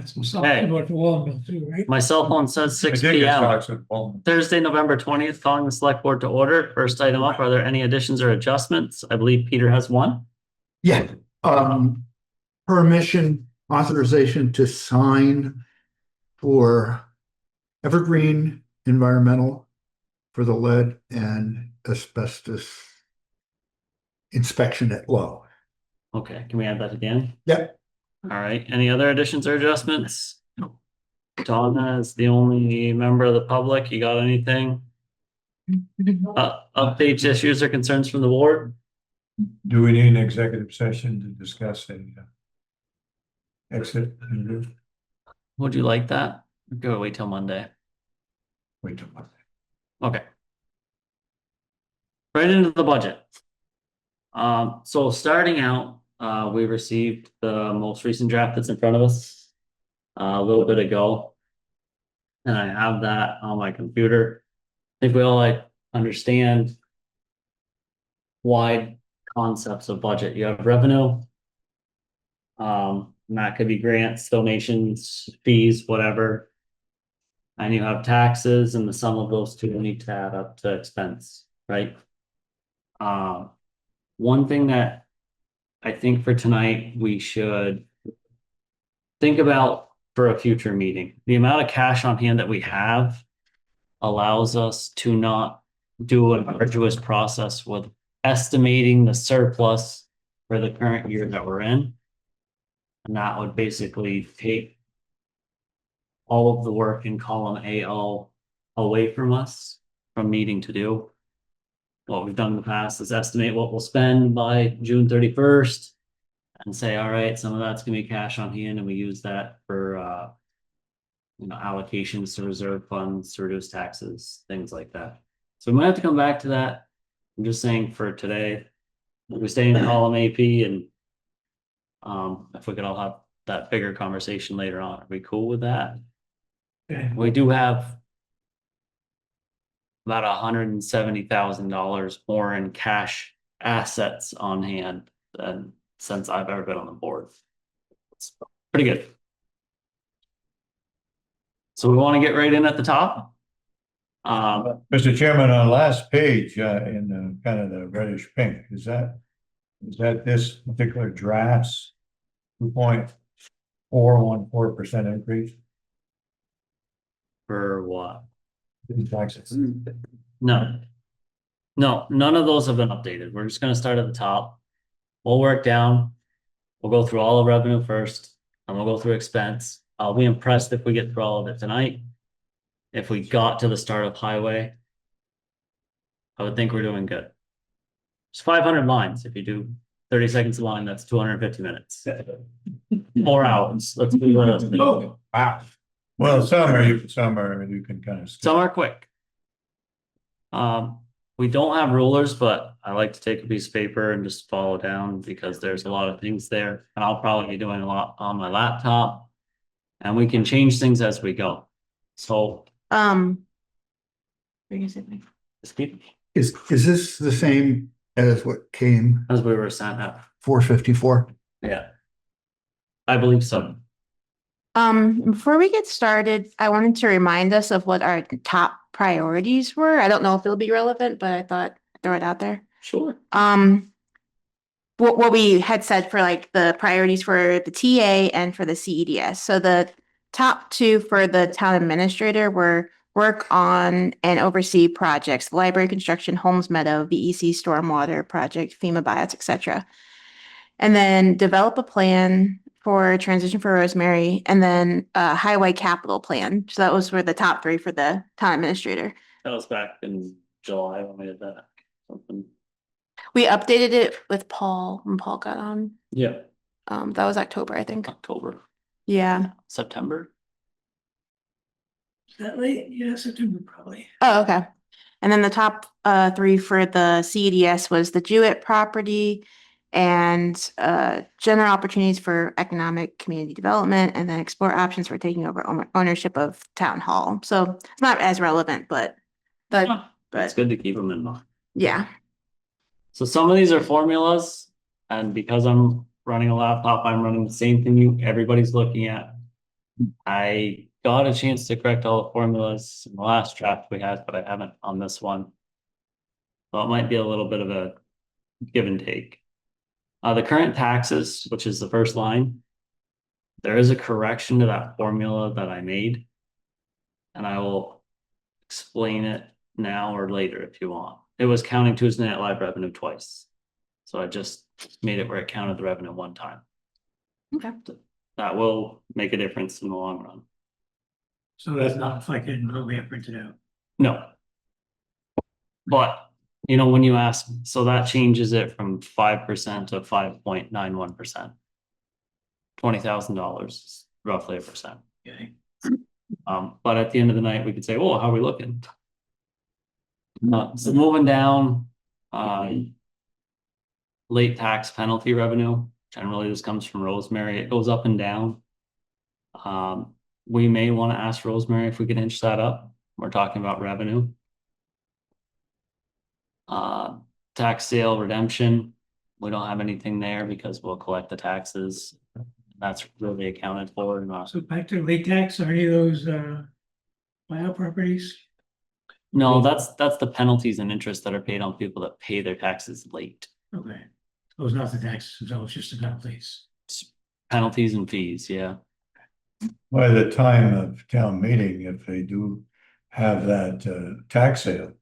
That's something about the water bill too, right? My cell phone says 6 p.m. Thursday, November 20th, calling the select board to order. First item up, are there any additions or adjustments? I believe Peter has one. Yeah, permission, authorization to sign for Evergreen Environmental for the lead and asbestos inspection at low. Okay, can we add that again? Yep. All right, any other additions or adjustments? Donna is the only member of the public. You got anything? Updates, issues, or concerns from the board? Do we need an executive session to discuss a exit? Would you like that? Go wait till Monday. Wait till Monday. Okay. Right into the budget. So starting out, we received the most recent draft that's in front of us a little bit ago. And I have that on my computer. I think we all understand wide concepts of budget. You have revenue. And that could be grants, donations, fees, whatever. And you have taxes, and the sum of those two need to add up to expense, right? One thing that I think for tonight we should think about for a future meeting, the amount of cash on hand that we have allows us to not do an arduous process with estimating the surplus for the current year that we're in. And that would basically take all of the work in column AO away from us, from needing to do. What we've done in the past is estimate what we'll spend by June 31st and say, all right, some of that's gonna be cash on hand, and we use that for allocations to reserve funds to reduce taxes, things like that. So we might have to come back to that. I'm just saying for today, we stay in column AP, and if we could all have that bigger conversation later on, are we cool with that? Okay. We do have about $170,000 more in cash assets on hand than since I've ever been on the board. It's pretty good. So we want to get right in at the top. Mr. Chairman, on the last page, in the kind of the reddish pink, is that this particular draft's 2.414% increase? For what? In taxes. No, none of those have been updated. We're just going to start at the top. We'll work down. We'll go through all the revenue first, and we'll go through expense. I'll be impressed if we get through all of it tonight. If we got to the start of highway, I would think we're doing good. It's 500 lines. If you do 30 seconds a line, that's 250 minutes. 4 hours. Let's be realistic. Oh, wow. Well, some are you can kind of. Some are quick. We don't have rulers, but I like to take a piece of paper and just follow down because there's a lot of things there. And I'll probably be doing a lot on my laptop, and we can change things as we go. So, Is this the same as what came as we were sent out. 454? Yeah, I believe so. Before we get started, I wanted to remind us of what our top priorities were. I don't know if it'll be relevant, but I thought I'd throw it out there. Sure. What we had said for like the priorities for the TA and for the CEDS. So the top two for the town administrator were work on and oversee projects, library construction, Holmes Meadow, VEC stormwater project, FEMA buyouts, etc. And then develop a plan for transition for Rosemary, and then a highway capital plan. So that was for the top three for the town administrator. That was back in July when we did that. Something. We updated it with Paul when Paul got on. Yeah. That was October, I think. October. Yeah. September. Is that late? Yeah, September probably. Oh, okay. And then the top three for the CEDS was the Jewett property and general opportunities for economic community development, and then explore options for taking over ownership of town hall. So it's not as relevant, but It's good to keep them in mind. yeah. So some of these are formulas, and because I'm running a laptop, I'm running the same thing everybody's looking at. I got a chance to correct all the formulas in the last draft we had, but I haven't on this one. Well, it might be a little bit of a give and take. The current taxes, which is the first line. There is a correction to that formula that I made. And I will explain it now or later if you want. It was counting Tuesday Night Live revenue twice. So I just made it where it counted the revenue one time. Okay. That will make a difference in the long run. So that's not reflected in what we have printed out. No. But, you know, when you ask, so that changes it from 5% to 5.91%. $20,000, roughly 1%. Okay. But at the end of the night, we could say, oh, how are we looking? So moving down, late tax penalty revenue. Generally, this comes from Rosemary. It goes up and down. We may want to ask Rosemary if we can inch that up. We're talking about revenue. Tax sale redemption. We don't have anything there because we'll collect the taxes. That's really accounted for. So back to late tax, are any of those buyout properties? No, that's the penalties and interest that are paid on people that pay their taxes late. Okay. Those not the taxes themselves, just the penalties. Penalties and fees, yeah. By the time of town meeting, if they do have that tax sale,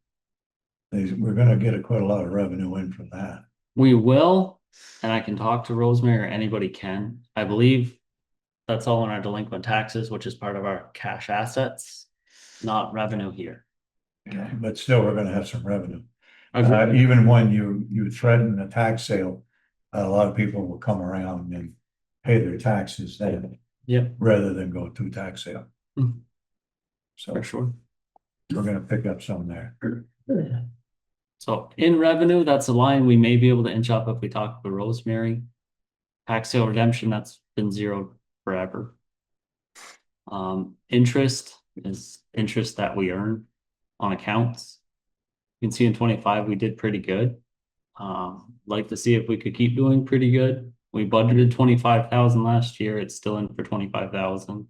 we're gonna get quite a lot of revenue in from that. We will, and I can talk to Rosemary or anybody can. I believe that's all in our delinquent taxes, which is part of our cash assets, not revenue here. Okay, but still, we're gonna have some revenue. Agreed. Even when you threaten a tax sale, a lot of people will come around and pay their taxes then. Yep. Rather than go to tax sale. Mhm. So For sure. we're gonna pick up some there. So in revenue, that's a line we may be able to inch up if we talk to Rosemary. Tax sale redemption, that's been zeroed forever. Interest is interest that we earn on accounts. You can see in 25, we did pretty good. Like to see if we could keep doing pretty good. We budgeted 25,000 last year. It's still in for 25,000.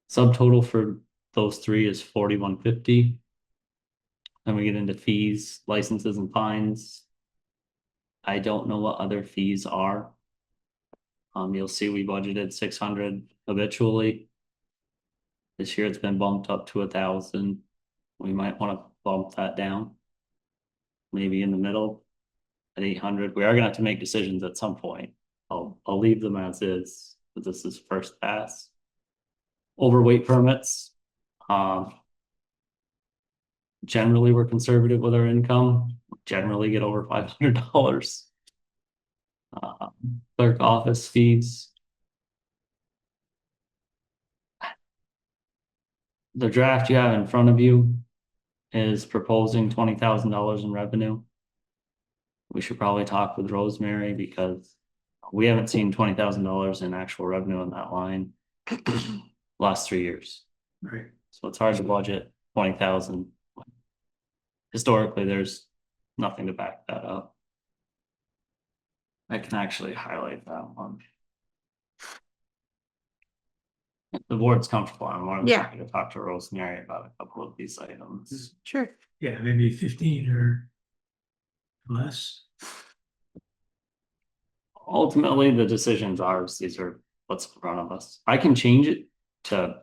Subtotal for those three is 4150. Then we get into fees, licenses and fines. I don't know what other fees are. You'll see we budgeted 600 habitually. This year it's been bumped up to 1,000. We might want to bump that down. Maybe in the middle at 800. We are gonna have to make decisions at some point. I'll leave them as is, but this is first pass. Overweight permits. Generally, we're conservative with our income. Generally get over $500. Clerk office fees. The draft you have in front of you is proposing $20,000 in revenue. We should probably talk with Rosemary because we haven't seen $20,000 in actual revenue in that line last 3 years. Right. So it's hard to budget 20,000. Historically, there's nothing to back that up. I can actually highlight that one. If the board's comfortable, I'm more than Yeah. happy to talk to Rosemary about a couple of these items. Sure. Yeah, maybe 15 or less. Ultimately, the decision's ours. These are what's in front of us. I can change it to.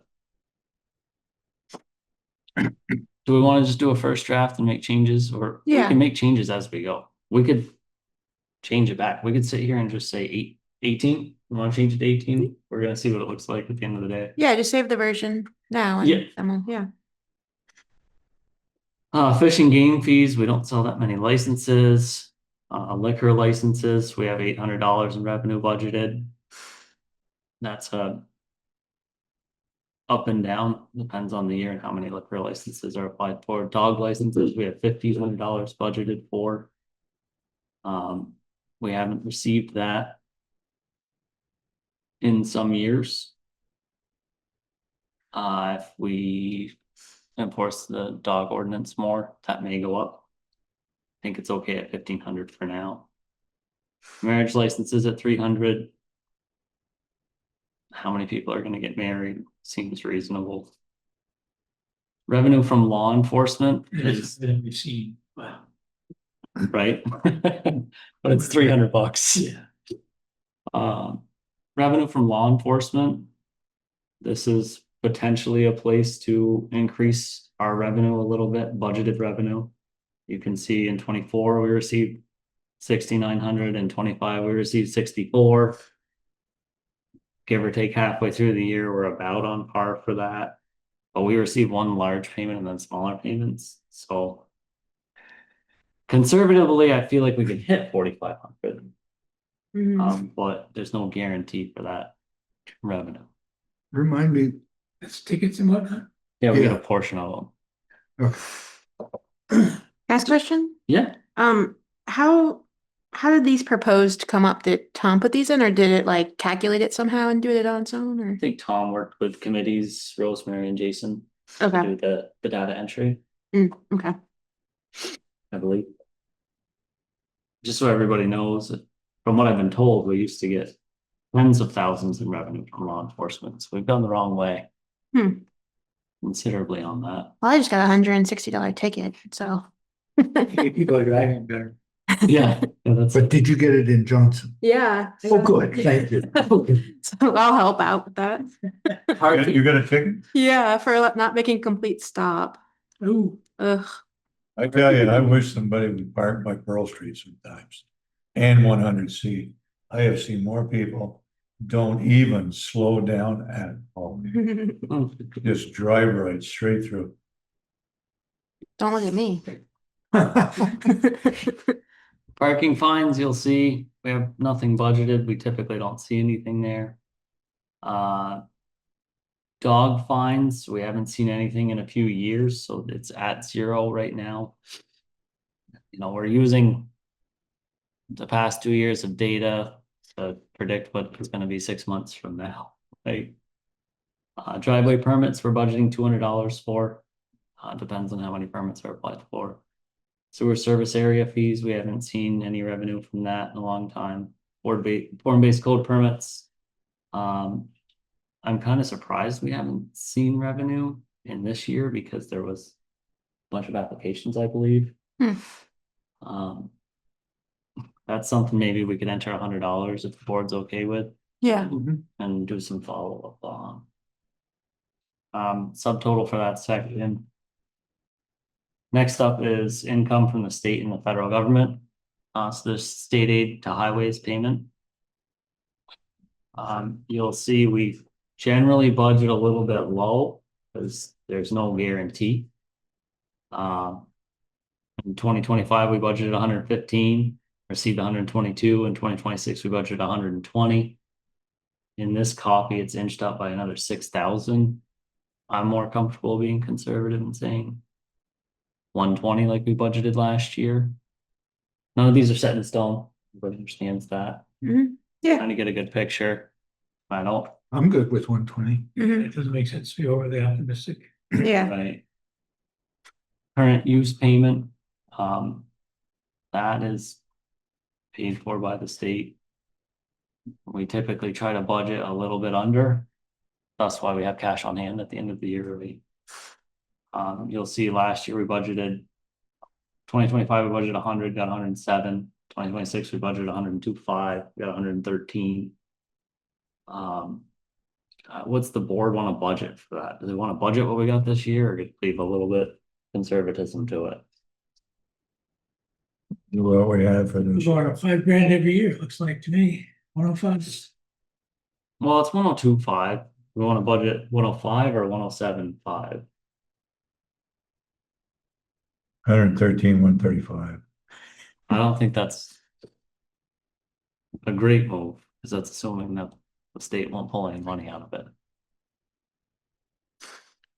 Do we want to just do a first draft and make changes, or we Yeah. can make changes as we go? We could change it back. We could sit here and just say 18. We want to change it to 18. We're gonna see what it looks like at the end of the day. Yeah, just save the version now. Yeah. Yeah. Fish and game fees, we don't sell that many licenses. Liquor licenses, we have $800 in revenue budgeted. That's up and down, depends on the year and how many liquor licenses are applied for. Dog licenses, we have $1,500 budgeted for. We haven't received that in some years. If we enforce the dog ordinance more, that may go up. I think it's okay at 1,500 for now. Marriage licenses at 300. how many people are gonna get married seems reasonable. Revenue from law enforcement is, That we've seen, wow, right? But it's $300. yeah. Revenue from law enforcement. This is potentially a place to increase our revenue a little bit, budgeted revenue. You can see in 24, we received 6,900, and 25, we received 64. Give or take halfway through the year, we're about on par for that. But we received one large payment and then smaller payments, so. Conservatively, I feel like we could hit 4,500. Mhm. But there's no guarantee for that revenue. Remind me, That's tickets and whatnot. Yeah, we get Yeah. a portion of them. okay, Ask a question? Yeah, How did these proposed come up? Did Tom put these in, or did it like calculate it somehow and do it on its own, or? I think Tom worked with committees, Rosemary and Jason, to Okay, do the data entry, okay. I believe. Just so everybody knows, from what I've been told, we used to get tens of thousands in revenue from law enforcement, so we've gone the wrong way. Considerably on that. Well, I just got $160 ticket, so. People are driving better. Yeah, that's but did you get it in Johnson? Yeah. Oh, good, thank you. So I'll help out with that. hard to You got a ticket? Yeah, for not making complete stop. Ooh, Ugh. I tell you, I wish somebody would park by Pearl Street sometimes. And 100C. I have seen more people don't even slow down at all. Just drive right straight through. Don't look at me. Parking fines, you'll see, we have nothing budgeted, we typically don't see anything there. Dog fines, we haven't seen anything in a few years, so it's at 0 right now. You know, we're using the past 2 years of data to predict what it's gonna be 6 months from now, right? Driveway permits, we're budgeting $200 for, depends on how many permits are applied for. Sewer service area fees, we haven't seen any revenue from that in a long time. Form-based code permits. I'm kind of surprised we haven't seen revenue in this year because there was a bunch of applications, I believe. That's something maybe we could enter $100 if the board's okay with Yeah. and do some follow-up on. Subtotal for that section. Next up is income from the state and the federal government. So there's state aid to highways payment. You'll see we generally budget a little bit low because there's no guarantee. In 2025, we budgeted 115, received 122. In 2026, we budgeted 120. In this copy, it's inched up by another 6,000. I'm more comfortable being conservative and saying 120 like we budgeted last year. None of these are set in stone. Everybody understands that. Yeah. Trying to get a good picture. I don't, I'm good with 120. it doesn't make sense to be overly optimistic. Yeah. right? Current use payment, that is paid for by the state. We typically try to budget a little bit under. That's why we have cash on hand at the end of the year, really. You'll see last year we budgeted 2025, we budgeted 100, got 107. 2026, we budgeted 102.5, got 113. What's the board want to budget for that? Do they want to budget what we got this year, or leave a little bit conservatism to it? What we had for We're this. going up $5,000 every year, it looks like to me, 105. Well, it's 102.5. We want to budget 105 or 107.5. 113, 135. I don't think that's a great move, because that's assuming that the state won't pull any money out of it.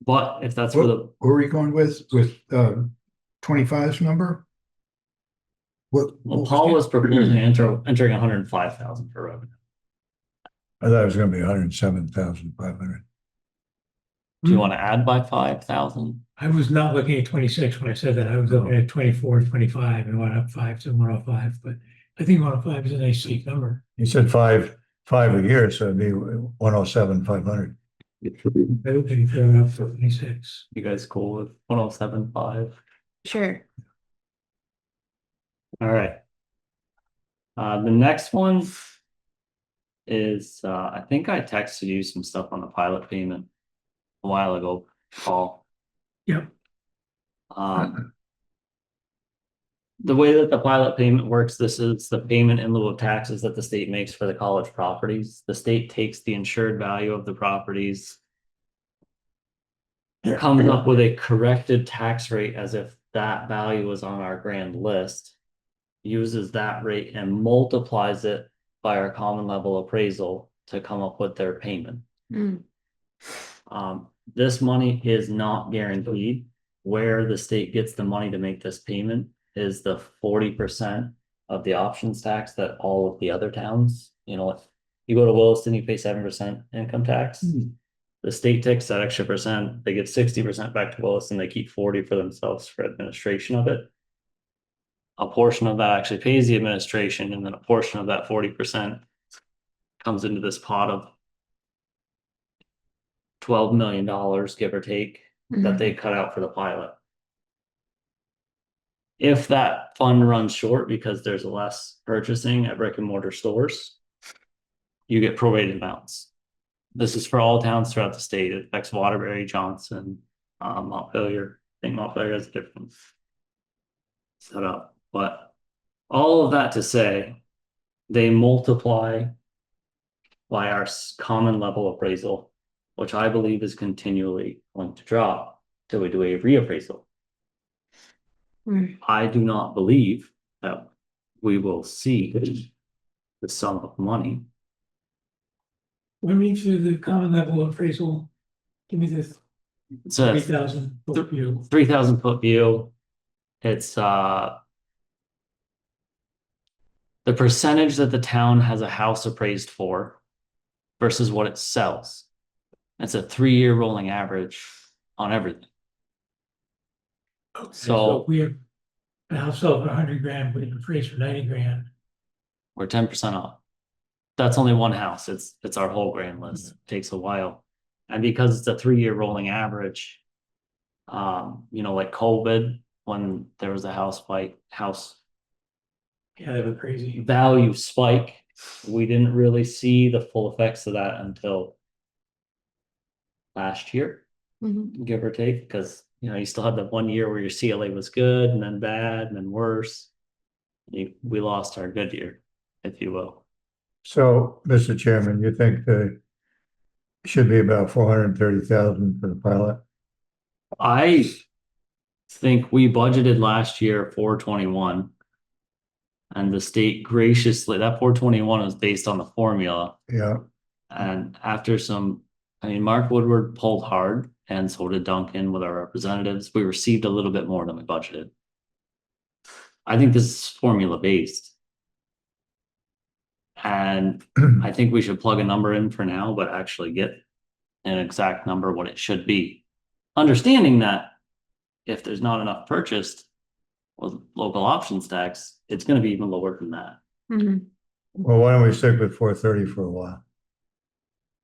But if that's where the, What were you going with 25's number? What? well, Paul was proposing entering 105,000 for revenue. I thought it was gonna be 107,500. Do you want to add by 5,000? I was not looking at 26 when I said that, I was looking at 24, 25 and went up 5 to 105, but I think 105 is a nice safe number. You said 5 5 a year, so it'd be 107, 500. Okay, fair enough for 26. You guys cool with 107.5? Sure. All right. The next one is, I think I texted you some stuff on the pilot payment a while ago, Paul. Yep. The way that the pilot payment works, this is the payment in lieu of taxes that the state makes for the college properties. The state takes the insured value of the properties, comes up with a corrected tax rate as if that value was on our grand list, uses that rate and multiplies it by our common level appraisal to come up with their payment. Mm. This money is not guaranteed. Where the state gets the money to make this payment is the 40% of the options tax that all of the other towns, you know, if you go to Williston, you pay 7% income tax. The state takes that extra percent, they get 60% back to Williston, they keep 40 for themselves for administration of it. A portion of that actually pays the administration, and then a portion of that 40% comes into this pot of $12 million, give or take, that they cut out for the pilot. If that fund runs short because there's less purchasing at brick and mortar stores, you get prorated amounts. This is for all towns throughout the state. It affects Waterbury, Johnson, Montpelier. I think Montpelier has a different setup, but all of that to say, they multiply by our common level appraisal, which I believe is continually going to drop till we do a reappraisal. I do not believe that we will see the sum of money. When we do the common level appraisal, give me this It's a 3,000 foot view. 3,000 foot view. It's the percentage that the town has a house appraised for versus what it sells. It's a 3-year rolling average on everything. So if we have a house sold for 100 grand, we appraise for 90 grand. We're 10% off. That's only one house. It's our whole grand list. It takes a while. And because it's a 3-year rolling average, you know, like COVID, when there was a house Yeah, they were crazy. value spike, we didn't really see the full effects of that until last year, give or take, because you know, you still had that 1 year where your CLA was good and then bad and then worse. We lost our good year, if you will. So, Mr. Chairman, you think it should be about 430,000 for the pilot? I think we budgeted last year 421. And the state graciously, that 421 was based on the formula. Yeah, And after Mark Woodward pulled hard, and so did Duncan with our representatives. We received a little bit more than we budgeted. I think this is formula based. And I think we should plug a number in for now, but actually get an exact number what it should be. Understanding that if there's not enough purchased with local options tax, it's going to be even lower than that. well, why don't we stick with 430 for a while?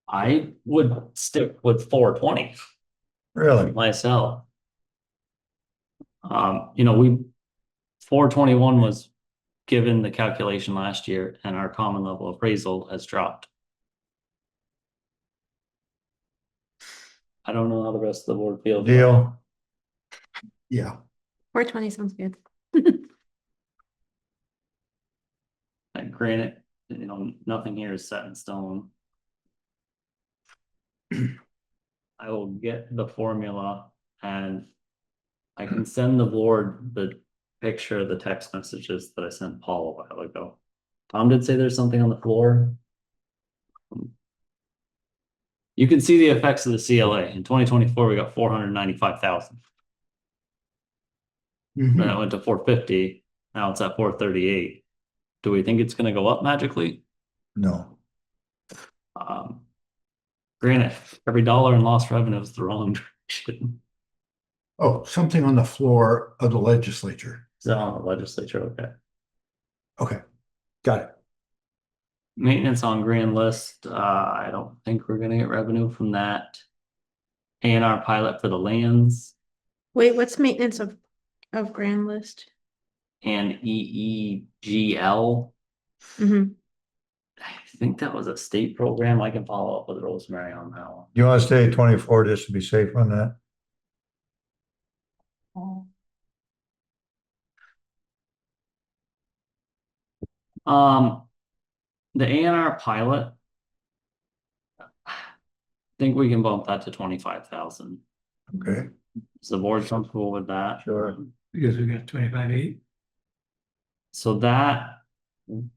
I would stick with 420 Really? myself. You know, 421 was given the calculation last year, and our common level appraisal has dropped. I don't know how the rest of the board feels. Deal? Yeah, 420 sounds good. And granted, you know, nothing here is set in stone. I will get the formula and I can send the board the picture of the text messages that I sent Paul a while ago. Tom did say there's something on the floor. You can see the effects of the CLA. In 2024, we got 495,000. Then it went to 450. Now it's at 438. Do we think it's going to go up magically? No. Granted, every dollar in lost revenue is the wrong direction. oh, something on the floor of the legislature. Is that on the legislature? Okay. Okay, got it. Maintenance on grand list, I don't think we're gonna get revenue from that. A&R pilot for the lands Wait, what's maintenance of grand list? and EEGL. Mm-hmm. I think that was a state program. I can follow up with Rosemary on that one. You wanna stay at 24 just to be safe on that? The A&R pilot. I think we can bump that to 25,000. Okay, Is the board comfortable with that? Sure. Because we got 25.8. So that,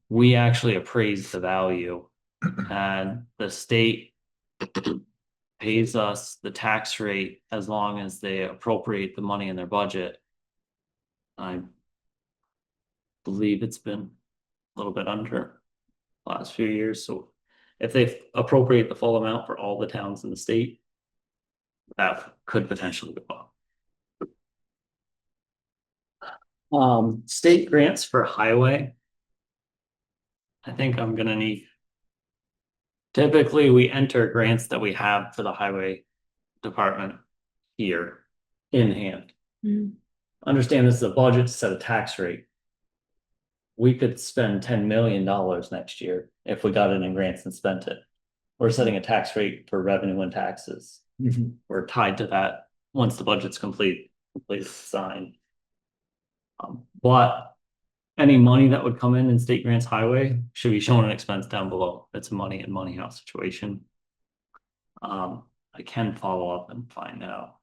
we actually appraised the value and the state pays us the tax rate as long as they appropriate the money in their budget. I believe it's been a little bit under last few years, so if they appropriate the full amount for all the towns in the state, that could potentially go up. State grants for highway. I think I'm gonna need. Typically, we enter grants that we have for the highway department here in hand. Mm. Understand this is a budget to set a tax rate. We could spend $10 million next year if we got it in grants and spent it. We're setting a tax rate for revenue and taxes. We're tied to that once the budget's completely signed. But any money that would come in state grants highway should be shown an expense down below. It's a money in money out situation. I can follow up and find out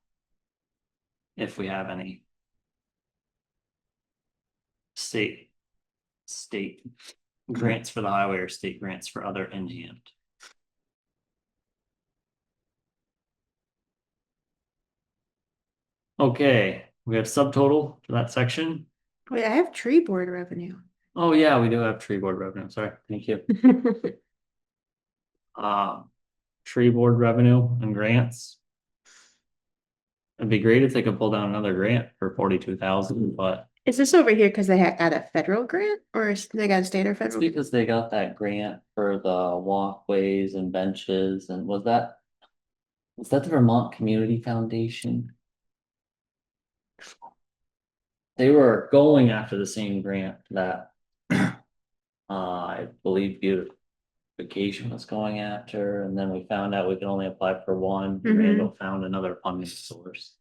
if we have any state grants for the highway or state grants for other in hand. Okay, we have subtotal for that section. Wait, I have tree board revenue. Oh yeah, we do have tree board revenue. Sorry, thank you. Tree board revenue and grants. It'd be great if they could pull down another grant for 42,000, but Is this over here because they got a federal grant or they got a state or it's federal? because they got that grant for the walkways and benches, and was that the Vermont Community Foundation? They were going after the same grant that I believe beautification was going after, and then we found out we could only apply for one. Mhm. Randall found another funding source.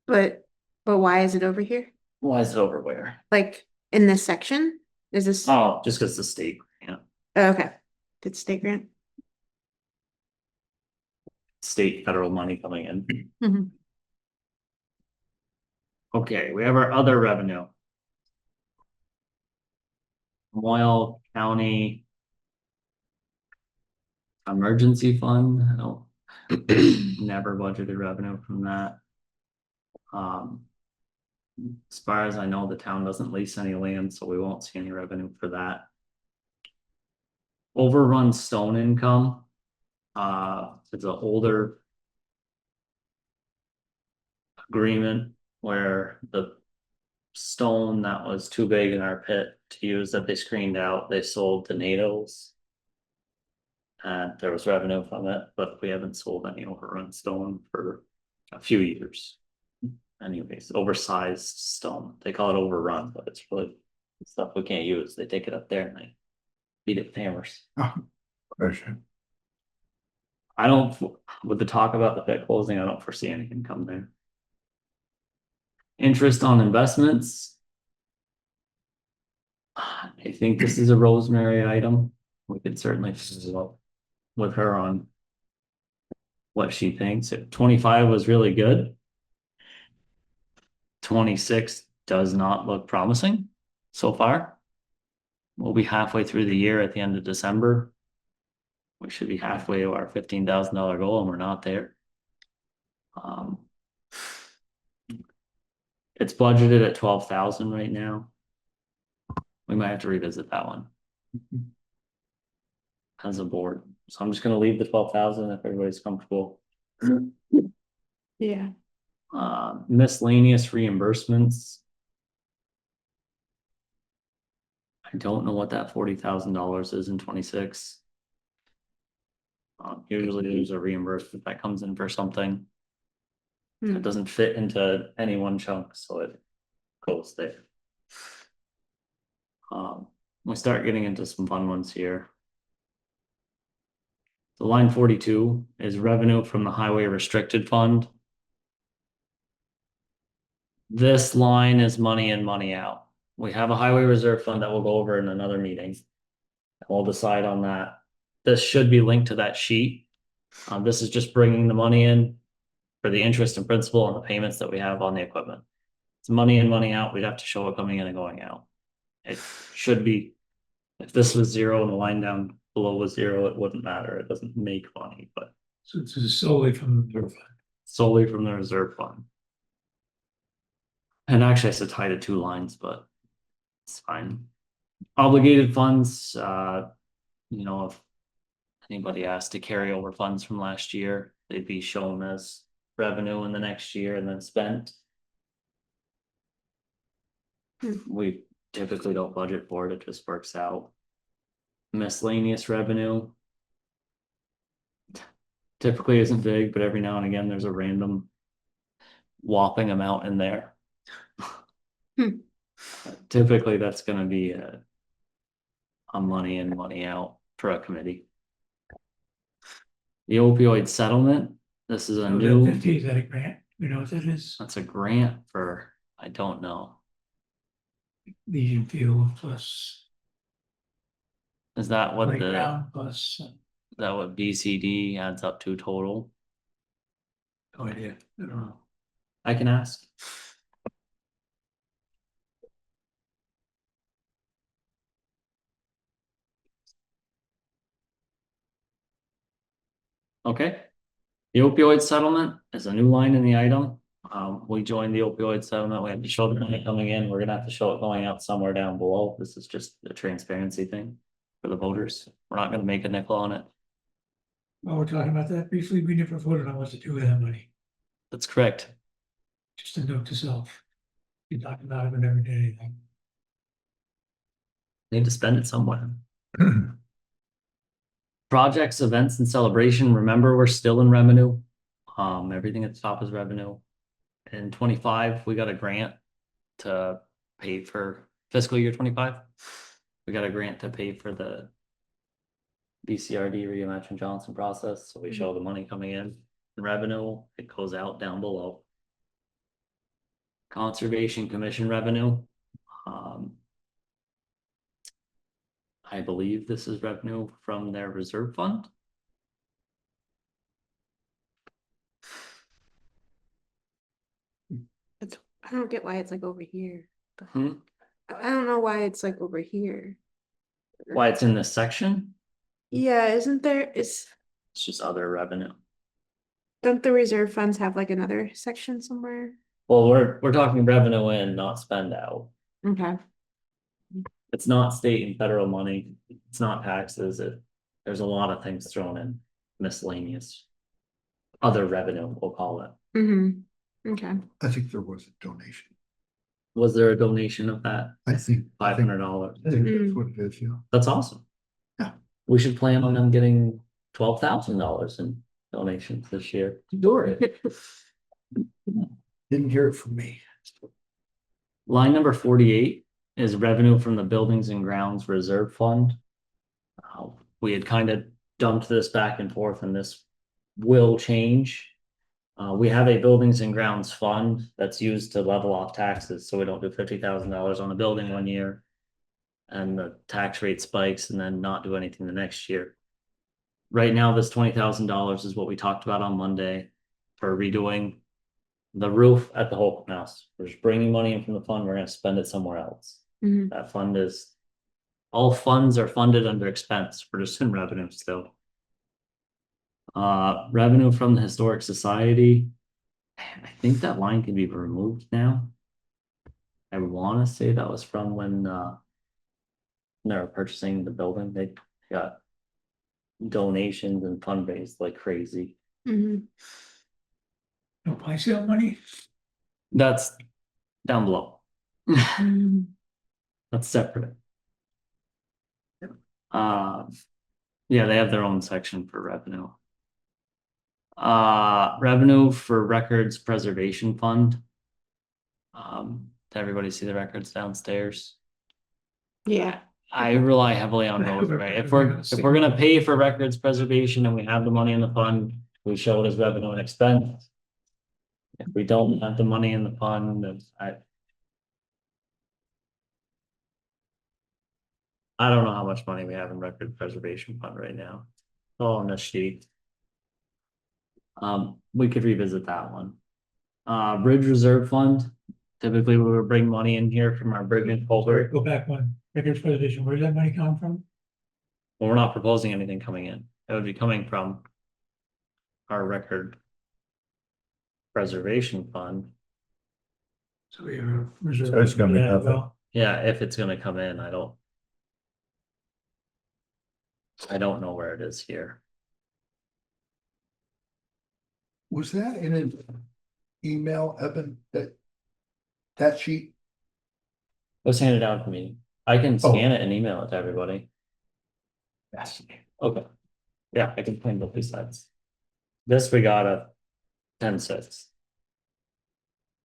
But why is it over here? Why is it over where? Like in this section? Is this? Oh, just because the state grant, Oh, okay. It's state grant. state federal money coming in. Mhm. Okay, we have our other revenue. Moyle County Emergency Fund, I don't, never budgeted revenue from that. As far as I know, the town doesn't lease any land, so we won't see any revenue for that. Overrun stone income. It's an older agreement where the stone that was too big in our pit to use that they screened out, they sold to NATO's. And there was revenue from it, but we haven't sold any overrun stone for a few years. Anyways, oversized stone. They call it overrun, but it's really stuff we can't use. They take it up there and they beat it with hammers. question. I don't, with the talk about the pit closing, I don't foresee anything come there. Interest on investments. I think this is a Rosemary item. We could certainly follow up with her on what she thinks. If 25 was really good, 26 does not look promising so far. We'll be halfway through the year at the end of December. We should be halfway to our $15,000 goal and we're not there. It's budgeted at 12,000 right now. We might have to revisit that one as a board. So I'm just gonna leave the 12,000 if everybody's comfortable. Yeah. Miscellaneous reimbursements. I I don't know what that $40,000 is in 26. Usually there's a reimbursement that comes in for something. Hmm. It doesn't fit into any one chunk, so it goes there. We start getting into some fun ones here. So line 42 is revenue from the highway restricted fund. This line is money in, money out. We have a highway reserve fund that we'll go over in another meeting. We'll decide on that. This should be linked to that sheet. This is just bringing the money in for the interest and principal and the payments that we have on the equipment. It's money in, money out. We'd have to show it coming in and going out. It should be, if this was zero and the line down below was zero, it wouldn't matter. It doesn't make money, but So this is solely from the reserve fund. solely from the reserve fund. And actually, I said tie to two lines, but it's fine. Obligated funds, you know, if anybody asked to carry over funds from last year, they'd be shown as revenue in the next year and then spent. We typically don't budget for it, it just works out. Miscellaneous revenue typically isn't big, but every now and again, there's a random whopping amount in there. Typically, that's gonna be a money in, money out for a committee. The opioid settlement, this is a So new, that 50, is that a grant? You know what that is? that's a grant for, I don't know. Legion Field plus Is that what the, playground plus, that what BCD adds up to total? no idea. I don't know. I can ask. Okay. The opioid settlement is a new line in the item. We joined the opioid settlement. We have to show the money coming in. We're gonna have to show it going out somewhere down below. This is just a transparency thing for the voters. We're not gonna make a nickel on it. While we're talking about that briefly, we never voted on what to do with that money. That's correct. Just a note to self. You talk about it, but never did anything. Need to spend it somewhere. Projects, events and celebration, remember, we're still in revenue. Everything at the top is revenue. In 25, we got a grant to pay for fiscal year 25. We got a grant to pay for the BCRD Reimagine Johnson process, so we show the money coming in revenue, it goes out down below. Conservation Commission revenue. I believe this is revenue from their reserve fund. I don't get why it's like over here. but- Hmm? I don't know why it's like over here. Why it's in this section? Yeah, isn't there, It's just other revenue. don't the reserve funds have like another section somewhere? Well, we're talking revenue in, not spend out. Okay. It's not state and federal money. It's not taxes. There's a lot of things thrown in, miscellaneous. Other revenue, we'll call it. Mm-hmm. Okay. I think there was a donation. Was there a donation of that? I think. $500. I think that's what it is, yeah. That's awesome. Yeah. We should plan on them getting $12,000 in donations this year. Do it. Didn't hear it from me. Line number 48 is revenue from the Buildings and Grounds Reserve Fund. We had kind of dumped this back and forth, and this will change. We have a Buildings and Grounds Fund that's used to level off taxes, so we don't do $50,000 on a building one year and the tax rate spikes and then not do anything the next year. Right now, this $20,000 is what we talked about on Monday for redoing the roof at the Holcomb House. We're just bringing money in from the fund. We're gonna spend it somewhere else. Mhm. That fund is, all funds are funded under expense. We're just in revenue still. Revenue from the Historic Society. I think that line can be removed now. I wanna say that was from when they were purchasing the building. They got donations and fundraised like crazy. Mhm. No pie sale money? That's down below. Mhm. That's separate. Yeah, they have their own section for revenue. Revenue for records preservation fund. Did everybody see the records downstairs? Yeah. I rely heavily on those, right? If we're gonna pay for records preservation and we have the money in the fund, we show it as revenue and expense. If we don't have the money in the fund, then I don't know how much money we have in record preservation fund right now. It's all on this sheet. We could revisit that one. Bridge reserve fund. Typically, we would bring money in here from our bridge and culvert. Go back one, records preservation, where's that money come from? Well, we're not proposing anything coming in. It would be coming from our record preservation fund. So we have a reserve. So it's gonna be for that as nothing. well. Yeah, if it's gonna come in, I don't know where it is here. Was that in an email, Evan, that sheet? It was handed out to me. I can scan it and email it to everybody. Yes. Okay. Yeah, I can claim both these sides. This we got a 10-6.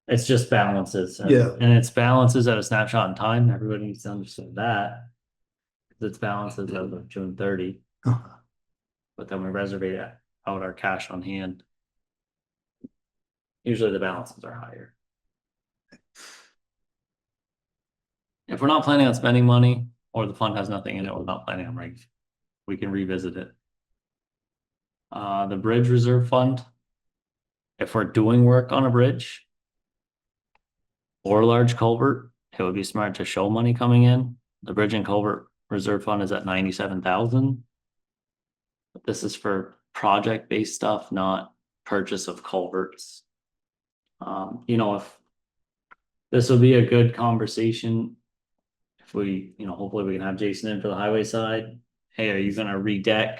It's just balances. Yeah. And it's balances at a snapshot in time. Everybody needs to understand that. It's balances as of June 30, but then we reserve out our cash on hand. Usually the balances are higher. If we're not planning on spending money or the fund has nothing in it, we're not planning on raising, we can revisit it. The bridge reserve fund. If we're doing work on a bridge or a large culvert, it would be smart to show money coming in. The bridge and culvert reserve fund is at 97,000. But this is for project-based stuff, not purchase of culverts. You know, if this will be a good conversation. If we, you know, hopefully we can have Jason in for the highway side. Hey, are you gonna redeck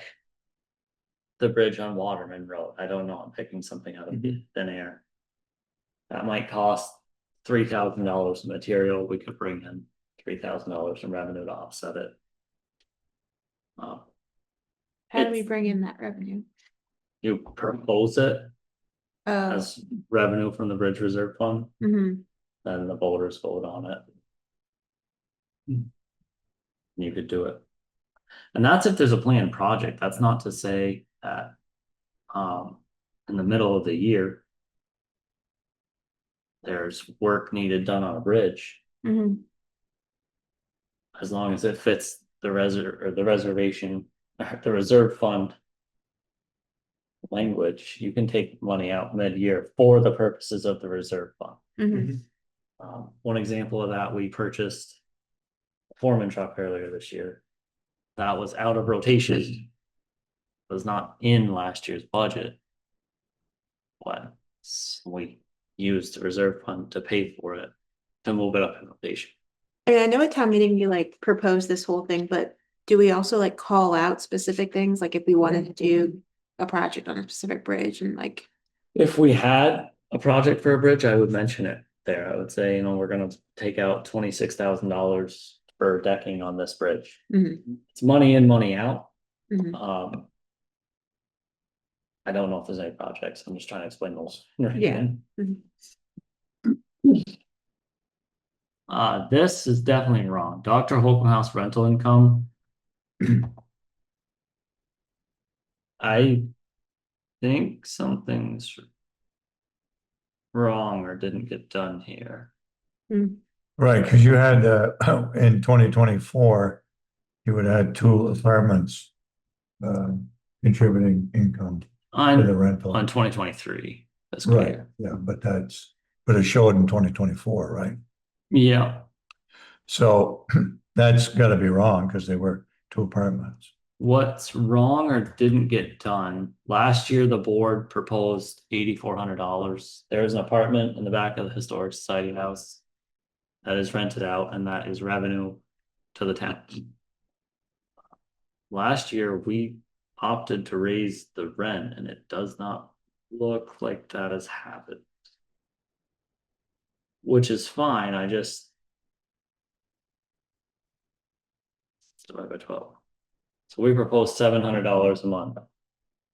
the bridge on Waterman Road? I don't know. I'm picking something out of thin air. That might cost $3,000 in material. We could bring in $3,000 in revenue to offset it. How do we bring in that revenue? You propose it Oh, as revenue from the bridge reserve fund, mhm. then the voters vote on it. You could do it. And that's if there's a planned project. That's not to say that in the middle of the year there's work needed done on a bridge. Mhm. As long as it fits the reservation, the reserve fund language, you can take money out mid-year for the purposes of the reserve fund. Mhm. One example of that, we purchased a Foreman truck earlier this year. That was out of rotation. Was not in last year's budget. But we used the reserve fund to pay for it, to move it up in rotation. I mean, I know at town meeting you like proposed this whole thing, but do we also like call out specific things? Like if we wanted to do a project on a specific bridge and like, If we had a project for a bridge, I would mention it there. I would say, you know, we're gonna take out $26,000 for decking on this bridge. Mhm. It's money in, money out. Mhm. I don't know if there's any projects. I'm just trying to explain those. Yeah. This is definitely wrong. Dr. Holcomb House rental income. I think something's wrong or didn't get done here. Right, because you had, in 2024, you would have 2 apartments contributing income to the On rental. 2023. That's Right, clear. yeah, but it showed in 2024, right? Yeah. So that's gotta be wrong because they were 2 apartments. What's wrong or didn't get done? Last year, the board proposed $8,400. There's an apartment in the back of the Historic Society house that is rented out, and that is revenue to the town. Last year, we opted to raise the rent, and it does not look like that has happened. Which is fine, I just divided by 12. So we propose $700 a month.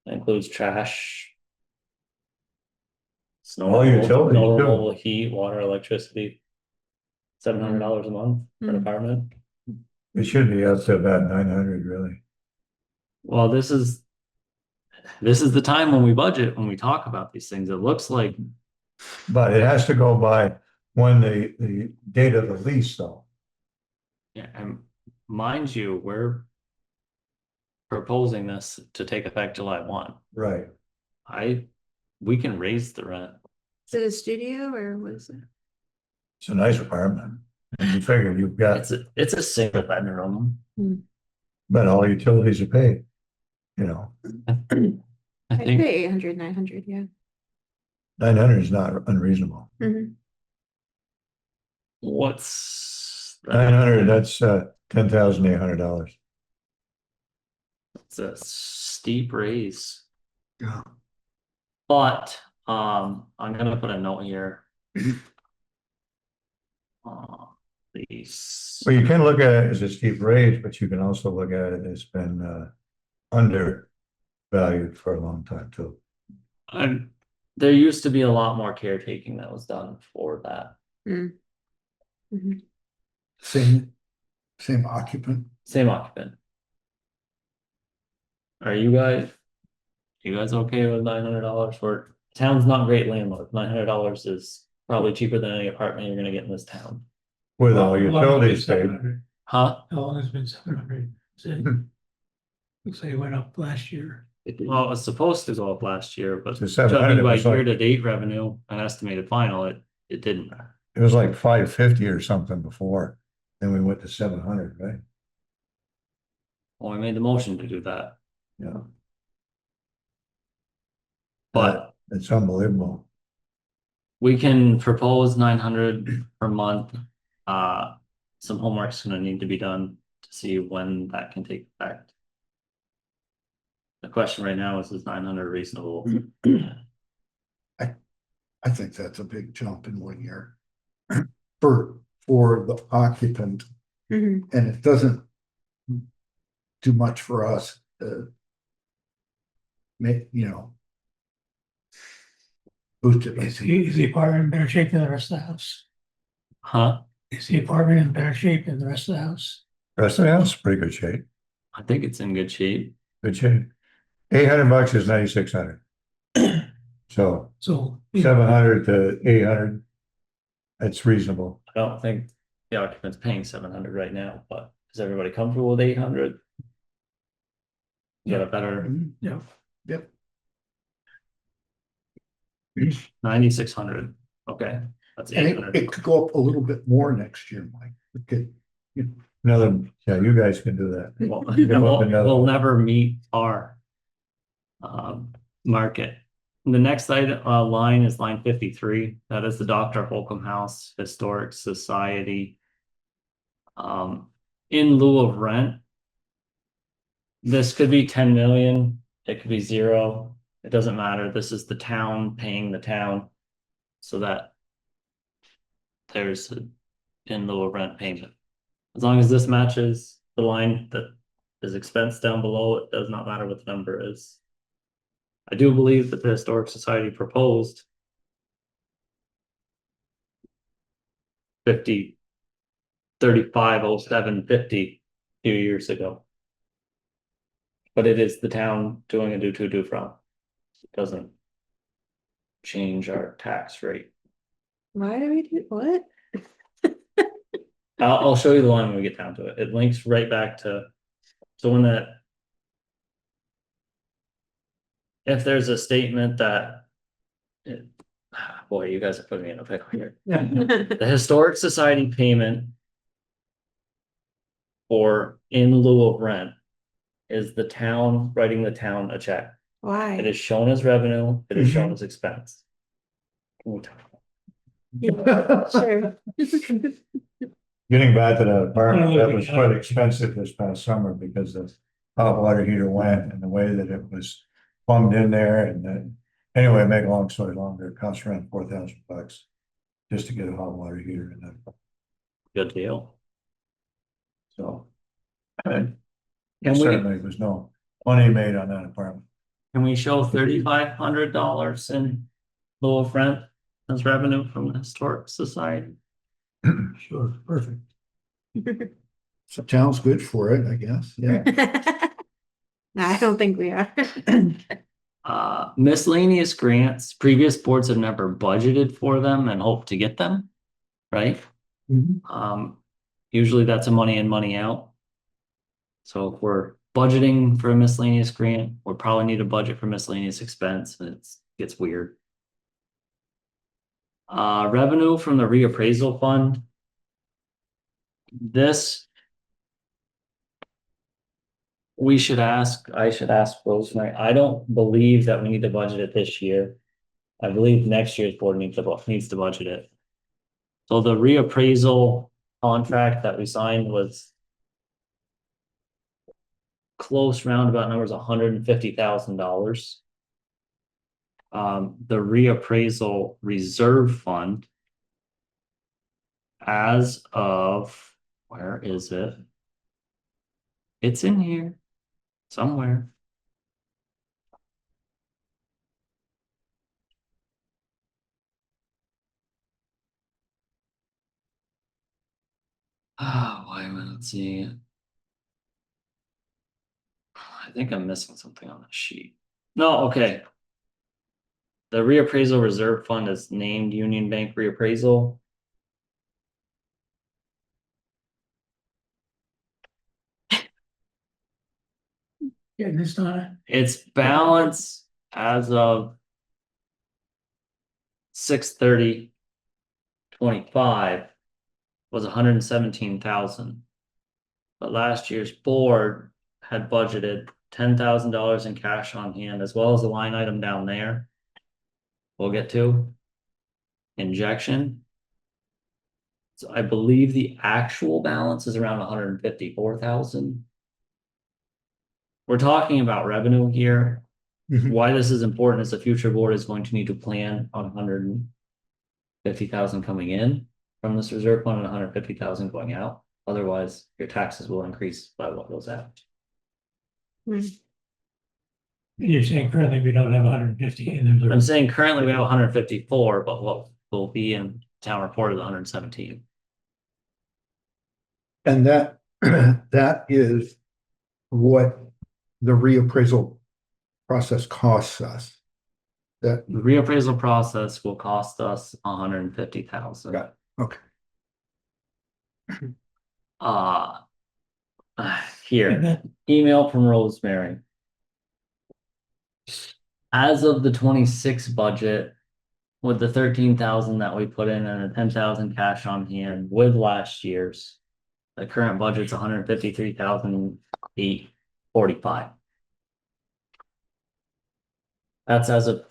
That includes trash. Snow All removal, utilities, snow too. removal, heat, water, electricity. $700 a month for an Mm. apartment. It should be up to about 900, really. Well, this is the time when we budget, when we talk about these things. It looks like, But it has to go by when the date of the lease, though. yeah, and mind you, we're proposing this to take effect July 1. Right. We can raise the rent. Is it a studio or what is it? It's a nice apartment. And you figure you've got, It's a single bedroom. but all utilities are paid, you know, I I'd think say 800, 900, yeah. 900 is not unreasonable. what's that? 900, that's $10,800. It's a steep raise. Yeah. But I'm gonna put a note here. These. Well, you can look at it as a steep raise, but you can also look at it as been undervalued for a long time too. And there used to be a lot more caretaking that was done for that. Same occupant. Same occupant. Are you guys okay with $900 for town's not great landlord? $900 is probably cheaper than any apartment you're gonna get in this town. With all utilities paid. Huh? How long has it been 700? Looks like it went up last year. Well, it was supposed to go up last year, but To 700, judging by it was like- year-to-date revenue and estimated final, it didn't. It was like 550 or something before, then we went to 700, right? Well, we made the motion to do that, Yeah. but It's unbelievable. we can propose 900 per month. Some homework's gonna need to be done to see when that can take effect. The question right now is 900 reasonable? I think that's a big jump in 1 year. For the occupant, and it doesn't do much for us. Make, boost it. Is the apartment in better shape than the rest of the house? Huh? Is the apartment in better shape than the rest of the house? Rest of the house is pretty good shape, I think it's in good shape. good shape. $800 is 9,600. So So. 700 to 800, that's reasonable. I don't think the occupant's paying 700 right now, but is everybody comfortable with 800? Get a better Yeah. Yep. 9,600. Okay, that's And 800. it could go up a little bit more next year, Mike. It could, Another, yeah, you guys can do that. Well, Go up another- we'll never meet our market. The next line is line 53. That is the Dr. Holcomb House Historic Society. In lieu of rent. This could be 10 million, it could be 0. It doesn't matter. This is the town paying the town so that there's an in lieu of rent payment. As long as this matches the line that is expense down below, it does not matter what the number is. I do believe that the Historic Society proposed 350750 a few years ago. But it is the town doing a do from. It doesn't change our tax rate. Why do we do what? I'll show you the line when we get down to it. It links right back to, so when that. If there's a statement that. Boy, you guys are putting me in a pickle here. The Historic Society payment. For in lieu of rent. Is the town writing the town a check. It Why? is shown as revenue, it is shown as expense. Can we talk about Sure. Getting back to that apartment, that was quite expensive this past summer because the hot water heater went and the way that it was plumbed in there and then, anyway, make a long story longer, it cost around $4,000 just to get a hot water heater in there. Good deal. So, Can we, Certainly, there's no money made on that apartment. can we show $3,500 in lieu of rent as revenue from the Historic Society? Sure, perfect. So town's good for it, I guess, yeah. No, I don't think we are. Miscellaneous grants, previous boards have never budgeted for them and hope to get them, right? Usually that's a money in, money out. So if we're budgeting for a miscellaneous grant, we'll probably need a budget for miscellaneous expense, and it gets weird. Revenue from the reappraisal fund. This I should ask Rosemary. I don't believe that we need to budget it this year. I believe next year's board needs to budget it. So the reappraisal contract that we signed was close roundabout numbers, $150,000. The reappraisal reserve fund, as of, where is it? It's in here somewhere. Why am I not seeing it? I think I'm missing something on the sheet. No, okay. The reappraisal reserve fund is named Union Bank Reappraisal. Yeah, it's not, Its balance as of 6/30/25 was 117,000. But last year's board had budgeted $10,000 in cash on hand, as well as the line item down there. We'll get to injection. So I believe the actual balance is around 154,000. We're talking about revenue here. Mhm. Why this is important is the future board is going to need to plan on 150,000 coming in from this reserve fund and 150,000 going out. Otherwise, your taxes will increase by what goes out. you're saying currently we don't have 150 in I'm there. saying currently we have 154, but what will be in town report is 117. And that, that is what the reappraisal process costs us. That, The reappraisal process will cost us 150,000. Got it. Okay. Here, And that, email from Rosemary. As of the 26 budget, with the 13,000 that we put in and the 10,000 cash on hand with last year's, the current budget's 153,845. That's as of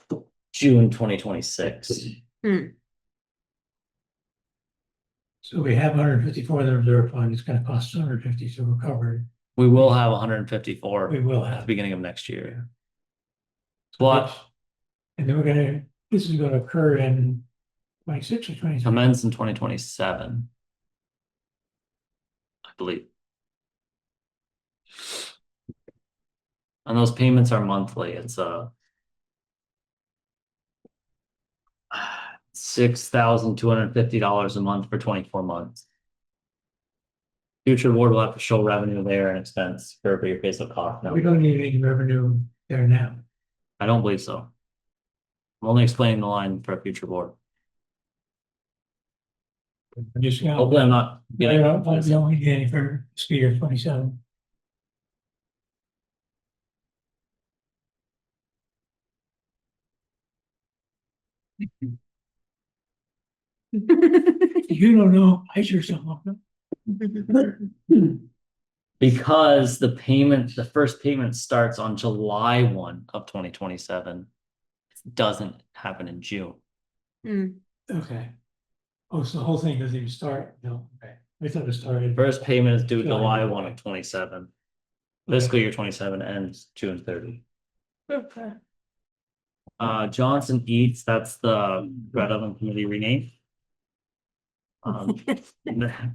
June 2026. so we have 154 in the reserve fund, it's gonna cost 250, so we're covered. We will have 154 We will at the have. beginning of next year. But And then this is gonna occur in 26 or 27. commence in 2027. I believe. And those payments are monthly. It's $6,250 a month for 24 months. Future board will have to show revenue there and expense for your basic cost. No, We don't need any revenue there now. I don't believe so. I'm only explaining the line for a future board. I'm just gonna. Hopefully I'm not We getting. don't need any for fiscal year 27. You don't know, I sure don't know. Because the first payment starts on July 1 of 2027. It doesn't happen in June. Okay. Oh, so the whole thing doesn't even start, no, okay, I thought it started. First payment is due July 1 of 27. Fiscal year 27 ends June 30. Okay. Johnson Eats, that's the Red Oven Committee rename.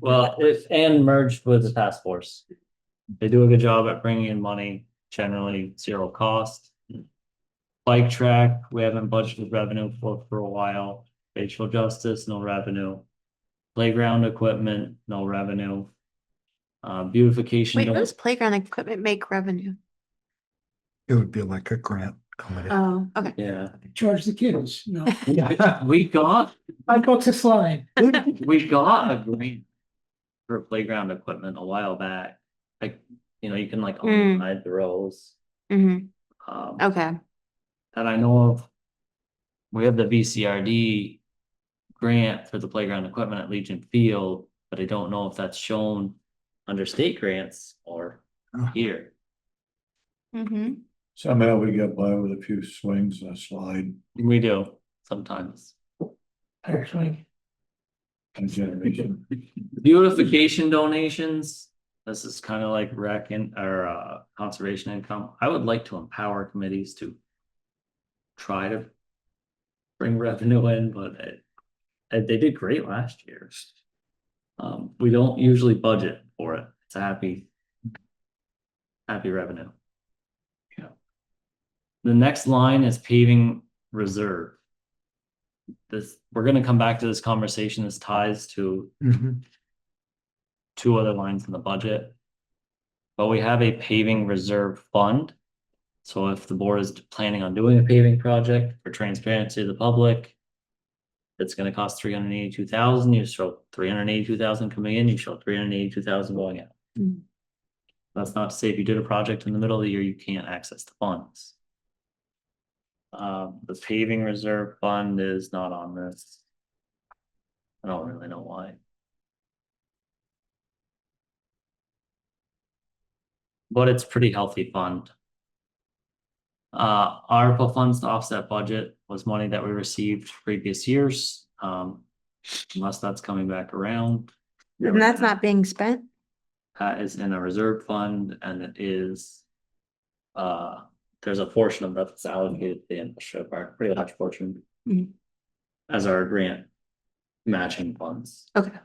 Well, and merged with the task force. They do a good job at bringing in money, generally zero cost. Bike track, we haven't budgeted revenue for a while. Facial justice, no revenue. Playground equipment, no revenue. Beautification. Wait, what does playground equipment make revenue? It would be like a grant coming in. Oh, okay. Yeah. Charge the kids, no. We got I booked a slide. we got a grant for playground equipment a while back. Like, you can like hide the rows. Mm-hmm. Um, Okay. that I know of. We have the VCRD grant for the playground equipment at Legion Field, but I don't know if that's shown under state grants or here. Mm-hmm. Somehow we got by with a few swings and a slide We do sometimes. Actually, and generation. Beautification donations. This is kind of like rec or conservation income. I would like to empower committees to try to bring revenue in, but they did great last year. We don't usually budget for it. It's a happy revenue. Yeah. The next line is paving reserve. We're going to come back to this conversation. This ties to Mhm. two other lines in the budget. But we have a paving reserve fund. So if the board is planning on doing a paving project for transparency to the public, it's going to cost 382,000. You show 382,000 coming in, you show 382,000 going out. Mm. That's not to say if you did a project in the middle of the year, you can't access the funds. The paving reserve fund is not on this. I don't really know why. But it's pretty healthy fund. ARPA funds to offset budget was money that we received previous years. Unless that's coming back around. And that's not being spent? That is in a reserve fund and it is. There's a portion of that that's allocated to the infrastructure park, pretty large portion. Mhm. As our grant matching funds. Okay.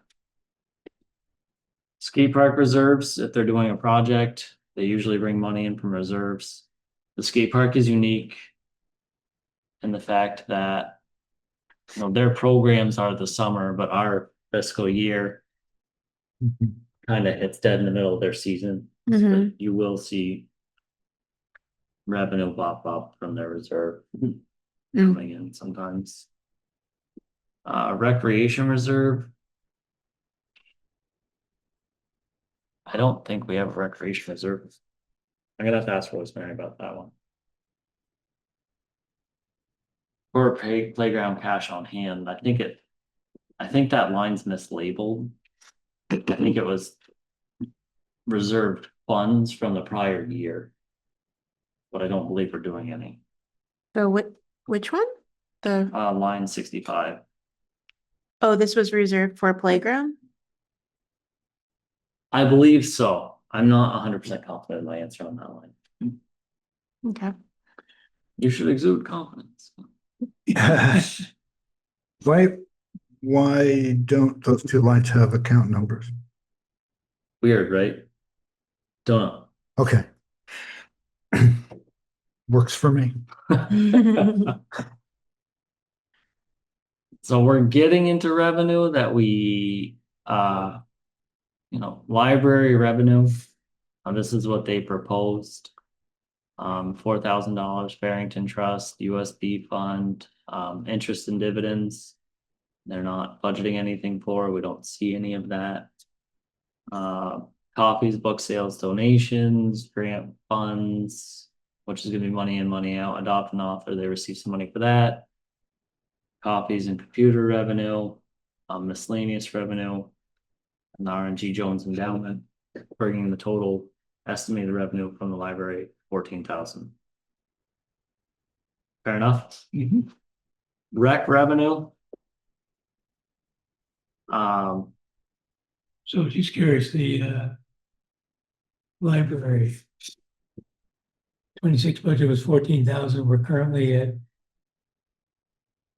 Skate park reserves, if they're doing a project, they usually bring money in from reserves. The skate park is unique. In the fact that, their programs are the summer, but our fiscal year Mhm. kind of hits dead in the middle of their season. So Mhm. you will see revenue pop up from their reserve coming in sometimes. Recreation reserve. I don't think we have a recreation reserve. I'm gonna have to ask Rosemary about that one. Or playground cash on hand. I think that line's mislabeled. I think it was reserved funds from the prior year. But I don't believe we're doing any. So which one? The, Line 65. oh, this was reserved for playground? I believe so. I'm not 100% confident in my answer on that line. Okay. You should exude confidence. Why don't those two lines have account numbers? Weird, right? Don't know. Okay. Works for me. So we're getting into revenue that we, library revenue. This is what they proposed. $4,000 Barrington Trust, USB fund, interest and dividends. They're not budgeting anything for, we don't see any of that. Copies, book sales, donations, grant funds, which is gonna be money in, money out, adopt an author, they receive some money for that. Copies and computer revenue, miscellaneous revenue. And RNG Jones endowment, bringing the total estimated revenue from the library 14,000. Fair enough. Rec revenue. so just curious, the library. 26 budget was 14,000, we're currently at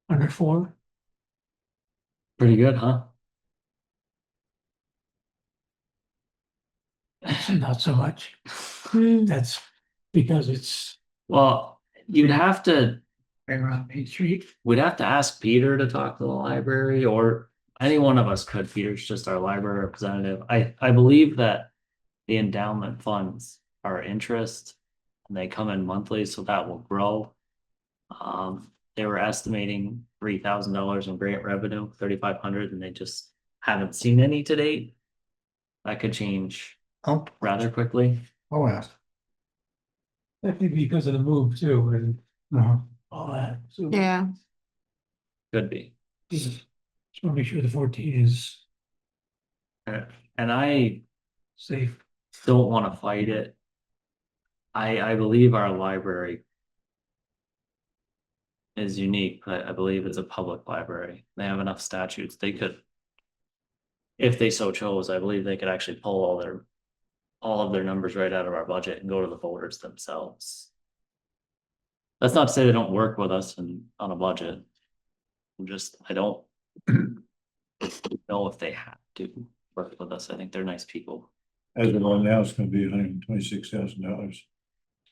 under 4. Pretty good, huh? not so much. Hmm. That's because it's Well, you'd have to, right around Main Street. we'd have to ask Peter to talk to the library, or any one of us could. Peter's just our library representative. I believe that the endowment funds are interest and they come in monthly, so that will grow. They were estimating $3,000 in grant revenue, 3,500, and they just haven't seen any to date. That could change Oh, rather quickly. I'll ask. That could be because of the move too, and Uh-huh. all that, so. Yeah. Could be. Just want to make sure the 14 is And I safe. don't want to fight it. I believe our library is unique, but I believe it's a public library. They have enough statutes. They could, if they so chose, I believe they could actually pull all of their numbers right out of our budget and go to the voters themselves. That's not to say they don't work with us and on a budget. I don't know if they have to work with us. I think they're nice people. As of right now, it's gonna be $126,000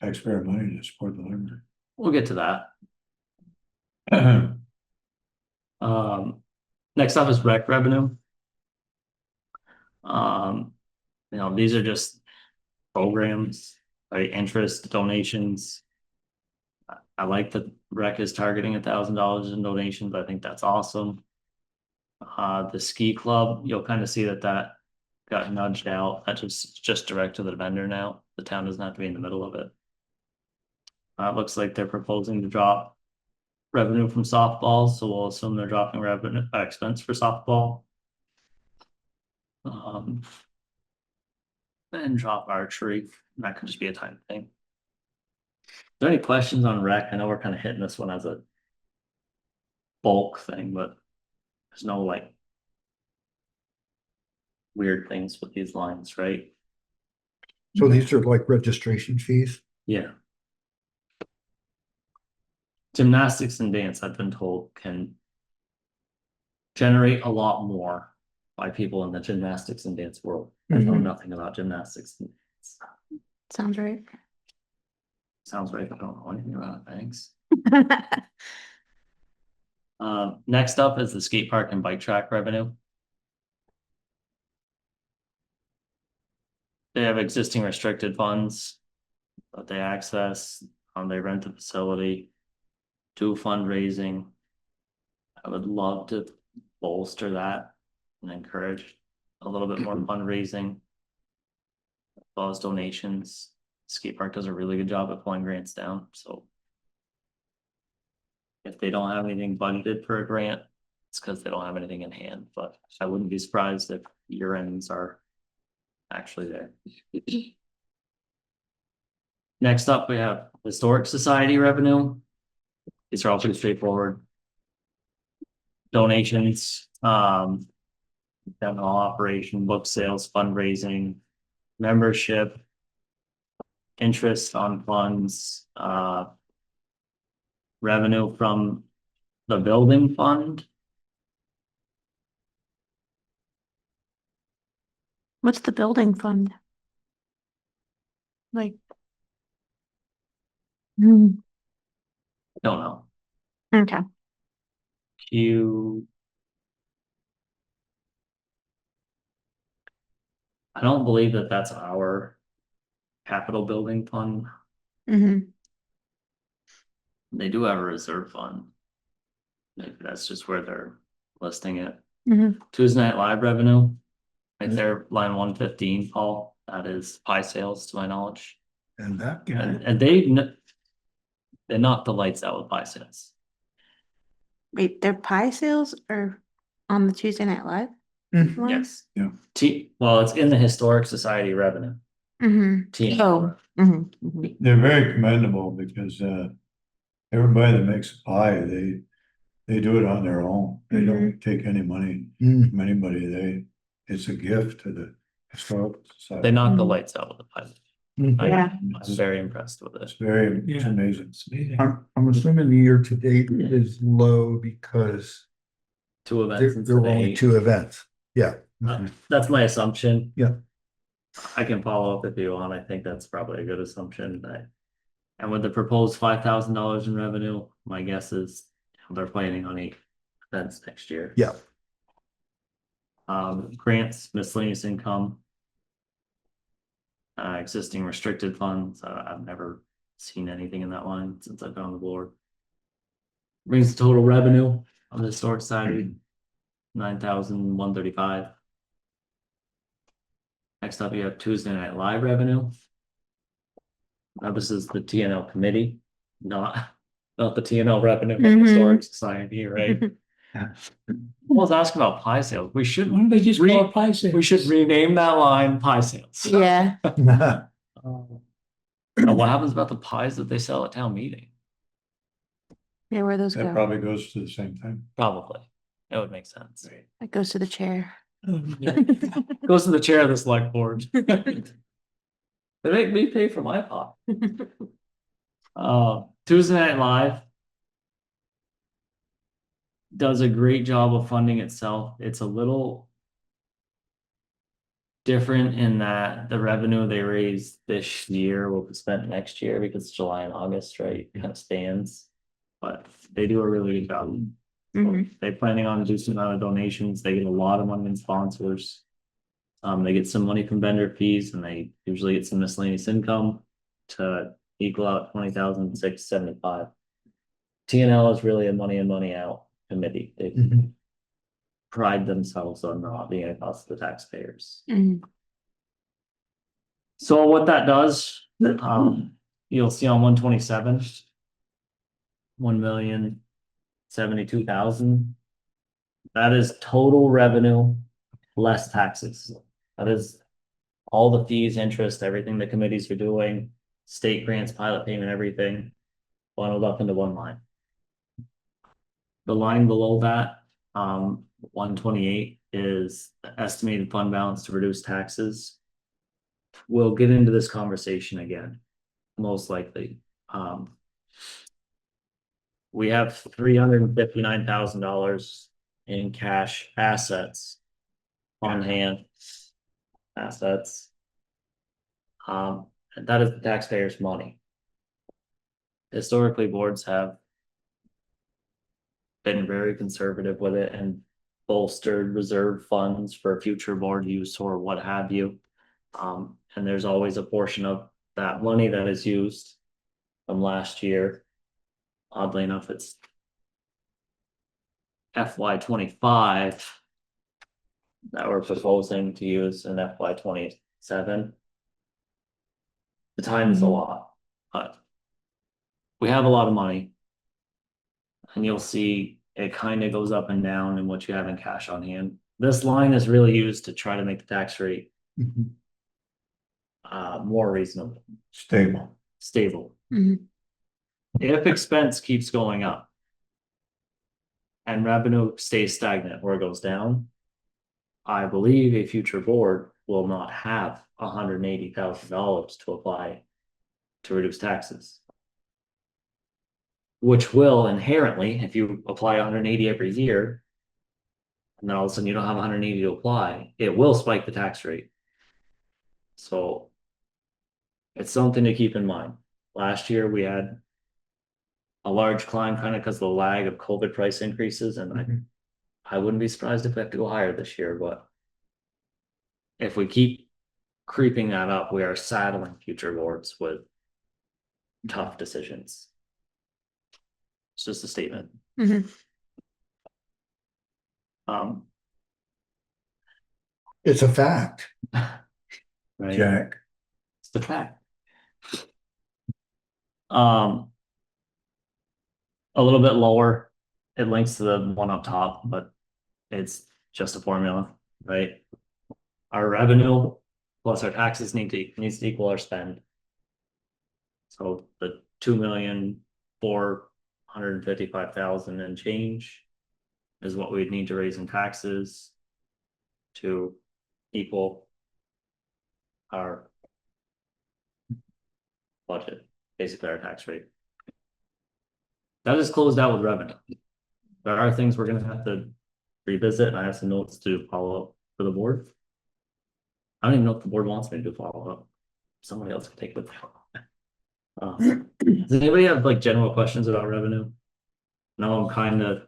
taxpayer money to support the library. We'll get to that. Next up is rec revenue. These are just programs, right? Interest, donations. I like that rec is targeting $1,000 in donations. I think that's awesome. The ski club, you'll kind of see that got nudged out. That just direct to the vendor now. The town doesn't have to be in the middle of it. It looks like they're proposing to drop revenue from softball, so we'll assume they're dropping revenue expense for softball. And drop archery. That could just be a time thing. Are there any questions on rec? I know we're kind of hitting this one as a bulk thing, but there's no like weird things with these lines, right? So these are like registration fees? Yeah. Gymnastics and dance, I've been told, can generate a lot more by people in the gymnastics and dance world. I know Mhm. nothing about gymnastics and dance. Sounds right. Sounds right, I don't know anything about it, thanks. Next up is the skate park and bike track revenue. They have existing restricted funds that they access, they rent the facility, do fundraising. I would love to bolster that and encourage a little bit more fundraising. As well as donations. Skate park does a really good job at pulling grants down, so. If they don't have anything budgeted for a grant, it's because they don't have anything in hand, but I wouldn't be surprised if year ends are actually there. Next up, we have Historic Society revenue. These are all pretty straightforward. Donations, general operation, book sales, fundraising, membership, interest on funds, revenue from the building fund. What's the building fund? Like. Don't know. Okay. I don't believe that that's our capital building fund. Hmm. They do have a reserve fund. Maybe that's just where they're listing it. Hmm. Tuesday Night Live revenue. Right there, line 115, Paul. That is pie sales to my knowledge. And that, And they knocked the lights out with pie sales. Wait, their pie sales are on the Tuesday Night Live? Mhm. one? Yes. Yeah. Well, it's in the Historic Society revenue. Mhm. TNL Oh. revenue. Mhm, mhm. They're very commendable because everybody that makes a pie, they do it on their own. They don't take any money Mm. from anybody. It's a gift to the historical They society. knocked the Mhm. lights out with the pie. Mm. Yeah. I'm very impressed with It's it. it's Yeah. amazing. It's amazing. I'm assuming the year to date is low because 2 there events there were instead of only 8. 2 events. Yeah. That's my assumption. Yeah. I can follow up if you want. I think that's probably a good assumption that. And with the proposed $5,000 in revenue, my guess is they're planning on 8 events next year. Yeah. Grants, miscellaneous income. Existing restricted funds, I've never seen anything in that line since I've been on the board. Brings the total revenue on the historic side, 9,135. Next up, you have Tuesday Night Live revenue. Now, this is the TNL committee, not the TNL revenue of the Mhm. Historic Society, right? I was asking about pie sales. We Why should don't they just call it pie sales? we should rename that line pie sales. Yeah, Now, what happens about the pies that they sell at town meeting? yeah, where those That go? probably goes to the same thing. Probably. That would make sense. That goes to the chair. Yeah. Goes to the chair of the select board. They make me pay for my pot. Tuesday Night Live does a great job of funding itself. It's a little different in that the revenue they raise this year will be spent next year because July and August, right, kind of stands. But they do a really good job. Mhm. They're planning on a decent amount of donations. They get a lot of money in sponsors. They get some money from vendor fees and they usually get some miscellaneous income to equal out 20,675. TNL is really a money in, money out committee. They Mhm. pride themselves on not being a cost to the taxpayers. Mhm. So what that does, you'll see on 127, 1,072,000. That is total revenue less taxes. That is all the fees, interest, everything the committees are doing, state grants, pilot payment, everything bundled up into one line. The line below that, 128 is the estimated fund balance to reduce taxes. We'll get into this conversation again, most likely. We have $359,000 in cash assets on hand. Assets. And that is the taxpayers' money. Historically, boards have been very conservative with it and bolstered reserve funds for future board use or what have you. And there's always a portion of that money that is used from last year. Oddly enough, it's FY25 that we're proposing to use in FY27. The time is a lot, but we have a lot of money. And you'll see it kind of goes up and down in what you have in cash on hand. This line is really used to try to make the tax rate Mhm. more reasonable, Stable. stable. Mhm. If expense keeps going up and revenue stays stagnant or goes down, I believe a future board will not have $180,000 to apply to reduce taxes. Which will inherently, if you apply 180 every year, and then all of a sudden you don't have 180 to apply, it will spike the tax rate. So it's something to keep in mind. Last year we had a large climb kind of because of the lag of COVID price increases, and I wouldn't be surprised if we have to go higher this year, but if we keep creeping that up, we are saddling future boards with tough decisions. It's just a statement. Mhm. It's a fact. Right. Jack. It's the fact. A little bit lower, it links to the one up top, but it's just a formula, right? Our revenue plus our taxes needs to equal our spend. So the 2,455,000 and change is what we'd need to raise in taxes to equal our budget, basically our tax rate. That is closed out with revenue. There are things we're gonna have to revisit, and I have some notes to follow up for the board. I don't even know if the board wants me to do follow-up. Somebody else can take it. Does anybody have like general questions about revenue? No, I'm kind of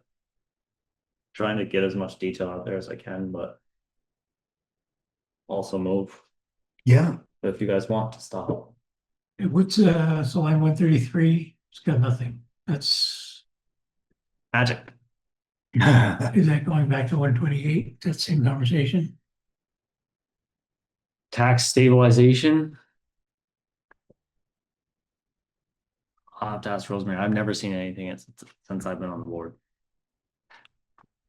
trying to get as much detail out there as I can, but also move Yeah, if you guys want to stop. And what's, so line 133, it's got nothing. That's, Magic. is that going back to 128? That same conversation? Tax stabilization. I'll have to ask Rosemary. I've never seen anything since I've been on the board.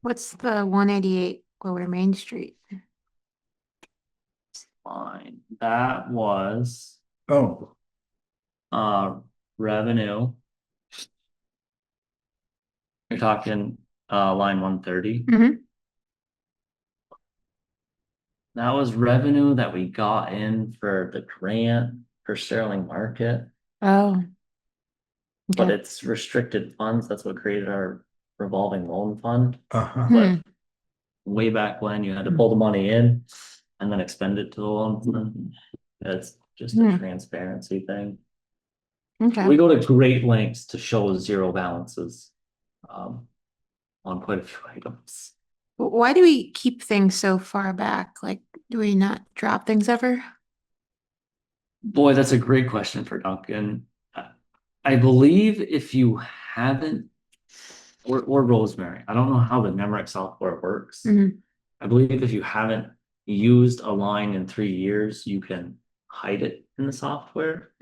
What's the 188 Lower Main Street? Fine. That was oh, revenue. You're talking line 130. Mhm. That was revenue that we got in for the grant for Sterling Market, Oh. but Okay. it's restricted funds. That's what created our revolving loan fund. uh-huh. But way back when you had to pull the money in and then expend it to the loan fund. That's just a transparency thing. Okay. We go to great lengths to show zero balances on quite a few items. Why do we keep things so far back? Like, do we not drop things ever? Boy, that's a great question for Duncan. I believe if you haven't, or Rosemary, I don't know how the Nemrick software works. Mhm. I believe if you haven't used a line in 3 years, you can hide it in the software.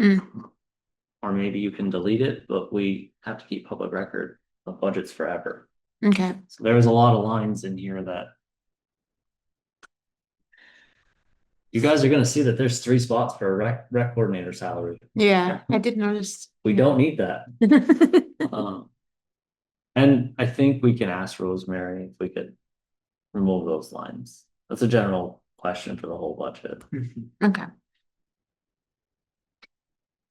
Or maybe you can delete it, but we have to keep public record of budgets forever. Okay. So there's a lot of lines in here that you guys are gonna see that there's 3 spots for a rec coordinator salary. Yeah, I did notice. We don't need that. And I think we can ask Rosemary if we could remove those lines. That's a general question for the whole budget. Okay.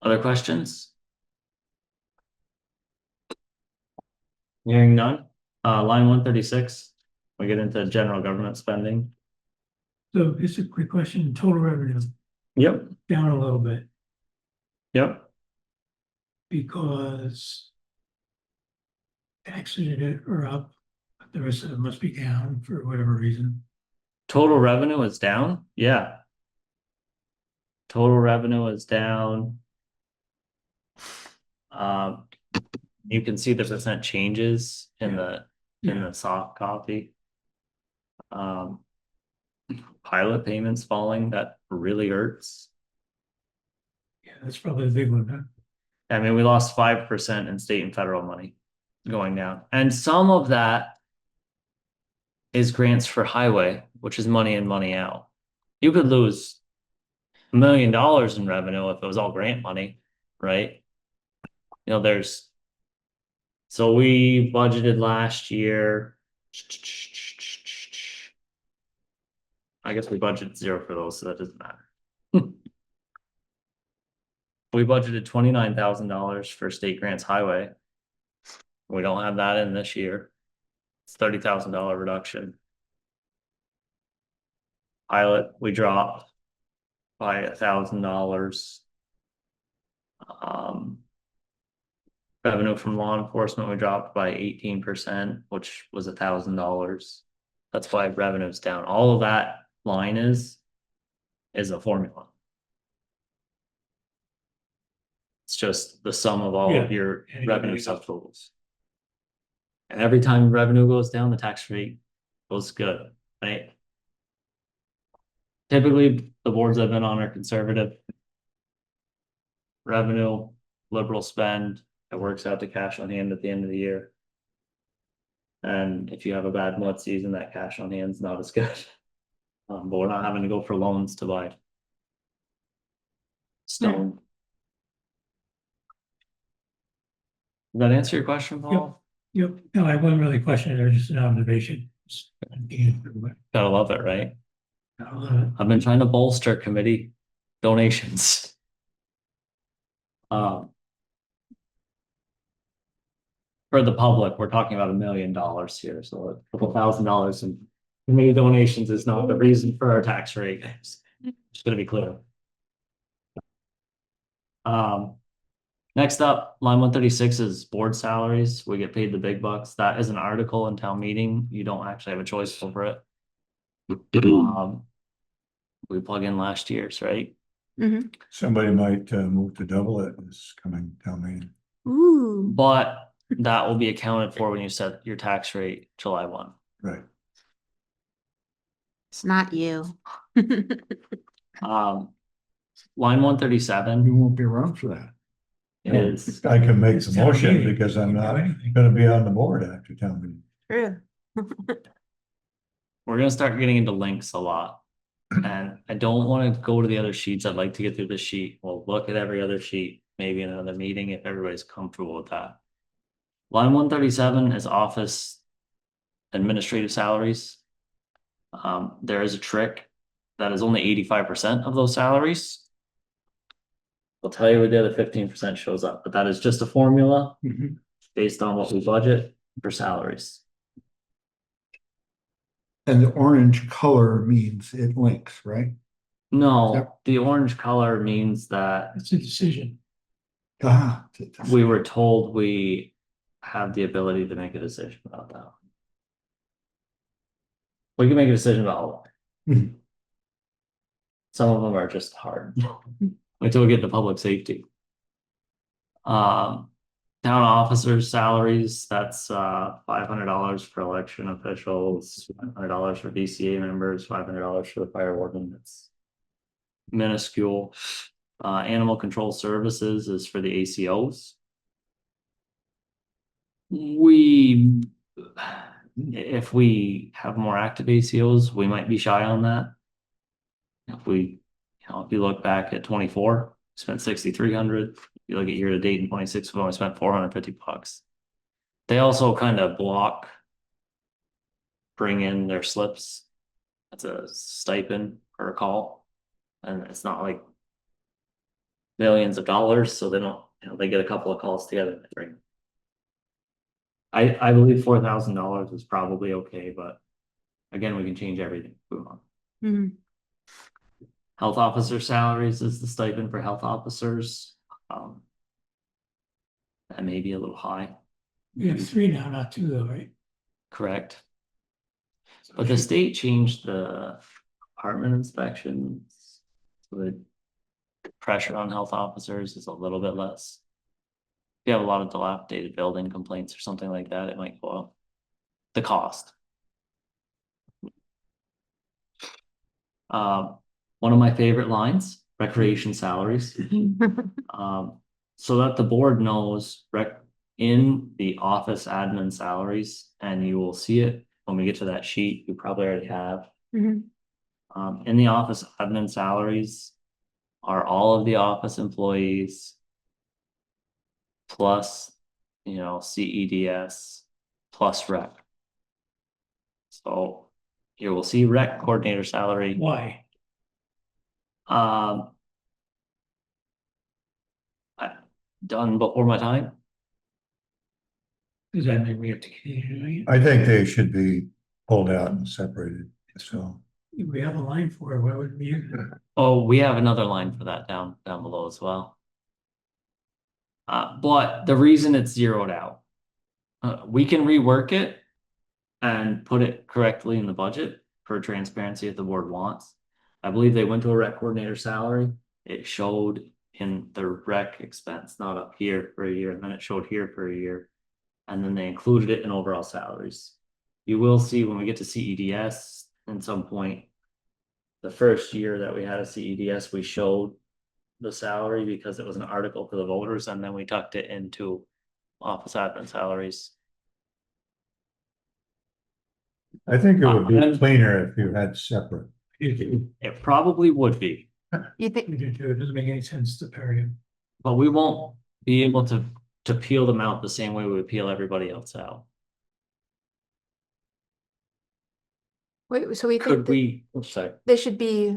Other questions? Hearing none. Line 136, we get into general government spending. So just a quick question, total revenue Yep, down a little bit yep. because taxes are up, but the rest of it must be down for whatever reason. Total revenue is down, yeah. Total revenue is down. You can see the percent changes in the soft copy. Pilot payments falling, that really hurts. Yeah, that's probably the big one, huh? I mean, we lost 5% in state and federal money going down. And some of that is grants for highway, which is money in, money out. You could lose $1 million in revenue if it was all grant money, right? You know, so we budgeted last year. I guess we budgeted 0 for those, so that doesn't matter. We budgeted $29,000 for state grants highway. We don't have that in this year. It's $30,000 reduction. Pilot, we dropped by $1,000. Revenue from law enforcement, we dropped by 18%, which was $1,000. That's why revenue's down. All of that line is a formula. It's just the sum of all of your revenue subtotals. And every time revenue goes down, the tax rate goes good, right? Typically, the boards I've been on are conservative. Revenue, liberal spend, it works out to cash on hand at the end of the year. And if you have a bad mud season, that cash on hand is not as good. But we're not having to go for loans to buy stone. Does that answer your question, Paul? Yep, no, I wasn't really questioning, it was just an observation. Gotta love it, right? I love it. I've been trying to bolster committee donations. For the public, we're talking about $1 million here, so a couple $1,000s in committee donations is not the reason for our tax rate. Just gonna be clear. Next up, line 136 is board salaries. We get paid the big bucks. That is an article in town meeting. You don't actually have a choice over it. We plug in last year's, right? Somebody might move to double it this coming town meeting. Ooh. But that will be accounted for when you set your tax rate July 1. Right. It's not you. Line We 137 won't be around for that. is, I can make It's the town motion meeting. because I'm You can not do anything. gonna be on the board after town meeting. True. we're gonna start getting into links a lot. And I don't want to go to the other sheets. I'd like to get through this sheet. We'll look at every other sheet, maybe in another meeting if everybody's comfortable with that. Line 137 is office administrative salaries. There is a trick that is only 85% of those salaries. I'll tell you where the other 15% shows up, but that is just a formula based on what we budget for salaries. And the orange color means it links, right? No, Yep. the orange color means that It's a decision. Ah. we were told we have the ability to make a decision about that. We can make a decision about all of them. Mhm. Some of them are just hard. Until we get to public safety. Town officers' salaries, that's $500 for election officials, $500 for DCA members, $500 for the fire warden. It's minuscule. Animal control services is for the ACOs. If we have more active ACOs, we might be shy on that. If you look back at 24, spent 6,300. If you look at year to date in 26, we only spent $450. They also kind of bring in their slips. That's a stipend per call. And it's not like millions of dollars, so they don't, they get a couple of calls together. I believe $4,000 is probably okay, but again, we can change everything. Move on. Health officer salaries is the stipend for health officers. That may be a little high, We have 3 now, not 2 though, right? correct? But the state changed the apartment inspections. So the pressure on health officers is a little bit less. If you have a lot of dilapidated building complaints or something like that, it might go up. The cost. One of my favorite lines, recreation salaries. So that the board knows in the office admin salaries, and you will see it when we get to that sheet, you probably already have. In the office admin salaries are all of the office employees plus, CEDS plus rec. So you will see rec coordinator salary. Why? Done before my time. Does that mean we have to continue doing it? I think they should be pulled out and separated, so. If we have a line for it, why would we use it? Oh, we have another line for that down below as well. But the reason it's zeroed out, we can rework it and put it correctly in the budget for transparency if the board wants. I believe they went to a rec coordinator salary. It showed in the rec expense, not up here for a year, and then it showed here for a year. And then they included it in overall salaries. You will see when we get to CEDS at some point, the first year that we had a CEDS, we showed the salary because it was an article for the voters, and then we tucked it into office admin salaries. I think it would be I'm- cleaner if you had separate. It probably would be, You think, We do too. It doesn't make any sense to parry them. but we won't be able to peel them out the same way we would peel everybody else out. wait, so we think Could that we, oops, sorry. there should be,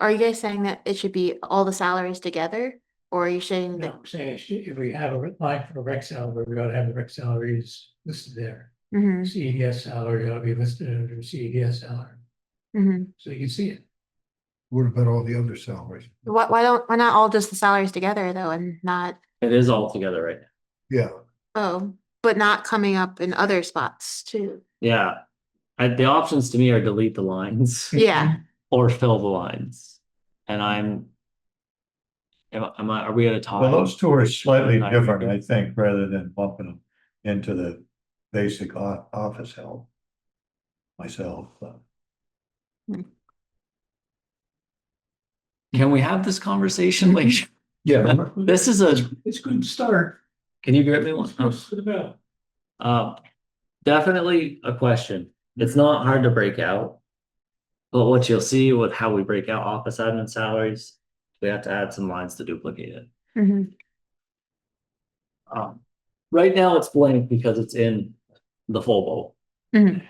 are you guys saying that it should be all the salaries together? Or are you saying No, that? I'm saying if we have a line for a rec salary, we ought to have the rec salaries listed there. Mhm, CEDS salary ought to be listed under CEDS salary, mhm. so you can see it. What about all the other salaries? Why not all just the salaries together though and not, It is all together right now. Yeah, oh, but not coming up in other spots too? Yeah. The options to me are delete the lines Yeah, or fill the lines. And are we at a time? Well, those two are slightly different, I think, rather than bumping them into the basic office help. Myself, Can we have this conversation later? yeah, This is It's a good start. can you grab me one? What's it about? Definitely a question. It's not hard to break out. But what you'll see with how we break out office admin salaries, we have to add some lines to duplicate it. mhm, Right now it's blank because it's in the full bowl. mhm.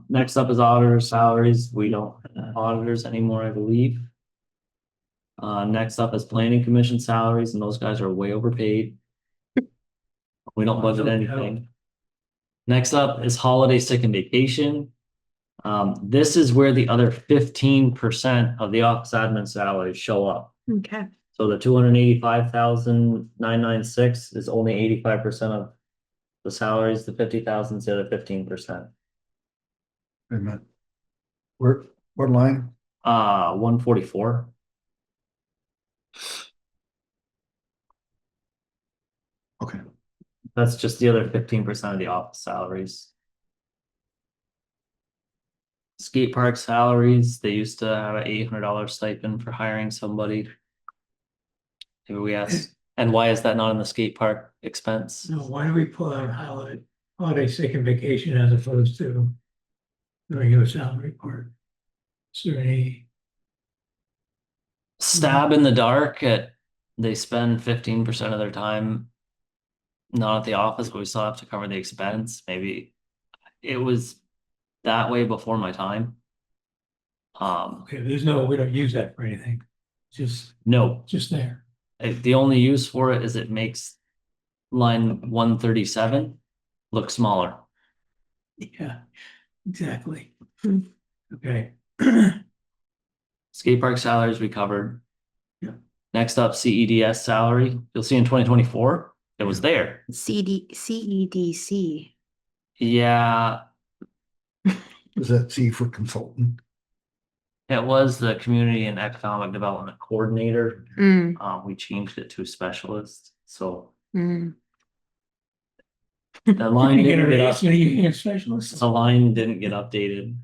Next up is auditor salaries. We don't have auditors anymore, I believe. Next up is planning commission salaries, and those guys are way overpaid. We don't budget anything. Next up is holiday, sick and vacation. This is where the other 15% of the office admin salaries show up. Okay, So the 285,996 is only 85% of the salaries, the 50,000 is the other 15%. wait a minute. What line? 144. Okay, That's just the other 15% of the office salaries. Skate park salaries, they used to have an $800 stipend for hiring somebody. Maybe we ask, and why is that not in the skate park expense? No, why do we pull out holiday, sick and vacation as opposed to the regular salary part? Is there any, Stab in the dark at, they spend 15% of their time not at the office, but we still have to cover the expense. Maybe it was that way before my time. okay, we don't use that for anything. No, Just there. the only use for it is it makes line 137 look smaller. Yeah, exactly. Hmm. Okay. Skate park salaries we covered. Yeah. Next up, CEDS salary. You'll see in 2024, it was there. CEDC. Yeah, is that C for consultant? it was the Community and Economic Development Coordinator. We changed it to specialist. So Mm. the line didn't get up. You're a specialist. The line didn't get updated.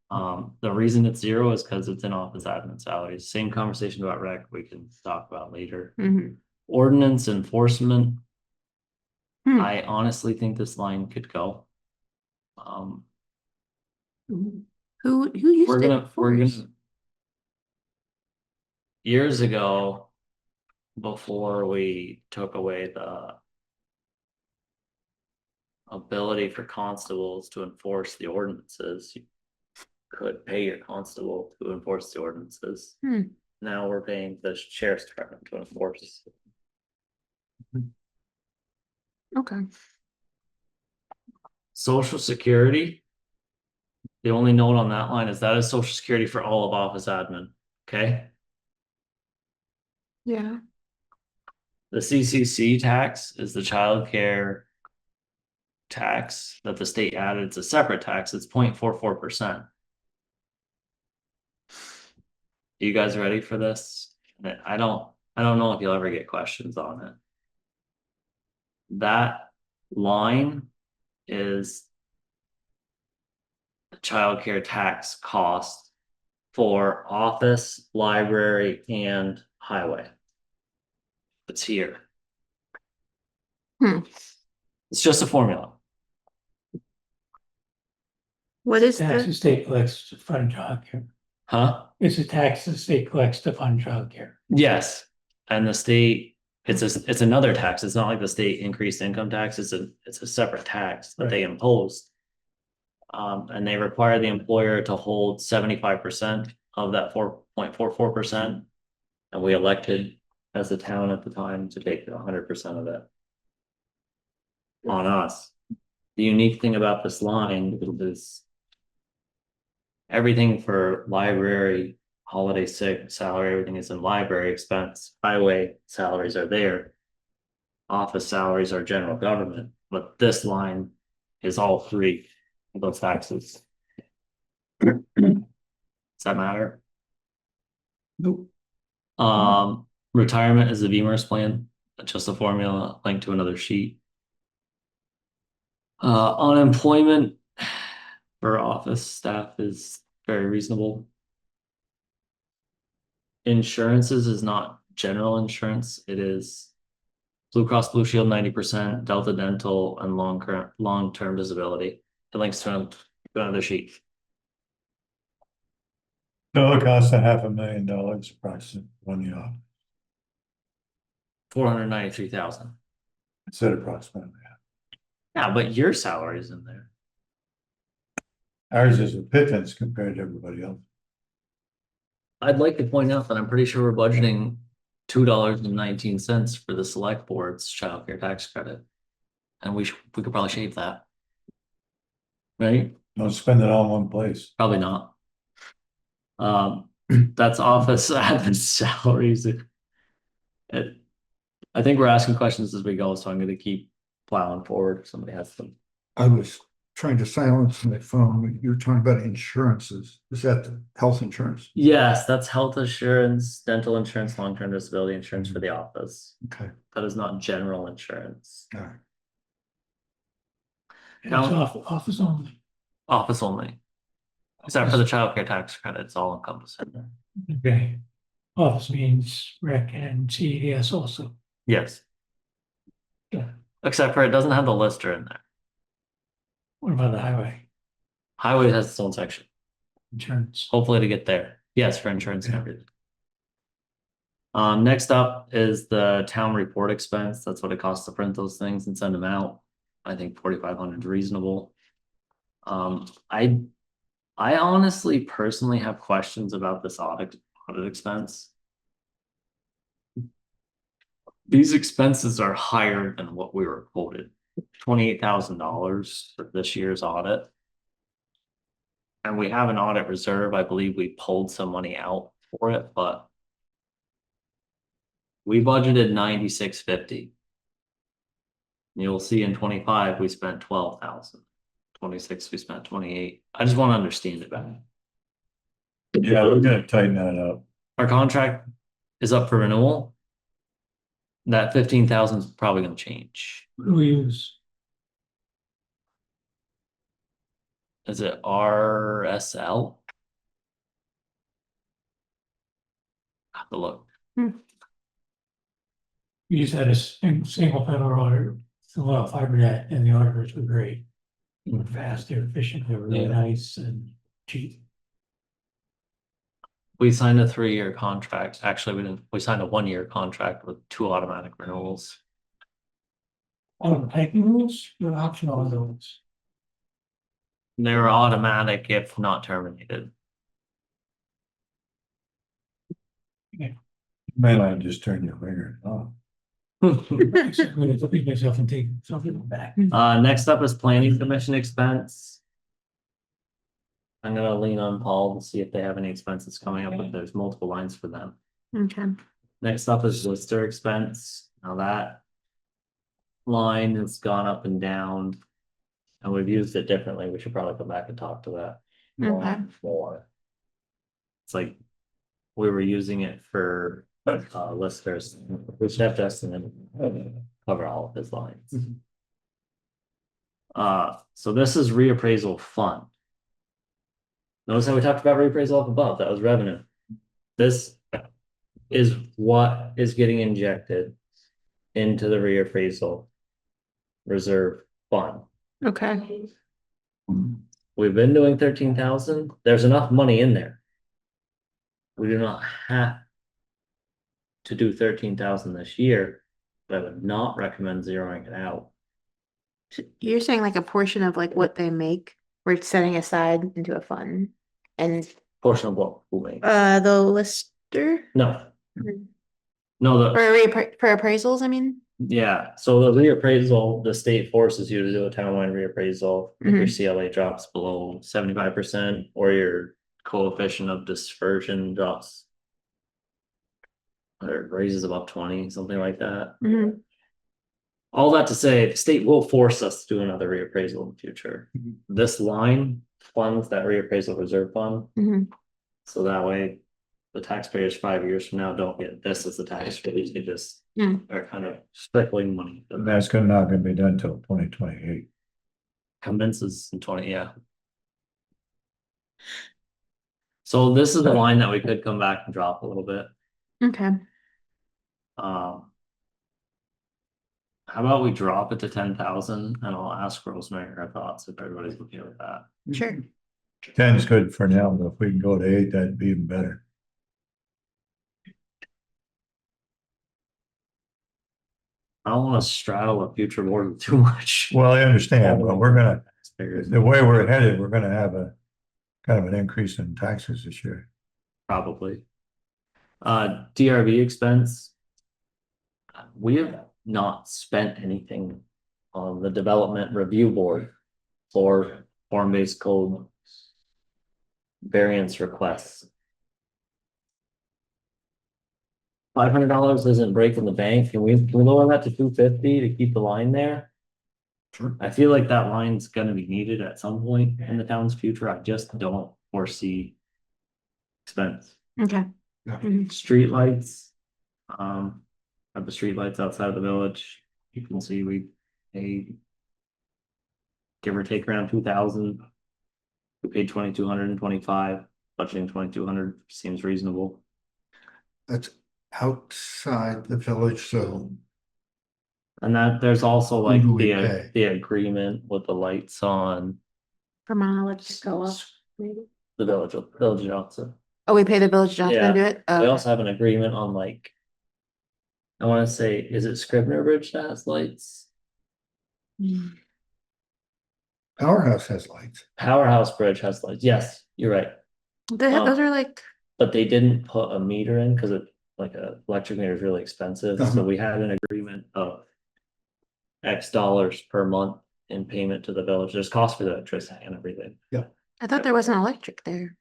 The reason it's 0 is because it's in office admin salaries. Same conversation about rec we can talk about later. Mhm. Ordinance enforcement. Hmm. I honestly think this line could go. Who used We're it gonna first? years ago, before we took away the ability for constables to enforce the ordinances, you could pay your constable to enforce the ordinances. Hmm. Now we're paying the sheriff's department to enforce. Okay. Social Security. The only note on that line is that is Social Security for all of office admin, okay? Yeah. The CCC tax is the childcare tax that the state added. It's a separate tax. It's 0.44%. You guys ready for this? I don't know if you'll ever get questions on it. That line is the childcare tax cost for office, library, and highway. It's here. Hmm. It's just a formula. What is Tax the the, state collects to fund childcare. Huh? It's a tax the state collects to fund childcare. Yes. And the state, it's another tax. It's not like the state increased income tax. It's a separate tax that they imposed. And they require the employer to hold 75% of that 4.44%. And we elected as a town at the time to take 100% of it on us. The unique thing about this line is everything for library holiday sick salary, everything is in library expense, highway salaries are there. Office salaries are general government, but this line is all three of those taxes. Does that matter? Nope. Retirement is the VMers plan, just a formula linked to another sheet. Unemployment for office staff is very reasonable. Insurances is not general insurance, it is Blue Cross Blue Shield 90%, Delta Dental, and long-term disability. It links to another sheet. So it costs $500,000 approximately 1 year, 493,000. instead of approximately. Yeah, but your salary is in there. Ours is a pittance compared to everybody else. I'd like to point out that I'm pretty sure we're budgeting $2.19 for the select board's childcare tax credit. And we could probably shave that. Right? Don't spend it all in one place. Probably not. That's office admin salaries. I think we're asking questions as we go, so I'm gonna keep plowing forward. If somebody has some. I was trying to silence my phone when you were talking about insurances. Is that the health insurance? Yes, that's health insurance, dental insurance, long-term disability insurance for the office. Okay. That is not general insurance. All right. It's office only. Office only. Except for the childcare tax credit, it's all encompassed in there. Okay. Office means rec and CEDS also. Yes. Yeah. Except for it doesn't have the lister in there. What about the highway Highway has its own section. insurance? Hopefully to get there. Yes, for insurance and everything. Next up is the town report expense. That's what it costs to print those things and send them out. I think 4,500 is reasonable. I honestly personally have questions about this audit expense. These expenses are higher than what we were quoted. $28,000 for this year's audit. And we have an audit reserve. I believe we pulled some money out for it, but we budgeted $96.50. You'll see in 25 we spent 12,000. 26 we spent 28. I just want to understand it better. Yeah, we're gonna tighten that up. Our contract is up for renewal. That 15,000 is probably going to change. What do we use? Is it RSL? I have to look. We just had a single federal auditor, fill out FiberNet, and the auditors were great. They were fast, they were efficient, they were really Yeah. nice and cheap. We signed a 3-year contract. Actually, we didn't. We signed a 1-year contract with 2 automatic renewals. Oh, hiking rules, they're optional on those. They were automatic if not terminated. Man, I just turned your finger off. I'm gonna beat myself and take something back. Next up is planning commission expense. I'm gonna lean on Paul to see if they have any expenses coming up, but there's multiple lines for them. Okay. Next up is lister expense. Now that line has gone up and down. And we've used it differently. We should probably come back and talk to that Okay. more. It's like we were using it for listers. We should have Justin cover all of his lines. So this is reappraisal fund. Notice how we talked about reappraisal up above, that was revenue. This is what is getting injected into the reappraisal reserve fund. Okay. We've been doing 13,000. There's enough money in there. We do not have to do 13,000 this year, but I would not recommend zeroing it out. You're saying like a portion of like what they make, we're setting aside into a fund and Portion of what we make. the lister No. Mm. No, for appraisals, I mean. yeah, so the reappraisal, the state forces you to do a townwide reappraisal. If your CLA drops below 75% or your coefficient of dispersion drops. Or raises above 20, something like that. Mhm. All that to say, the state will force us to do another reappraisal in the future. Mhm. This line funds that reappraisal reserve fund, Mhm. so that way the taxpayers 5 years from now don't get this as the tax rate. They just Mm. are kind of sprinkling money. And that's not gonna be done till 2028. Commences in 20, yeah. So this is the line that we could come back and drop a little bit. Okay. How about we drop it to 10,000 and I'll ask Rosemary her thoughts if everybody's okay with that. Sure. 10's good for now, but if we can go to 8, that'd be even better. I don't want to straddle a future board too much. Well, I understand, but we're gonna, Taxpayers, the way we're headed, we're gonna have a kind of an increase in taxes this year. probably. DRB expense. We have not spent anything on the development review board for form-based code variance requests. $500 isn't breaking the bank. Can we lower that to 250 to keep the line there? Sure. I feel like that line's gonna be needed at some point in the town's future. I just don't foresee expense. Okay. Streetlights. Have the streetlights outside of the village. You can see we paid. Give or take around 2,000. We paid 2,225, budgeting 2,200 seems reasonable. That's outside the village zone. And that there's also like do we pay? the agreement with the lights on Vermont, let's go up. Maybe. the village of Johnson. Oh, we pay the village Johnson Yeah. to do it? We Oh, also have an agreement on like. I wanna say, is it Scribner Bridge that has lights? Powerhouse has lights. Powerhouse Bridge has lights. Yes, you're right. those are like, But they didn't put a meter in because it like a electric meter is really expensive. So we had an agreement of X dollars per month in payment to the village. There's cost for the electricity and everything. I thought there wasn't electric there.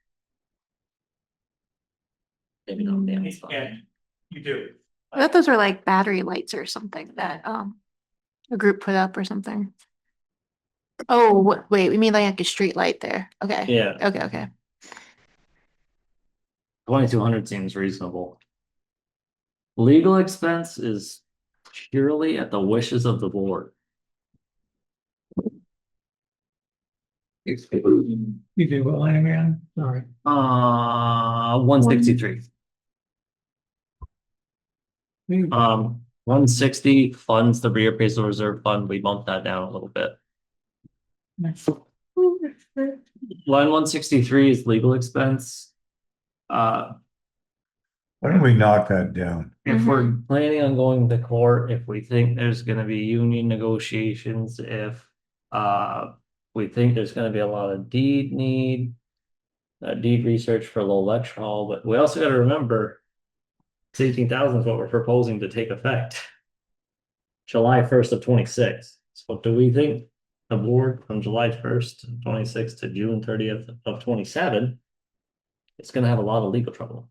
Maybe not. Yeah, it's fine. Yeah, you do. I thought those were like battery lights or something that a group put up or something. Oh, wait, we mean like a street light there. Okay. Yeah, Okay. 2,200 seems reasonable. Legal expense is purely at the wishes of the board. You do what line again? Sorry. 163. 160 funds the reappraisal reserve fund. We bumped that down a little bit. Line 163 is legal expense. Why don't we knock that down? If we're planning on going to court, if we think there's gonna be union negotiations, if we think there's gonna be a lot of deed research for the lecture hall, but we also gotta remember 18,000 is what we're proposing to take effect July 1st of 26. So do we think the board from July 1st of 26 to June 30th of 27 it's gonna have a lot of legal trouble?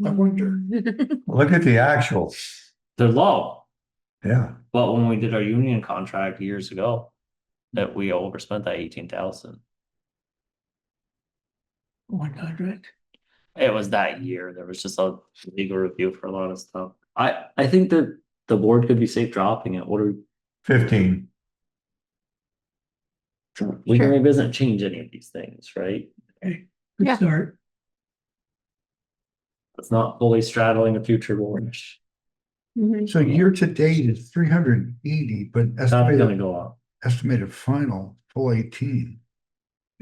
I wonder. Look at the actual, They're low, yeah. but when we did our union contract years ago, that we overspent that 18,000. One contract. It was that year. There was just a legal review for a lot of stuff. I think that the board could be safe dropping it. What are 15. we can Sure. revisit and change any of these things, right? Okay, good Yeah. start. It's not fully straddling a future board. So year to date is 380, but That's gonna estimated go up. final full 18.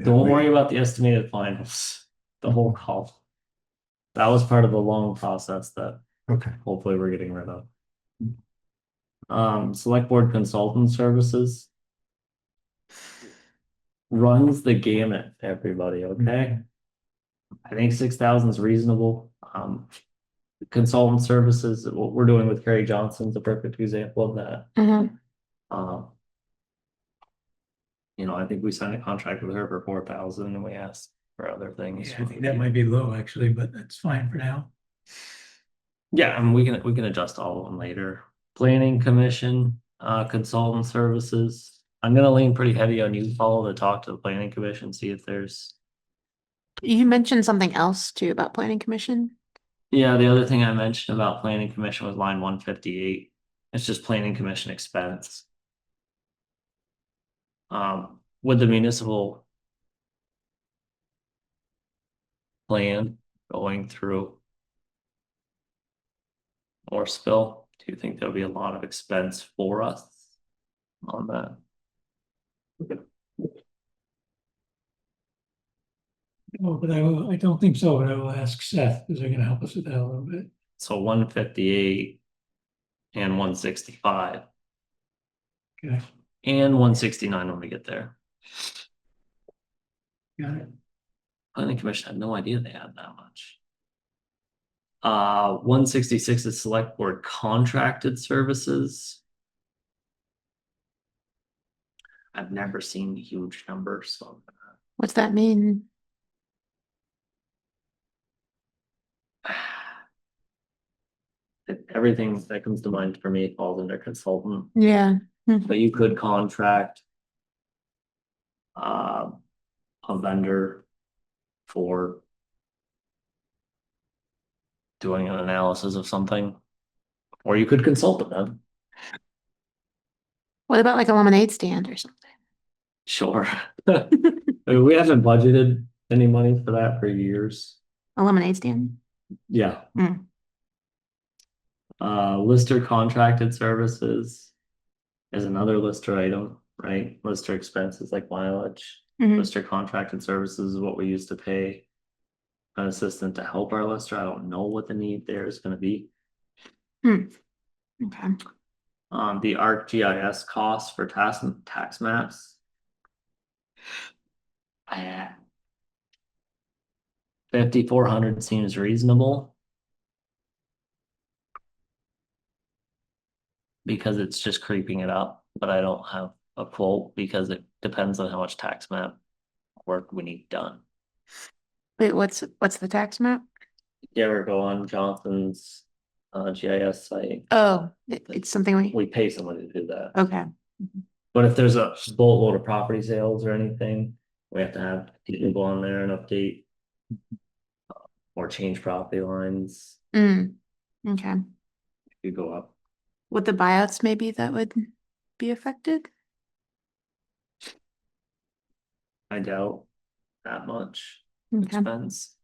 Don't worry about the estimated finals. The whole call. That was part of the long process that Okay. hopefully we're getting rid of. Select board consultant services. Runs the gamut, everybody, okay? I think 6,000 is reasonable. Consultant services, what we're doing with Carrie Johnson's a perfect example of that. You know, I think we signed a contract with her for 4,000 and we asked for other things. Yeah, I think that might be low actually, but that's fine for now. Yeah, and we can adjust all of them later. Planning commission, consultant services. I'm gonna lean pretty heavy on you, Paul, to talk to the planning commission, see if there's. You mentioned something else too about planning commission. Yeah, the other thing I mentioned about planning commission was line 158. It's just planning commission expense. With the municipal plan going through or spill, do you think there'll be a lot of expense for us on that? Oh, but I don't think so, but I will ask Seth, because they're gonna help us with that a little bit. So 158 and 165 Okay, and 169 when we get there. got it. Planning commission had no idea they had that much. 166 is select board contracted services. I've never seen huge numbers on What's that mean? that. Everything that comes to mind for me falls under consultant, Yeah. but you could contract a vendor for doing an analysis of something, or you could consult with them. What about like a lemonade stand or something? Sure. I mean, we haven't budgeted any money for that for years. A lemonade stand? Yeah. Mm. Lister contracted services is another Lister item, right? Lister expenses like mileage. Mhm. Lister contracted services is what we used to pay an assistant to help our Lister. I don't know what the need there is gonna be. Okay. The ArcGIS costs for tax maps. 5,400 seems reasonable. Because it's just creeping it up, but I don't have a quote because it depends on how much tax map work we need done. Wait, what's the tax map? You ever go on Johnson's GIS site? Oh, it's something We pay someone to do that. okay. But if there's a boatload of property sales or anything, we have to have people go on there and update. Or change property lines. Okay. You go up. With the buyouts, maybe that would be affected? I doubt that much Okay. expense.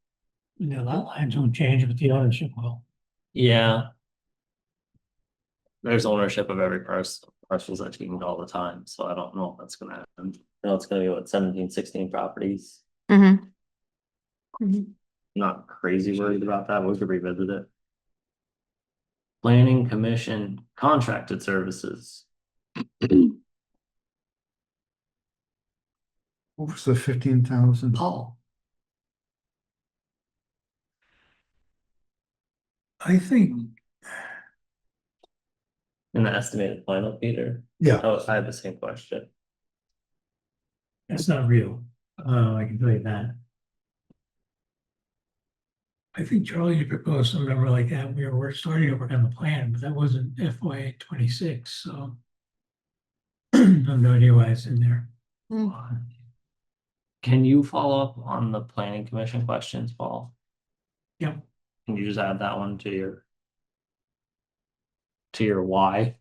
The lot lines won't change, but the ownership will. Yeah. There's ownership of every parcels that changed all the time, so I don't know if that's gonna happen. No, it's gonna be what, 17, 16 properties. Not crazy worried about that, we could revisit it. Planning commission contracted services. What was the 15,000? Paul. I think, In the estimated final, Peter. Yeah, Oh, I had the same question. that's not real, I can tell you that. I think Charlie had proposed some number like that, we're starting to work on the plan, but that wasn't FY 26, so. I have no idea why it's in there. Can you follow up on the planning commission questions, Paul? Yep. Can you just add that one to your why?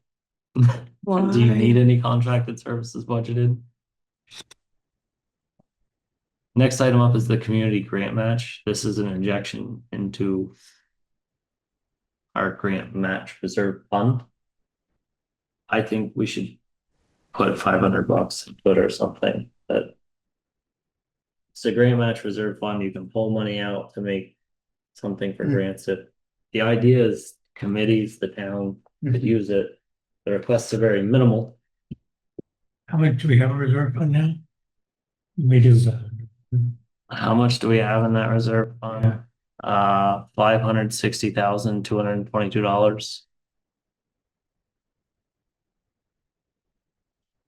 Do you need any contracted services budgeted? Next item up is the community grant match. This is an injection into our grant match reserve fund. I think we should put $500 into it or something. That it's a grant match reserve fund. You can pull money out to make something for grants. If the idea is committees, the town could use it. The requests are very minimal. How much do we have a reserve fund now? We do, How much do we have in that reserve fund? $560,222.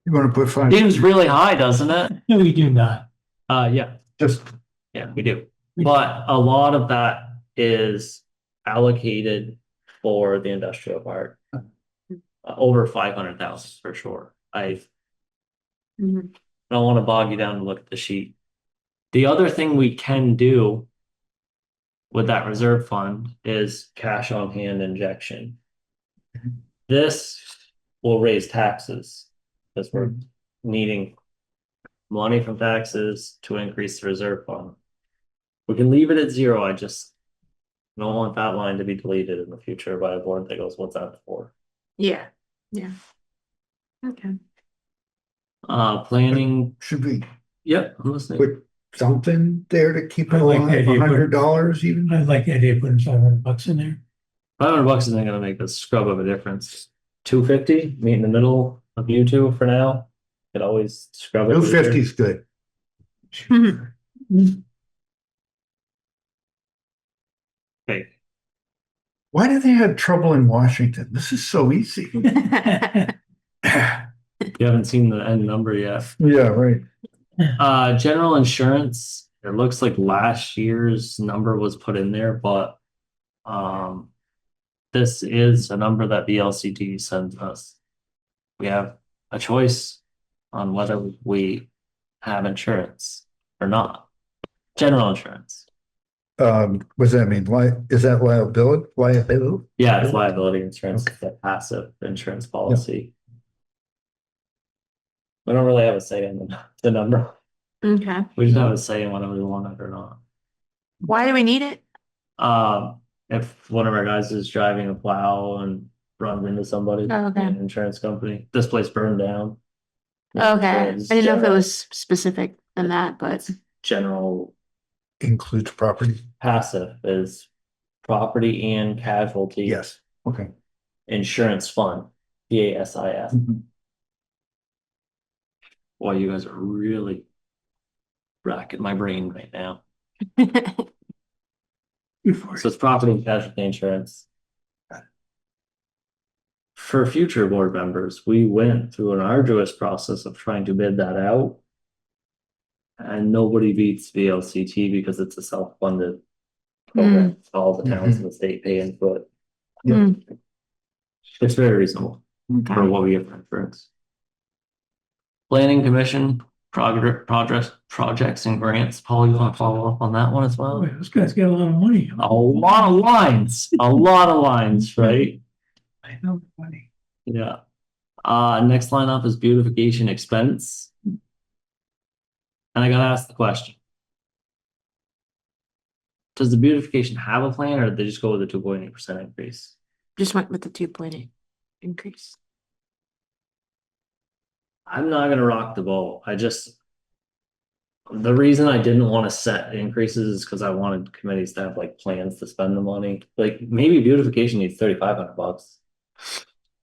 you want to put five, Seems really high, doesn't it? no, we do not. Yeah. just Yeah, we do. But a lot of that is allocated for the industrial park. Over 500,000 for sure. I Mhm. don't want to bog you down to look at the sheet. The other thing we can do with that reserve fund is cash on hand injection. This will raise taxes because we're needing money from taxes to increase the reserve fund. We can leave it at zero. I just don't want that line to be deleted in the future by a board that goes, what's that for? Yeah, yeah. Okay. Planning, Should we yep, I'm listening. put something there to keep it I like the alive, idea, but- $100 even? I like the idea of putting $500 in there. $500 isn't gonna make a scrub of a difference. 250, meet in the middle of you two for now. Could always scrub it. 250 later. is good. Okay, Why do they have trouble in Washington? This is so easy. you haven't seen the end number yet. Yeah, right. General insurance, it looks like last year's number was put in there, but this is a number that VLCT sends us. We have a choice on whether we have insurance or not. General insurance. What does that mean? Is that liability? Liability? Yeah, it's liability insurance, it's a passive insurance policy. We don't really have a say in the number. Okay. We just have a say in whether we want it or not. Why do we need it? If one of our guys is driving a plow and runs into somebody, Oh, okay. an insurance company, this place burned down. Okay. I Insurance, didn't know if it general- was specific than that, but General Includes property? passive is property and casualty. Yes. Okay. Insurance fund, PASIF. Mhm. Boy, you guys are really racking my brain right now. Before. So it's property and casualty insurance. For future board members, we went through an arduous process of trying to bid that out. And nobody beats VLCT because it's a self-funded program. All the towns in the state pay into it. Yeah. It's very reasonable for Okay. what we get for insurance. Planning Commission, projects and grants. Paul, you want to follow up on that one as well? Boy, those guys get a lot of money. A lot of lines, right? I know, money. Yeah. Next line up is beautification expense. And I gotta ask the question. Does the beautification have a plan or did they just go with a 2.8% increase? Just went with the 2.8 increase. I'm not gonna rock the boat. The reason I didn't want to set increases is because I wanted committees to have like plans to spend the money. Like maybe beautification needs $3,500.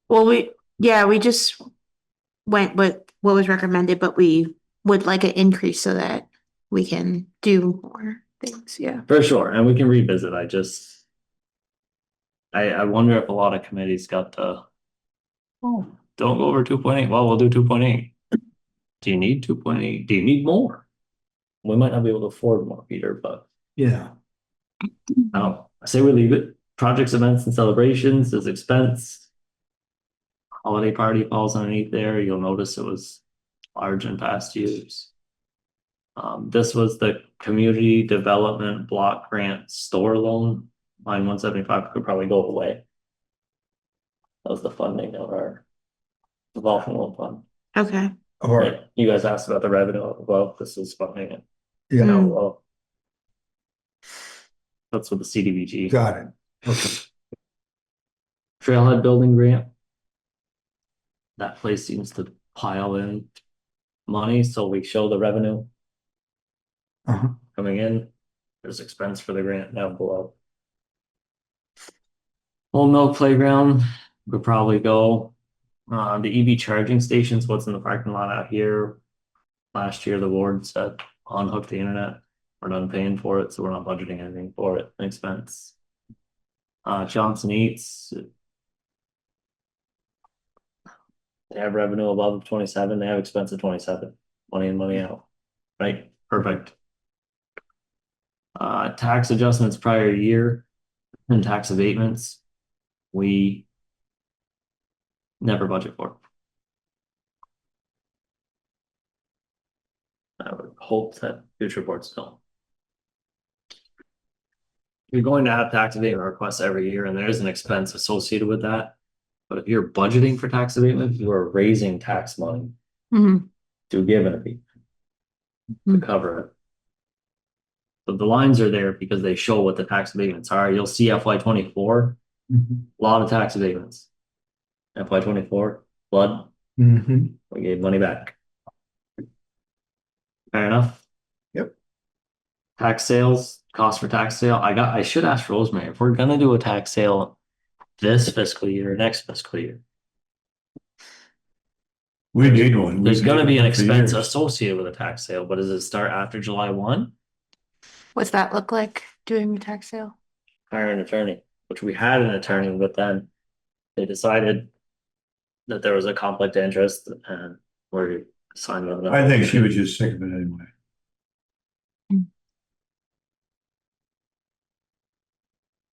Well, we just went with what was recommended, but we would like an increase so that we can do more things. Yeah. For sure, and we can revisit. I wonder if a lot of committees got the, oh, don't go over 2.8. Well, we'll do 2.8. Do you need 2.8? Do you need more? We might not be able to afford more, Peter, but Yeah. I say we leave it. Projects, events, and celebrations is expense. Holiday party falls underneath there. You'll notice it was large in past years. This was the community development block grant store loan. Line 175 could probably go away. That was the funding of our revolving loan fund. Okay. All right. Right. You guys asked about the revenue above. This is funding it. Yeah. No, well, that's with the CDBG. Got it. Okay. Trailhead building grant. That place seems to pile in money, so we show the revenue Uh-huh. coming in. There's expense for the grant down below. Old Mill Playground would probably go. The EV charging stations, what's in the parking lot out here. Last year, the board said unhook the internet. We're done paying for it, so we're not budgeting anything for it, an expense. Johnson Eats. They have revenue above 27, they have expense of 27. Money in, money out. Right? Perfect. Tax adjustments prior year and tax abatements, we never budget for. I would hope that future boards don't. You're going to have tax abatement requests every year, and there is an expense associated with that. But if you're budgeting for tax abatement, you are raising tax money Mhm. to give an abatement to cover it. But the lines are there because they show what the tax abatements are. You'll see FY 24, a lot of tax abatements. FY 24, flood, Mhm. we gave money back. Fair enough. Yep. Tax sales, cost for tax sale. I should ask Rosemary if we're gonna do a tax sale this fiscal year, next fiscal year. We need one. There's We've gonna be needed an one for expense years. associated with a tax sale, but does it start after July 1? What's that look like, doing a tax sale? Hire an attorney, which we had an attorney, but then they decided that there was a conflict of interest and we're signing on. I think she was just sick of it anyway.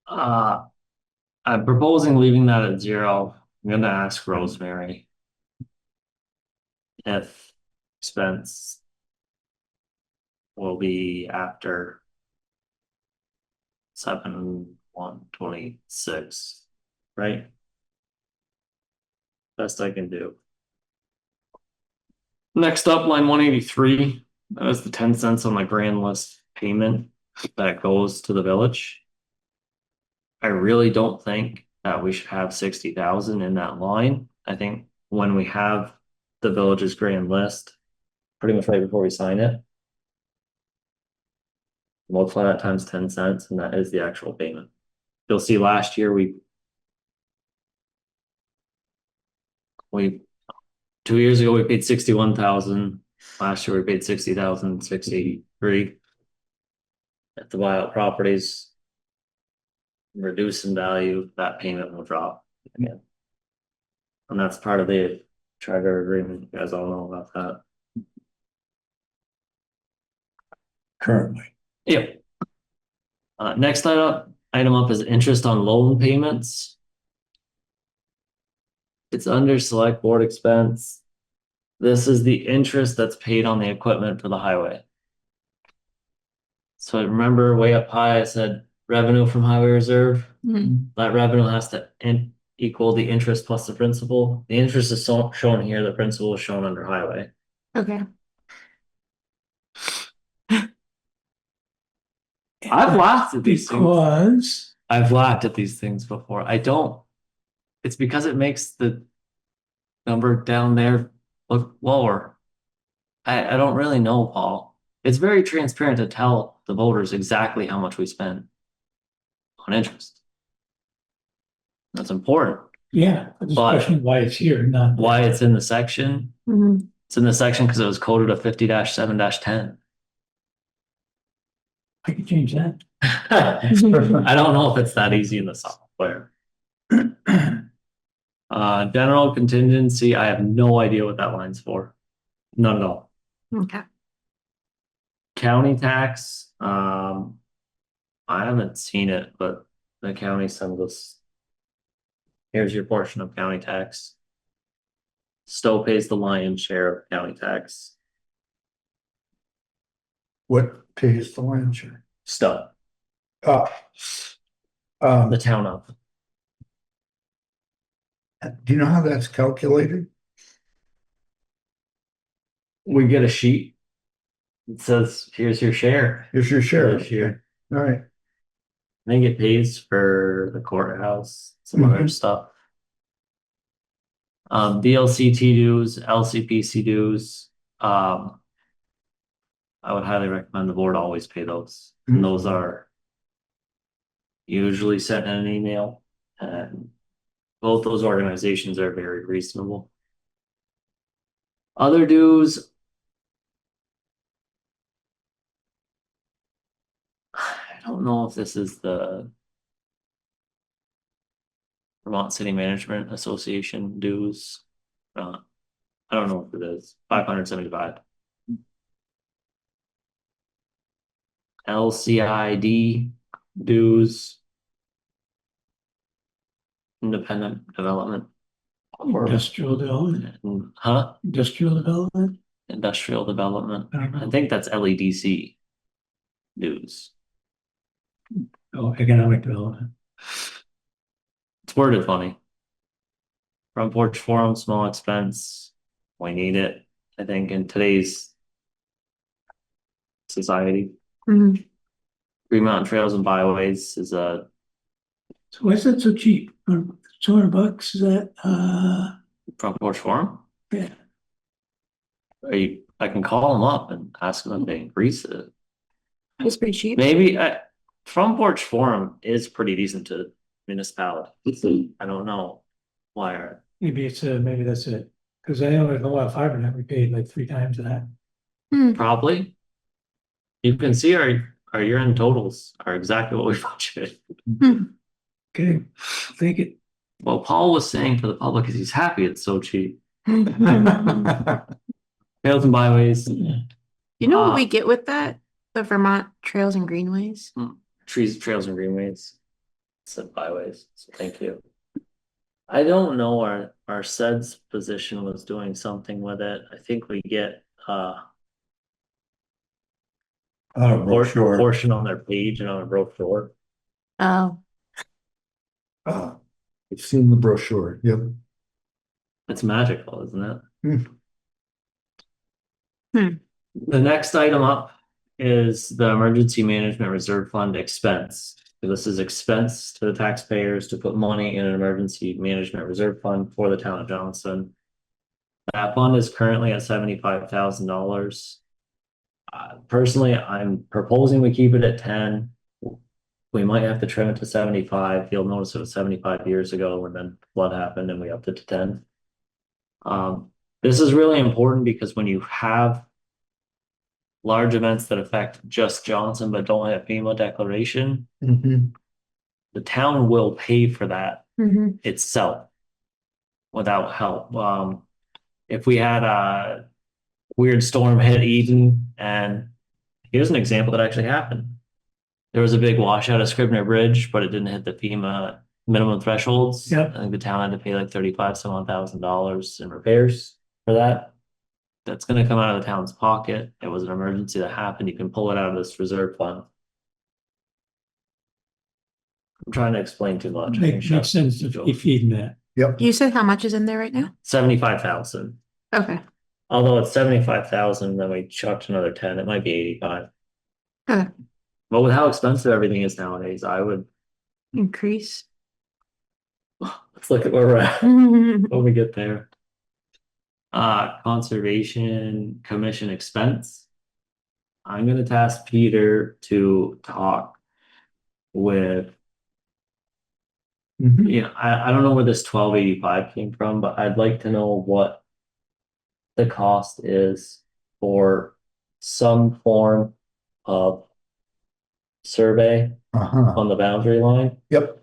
I'm proposing leaving that at 0. I'm gonna ask Rosemary if expense will be after 7/1/26, right? Best I can do. Next up, line 183, that is the 10 cents on the grand list payment that goes to the village. I really don't think that we should have 60,000 in that line. I think when we have the village's grand list, pretty much right before we sign it, multiply that times 10 cents, and that is the actual payment. You'll see last year we 2 years ago we paid 61,000. Last year we paid 60,683. If the buyout properties reduce in value, that payment will drop again. And that's part of the charter agreement. You guys all know about that. Currently. Yep. Next item up is interest on loan payments. It's under select board expense. This is the interest that's paid on the equipment for the highway. So remember way up high, I said revenue from highway reserve. That revenue has to equal the interest plus the principal. The interest is shown here, the principal is shown under highway. Okay. I've laughed at these things. Because I've laughed at these things before. It's because it makes the number down there look lower. I don't really know, Paul. It's very transparent to tell the voters exactly how much we spend on interest. That's important. yeah, I just But- question why it's here, not Why it's in the section? Mhm. It's in the section because it was coded a 50-7-10. I could change that. I don't know if it's that easy in the software. General contingency, I have no idea what that line's for. None at all. Okay. County tax, I haven't seen it, but the county sends us. Here's your portion of county tax. Stowe pays the lion's share of county tax. What pays the land share? Stowe, Uh, the town of. do you know how that's calculated? We get a sheet. It says, here's your share. Is your share? This year. All right. I think it pays for the courthouse, some other stuff. VLCT dues, LCPC dues, I would highly recommend the board always pay those. And those are usually sent in an email, and both those organizations are very reasonable. Other dues, I don't know if this is the Vermont City Management Association dues. I don't know if it is. 575. LCID dues. Independent development. Industrial development, Huh? industrial development, Industrial development. I don't I know, think that's LEDC dues. oh, economic development. It's worded funny. Front porch forum, small expense. We need it, I think, in today's society. Mhm. Green Mountain Trails and Byways is a So why is that so cheap? $200, is that, front porch forum. yeah, I can call them up and ask them if they increase it. It's pretty cheap. Maybe front porch forum is pretty decent to municipality. I don't know why. maybe maybe that's it. Cause I know with a lot of fiber net, we paid like 3 times that. Probably. You can see our year-end totals are exactly what we budgeted. Okay, take it. Well, Paul was saying for the public is he's happy it's so cheap. Trails and byways, You know what we get with that? The Vermont Trails and Greenways? trees, trails and greenways. Said byways, so thank you. I don't know, our SED's position was doing something with it. I think we get Brochure. portion on their page and on a brochure. Oh. I've seen the brochure, yep. It's magical, isn't it? Hmm. The next item up is the Emergency Management Reserve Fund expense. This is expense to the taxpayers to put money in an emergency management reserve fund for the town of Johnson. That fund is currently at $75,000. Personally, I'm proposing we keep it at 10. We might have to trim it to 75. You'll notice it was 75 years ago when then flood happened and we upped it to 10. This is really important because when you have large events that affect just Johnson but don't have FEMA declaration, the town will pay for that itself without help. If we had a weird storm hit Eden, and here's an example that actually happened. There was a big washout at Scribner Bridge, but it didn't hit the FEMA minimum thresholds. Yep. I think the town had to pay like $35,000 in repairs for that. That's going to come out of the town's pocket. It was an emergency that happened. You can pull it out of this reserve fund. I'm trying to explain too much. Makes sense to keep feeding that. Yep. You said how much is in there right now? 75,000. Okay. Although it's 75,000, then we chucked another 10. It might be 85. Okay. But with how expensive everything is nowadays, I would Increase. let's look at where we're at when we get there. Conservation Commission expense. I'm gonna task Peter to talk with, I don't know where this 1285 came from, but I'd like to know what the cost is for some form of survey on the boundary line. Yep.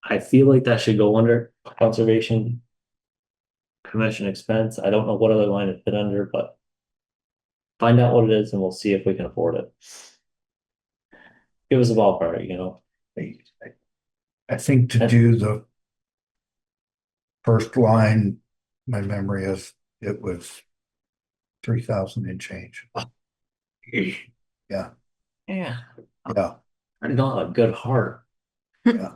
I feel like that should go under Conservation Commission expense. I don't know what other line it fit under, but find out what it is and we'll see if we can afford it. Give us a ballpark, you know. I think to do the first line, my memory is it was 3,000 and change. Yeah. Yeah. Yeah. I don't have a good heart. Yeah.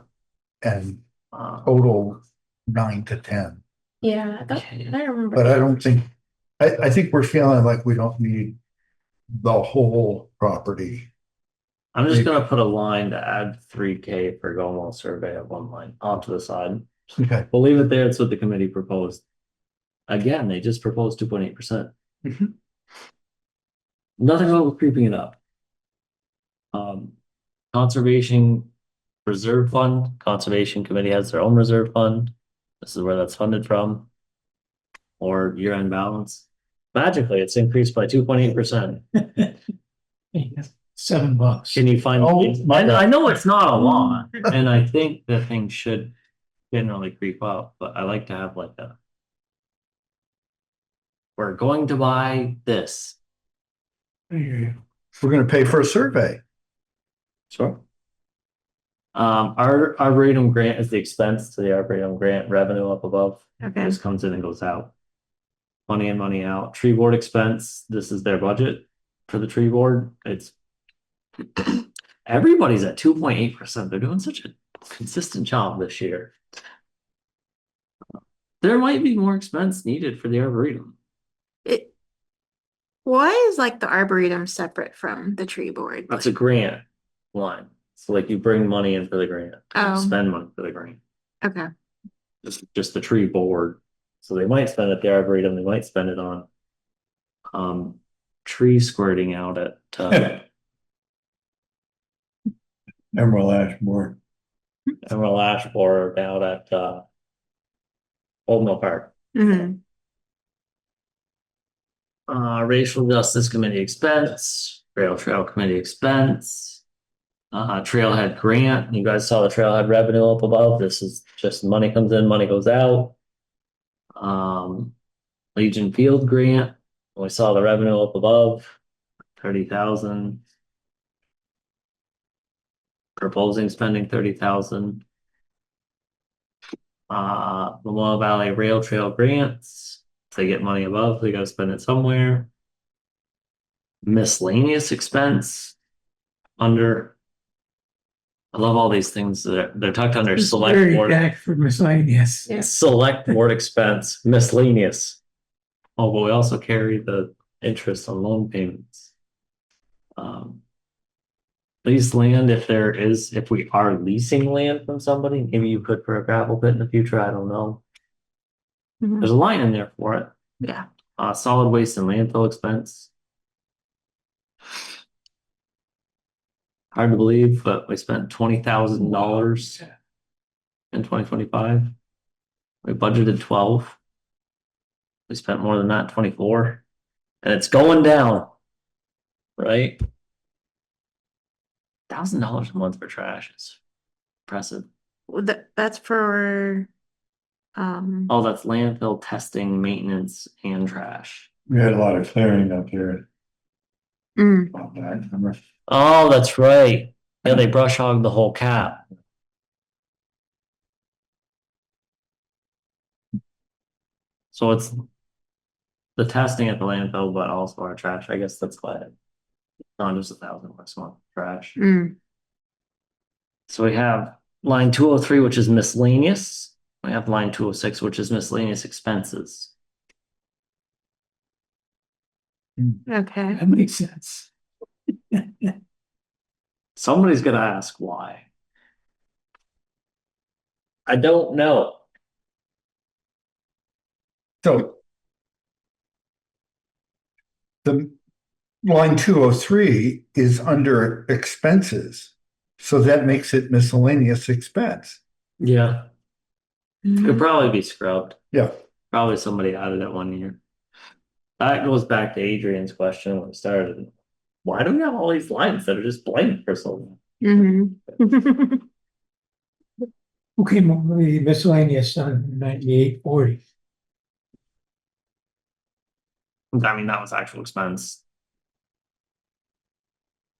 And total 9 to 10. Yeah, Okay. I remember. But I don't think, I think we're feeling like we don't need the whole property. I'm just gonna put a line to add 3K for Gomo survey of one line onto the side. Okay. We'll leave it there. It's what the committee proposed. Again, they just proposed 2.8%. Nothing wrong with creeping it up. Conservation Reserve Fund, Conservation Committee has their own reserve fund. This is where that's funded from. Or year-end balance. Magically, it's increased by 2.8%. $7. Can you find? I know it's not a lot, and I think that things should generally creep up, but I like to have like a. We're going to buy this. I hear you. We're gonna pay for a survey. Sure. Our Arboretum grant is the expense to the Arboretum grant, revenue up above. Okay. Just comes in and goes out. Money in, money out. Tree board expense, this is their budget for the tree board. It's everybody's at 2.8%. They're doing such a consistent job this year. There might be more expense needed for the Arboretum. Why is like the Arboretum separate from the tree board? That's a grant line. So like you bring money in for the grant, Oh. spend money for the grant. Okay. Just the tree board. So they might spend it at the Arboretum, they might spend it on tree squirting out at Emerald Ash Board. Emerald Ash Board out at Old Mill Park. Mhm. Racial Justice Committee expense, Rail Trail Committee expense, Trailhead grant. You guys saw the Trailhead revenue up above. This is just money comes in, money goes out. Legion Field grant. We saw the revenue up above, 30,000. Proposing spending 30,000. Lamar Valley Rail Trail grants. If they get money above, they gotta spend it somewhere. Miscellaneous expense under. I love all these things that they're tucked under It's select very board. back for miscellaneous. Yeah. Select board expense, miscellaneous. Oh, but we also carry the interest on loan payments. Lease land if we are leasing land from somebody, maybe you could for a gravel pit in the future, I don't know. Mhm. There's a line in there for it. Yeah. Solid waste and landfill expense. Hard to believe, but we spent $20,000 in 2025. We budgeted 12. We spent more than that, 24. And it's going down. Right? $1,000 a month for trash is impressive. Well, that's for Oh, that's landfill testing, maintenance, and trash. We had a lot of clearing up here. mm, About that, remember? Oh, that's right. Yeah, they brush hogged the whole cap. So it's the testing at the landfill, but also our trash. I guess that's why it's not just $1,000 a month for trash. mm. So we have line 203, which is miscellaneous. We have line 206, which is miscellaneous expenses. Okay. That makes sense. Somebody's gonna ask why. I don't know. So the line 203 is under expenses. So that makes it miscellaneous expense. Yeah, could probably be scrubbed. Yeah. Probably somebody added it one year. That goes back to Adrian's question when it started. Why do we have all these lines that are just blank for so long? Mhm. Who came up with the miscellaneous on 9840? I mean, that was actual expense.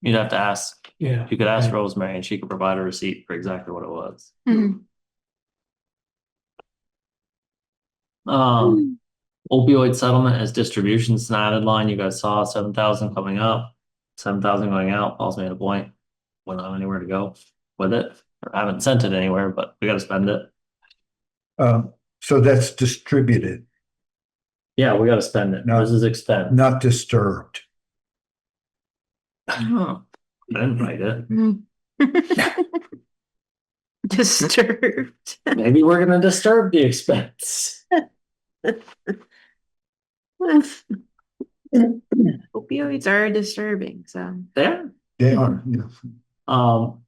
You'd have to ask, Yeah. you could ask Okay. Rosemary and she could provide a receipt for exactly what it was. Mhm. Opioid settlement as distributions, an added line. You guys saw 7,000 coming up, 7,000 going out. Paul's made a point. We don't have anywhere to go with it. Or haven't sent it anywhere, but we got to spend it. So that's distributed, Yeah, we got to spend it. No. This is expense. not disturbed. Oh, I didn't write it. Disturbed. Maybe we're gonna disturb the expense. Opioids are disturbing, so. There. They are, yeah.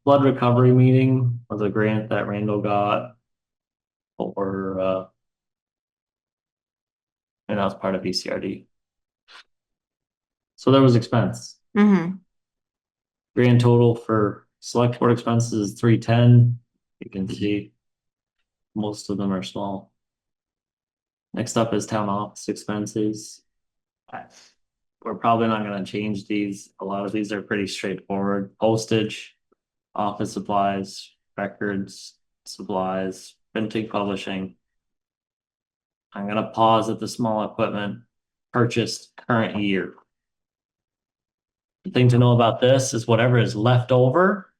Blood recovery meeting was a grant that Randall got. Or and that was part of BCRD. So there was expense. Mhm. Grand total for select board expenses is 310. You can see most of them are small. Next up is town office expenses. we're probably not gonna change these. A lot of these are pretty straightforward. Postage, office supplies, records, supplies, printing, publishing. I'm gonna pause at the small equipment purchased current year. The thing to know about this is whatever is left over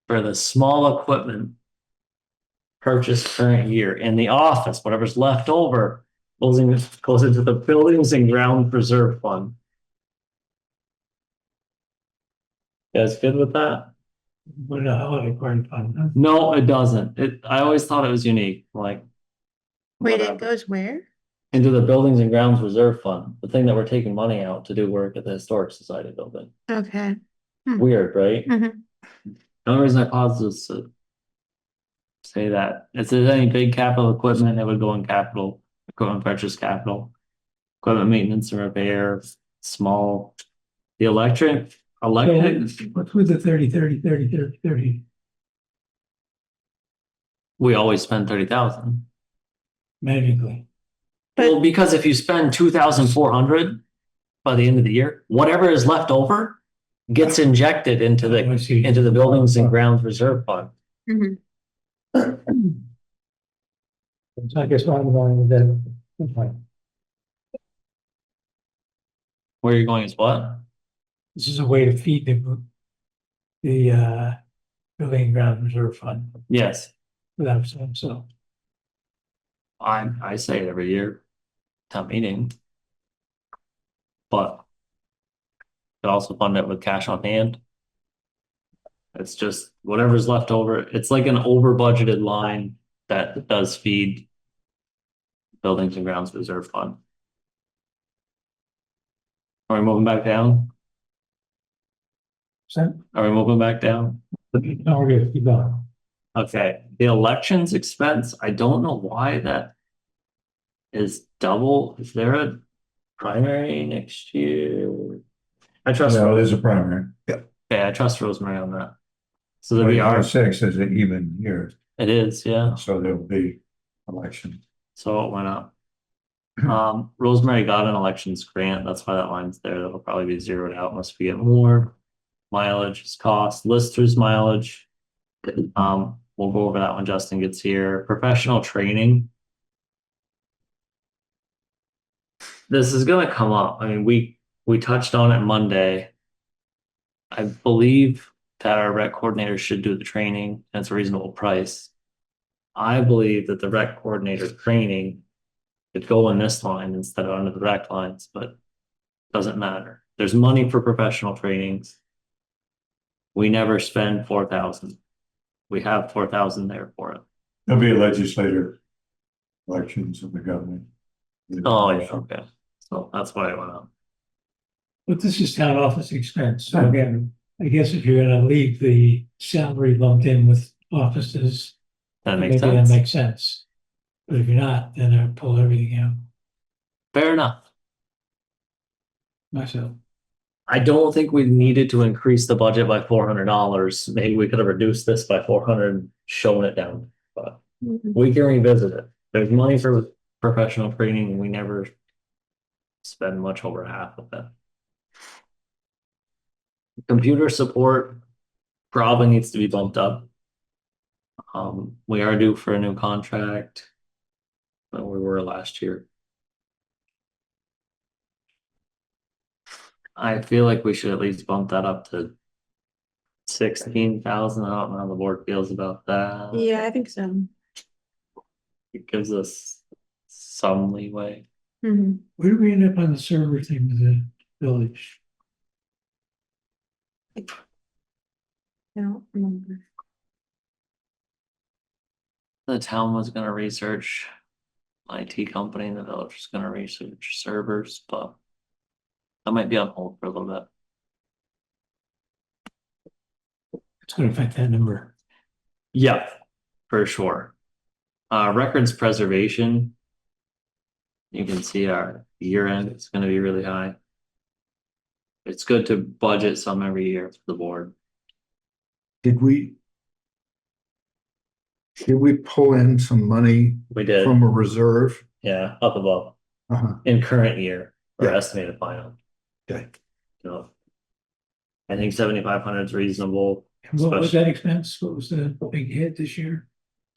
for the small equipment purchased current year in the office, whatever's left over goes into the buildings and ground reserve fund. You guys good with that? What a holiday party fund, huh? No, it doesn't. I always thought it was unique, like. Wait, whatever. it goes where? Into the buildings and grounds reserve fund, the thing that we're taking money out to do work at the Historic Society building. Okay. Weird, right? Mhm. The only reason I paused is to say that if there's any big capital equipment, it would go in capital, equipment purchase capital. Equipment maintenance and repair, small, the electric, What's with the 30, we always spend 30,000. magically? Well, because if you spend 2,400 by the end of the year, whatever is left over gets injected into I see. the buildings and grounds reserve fund. Mhm. So I guess I'm going with that. That's fine. Where you're going is what? This is a way to feed the building and ground reserve fund Yes, without saying so. I say it every year, town meeting. But could also fund it with cash on hand. It's just whatever's left over. It's like an over budgeted line that does feed buildings and grounds reserve fund. Are we moving back down? So, Are we moving back down? no, we're good, keep going. Okay, the elections expense, I don't know why that is double. Is there a primary next year? I trust, No, there's a primary. okay, I trust Rosemary on that. So there'll be our, 2026 is an even year, it is, yeah, so there'll be election. so it went up. Rosemary got an elections grant, that's why that line's there. That'll probably be zeroed out unless we get more. Mileage is cost, listers mileage. We'll go over that when Justin gets here. Professional training. This is gonna come up. I mean, we touched on it Monday. I believe that our rec coordinator should do the training. That's a reasonable price. I believe that the rec coordinator training could go in this line instead of under the rec lines, but doesn't matter. There's money for professional trainings. We never spend 4,000. We have 4,000 there for it. There'll be legislative elections in the government. Oh, yeah, okay. So that's why I went up. But this is town office expense, so again, I guess if you're gonna leave the salary lumped in with offices, That maybe makes that sense. makes sense. But if you're not, then I pull everything out Fair enough. myself. I don't think we needed to increase the budget by $400. Maybe we could have reduced this by 400, shown it down, but Mhm. we can revisit it. There's money for professional training and we never spend much over half of that. Computer support probably needs to be bumped up. We are due for a new contract than we were last year. I feel like we should at least bump that up to 16,000. I don't know how the board feels about that. Yeah, I think so. It gives us some leeway. Mhm. Where do we end up on the server thing with the village? I don't remember. The town was gonna research IT company and the village was gonna research servers, but that might be on hold for a little bit. It's gonna affect that number. Yeah, for sure. Records preservation. You can see our year end, it's gonna be really high. It's good to budget some every year for the board. Did we pull in some money We did, from a reserve? yeah, up above Uh-huh. in current year. or Yeah. estimated final. Okay. So I think 7,500 is reasonable. And what was especially- that expense? What was the big hit this year?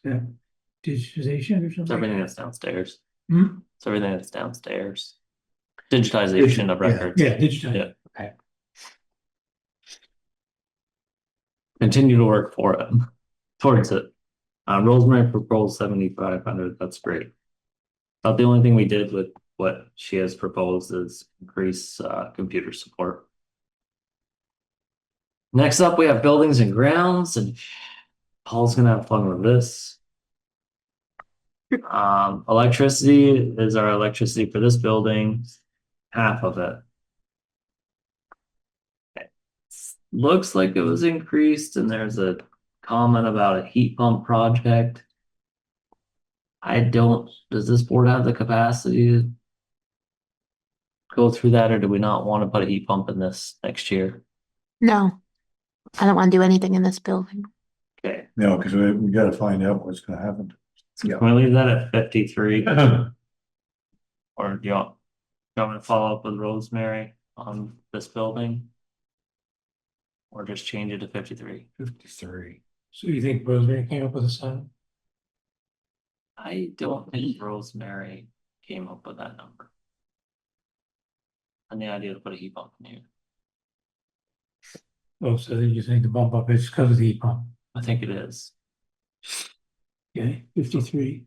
Yeah, digitization or It's something? everything that's downstairs. Hmm? It's everything that's downstairs. Digitization of Yeah. records. Yeah, digitization. Yeah. Okay. Continue to work for it, towards it. Rosemary proposed 7,500, that's great. But the only thing we did with what she has proposed is increase computer support. Next up, we have buildings and grounds, and Paul's gonna have fun with this. Electricity is our electricity for this building, half of it. Looks like it was increased, and there's a comment about a heat pump project. Does this board have the capacity to go through that, or do we not want to put a heat pump in this next year? No, I don't want to do anything in this building. Okay, No, because we gotta find out what's gonna happen. so can we leave that at 53? Or do you want me to follow up with Rosemary on this building? Or just change it to 53? 53. So you think Rosemary came up with a sum? I don't think Rosemary came up with that number. And the idea to put a heat pump in here. Oh, so then you think the bump up is because of the heat pump? I think it is. Okay, 53.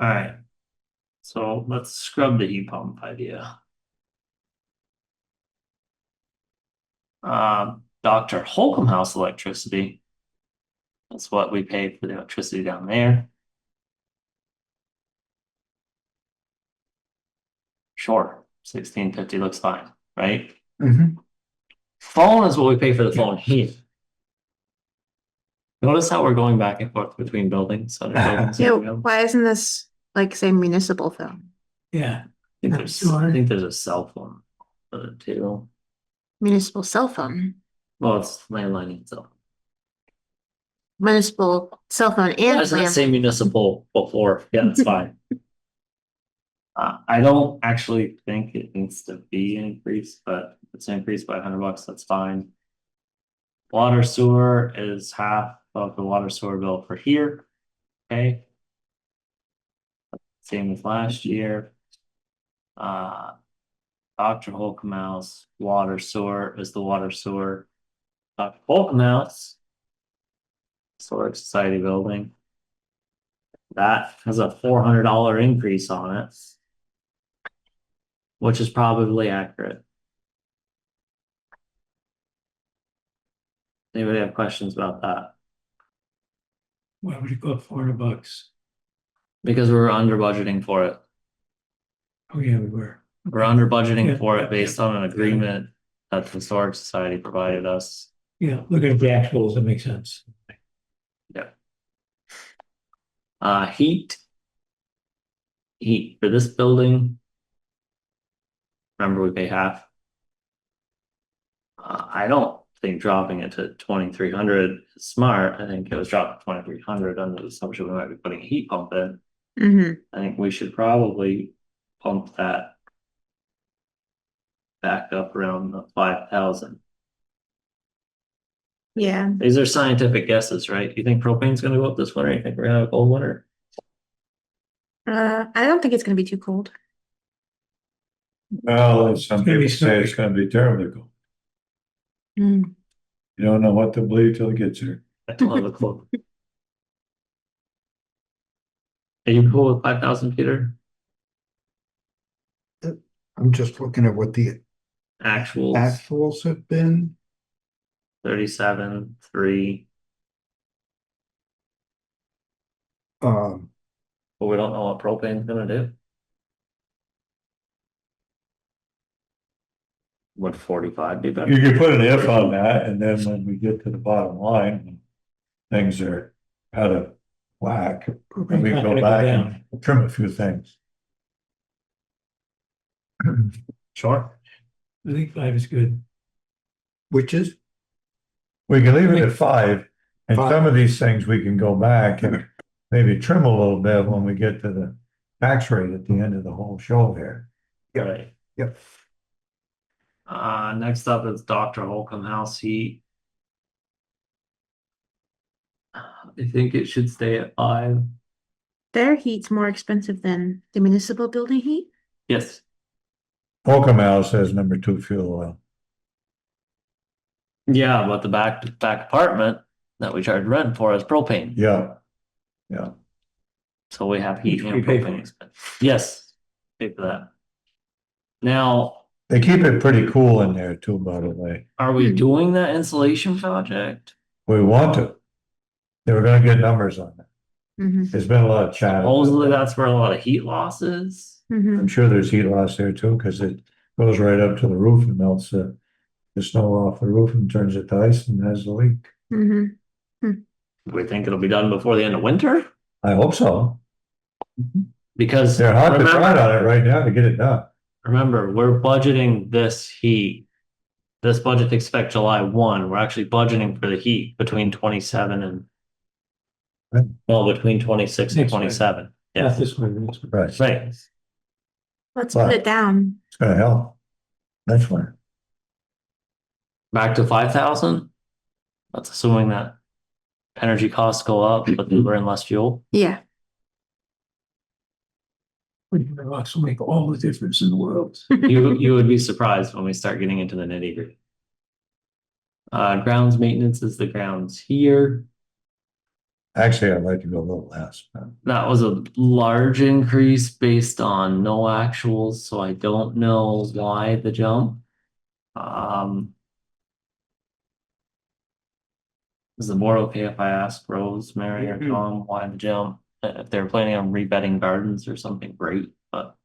Alright. So let's scrub the heat pump idea. Dr. Holcomb House electricity. That's what we pay for the electricity down there. Sure, 1650 looks fine, right? Mm-hmm. Phone is what we pay for the phone here. Notice how we're going back and forth between buildings, other buildings. Yeah, I why isn't this like say municipal phone? Yeah, think Sure. I think there's a cell phone too. Municipal cell phone. Well, it's landline and cell. Municipal cell phone and Does that say landline. municipal before? Yeah, that's fine. I don't actually think it needs to be increased, but if it's increased by $100, that's fine. Water sewer is half of the water sewer bill for here. Okay. Same as last year. Dr. Holcomb House water sewer is the water sewer. Dr. Holcomb House Historic Society building. That has a $400 increase on it, which is probably accurate. Anybody have questions about that? why would it go up $400? Because we're under budgeting for it. Oh, yeah, we were. We're under budgeting Yeah. for it based on an agreement that the Historic Society provided us. Yeah, looking at the actuals, that makes sense. Heat. Heat for this building. Remember, we pay half. I don't think dropping it to 2,300 is smart. I think it was dropped to 2,300 under the assumption we might be putting a heat pump in. Mm-hmm. I think we should probably pump that back up around the 5,000. Yeah. These are scientific guesses, right? You think propane's gonna go up this winter? You think we're gonna have a cold winter? I don't think it's gonna be too cold. Well, some gonna be people say it's gonna be terribly cold. Mm. You don't know what to believe till it gets here. I don't have a clue. Are you cool with 5,000, Peter? I'm just looking at what the Actuals, actuals have been. 37, 3, Um, but we don't know what propane's gonna do. Would 45 be better? You could put an if on that, and then when we get to the bottom line, things are out of whack. Propane's We not go gonna go back down. and trim a few things. Sure. I think 5 is good. which is, We can leave it at 5, and Five. some of these things we can go back and maybe trim a little bit when we get to the tax rate at the end of the whole show here. Yep. Right. Yep. Next up is Dr. Holcomb House Heat. I think it should stay at 5. Their heat's more expensive than the municipal building heat. Yes. Holcomb House has number 2 fuel oil. Yeah, but the back apartment that we charge rent for is propane. Yeah, So we have heat Which and we pay propane for. expense. Yes, pay for that. Now, they keep it pretty cool in there too, by the way. are we doing that insulation project? We want to. They were gonna get numbers on it. Mm-hmm. There's been a lot of chat. Supposedly that's where a lot of heat loss is. Mm-hmm. I'm sure there's heat loss there too, because it goes right up to the roof and melts the snow off the roof and turns it to ice and has the leak. Mm-hmm. We think it'll be done before the end of winter? I hope so. Because They're hot to trot remember, on it right now to get it done. we're budgeting this heat. This budget to expect July 1. We're actually budgeting for the heat between 27 and Right. well, between 26 and Next one. 27. Yeah, Yeah. this one. This one. Right. Right. Let's Wow. put it down. It's gonna help. That's one. Back to 5,000. That's assuming that energy costs go up, but we burn less fuel. Yeah. Would also make all the difference in the world. You would be surprised when we start getting into the nitty gritty. Grounds maintenance is the grounds here. Actually, I'd like to go a little less. But That was a large increase based on no actuals, so I don't know why the jump. Is the board okay if I ask Rose, Mary, or Tom why the jump? If they're planning on rebedding gardens or something, great, but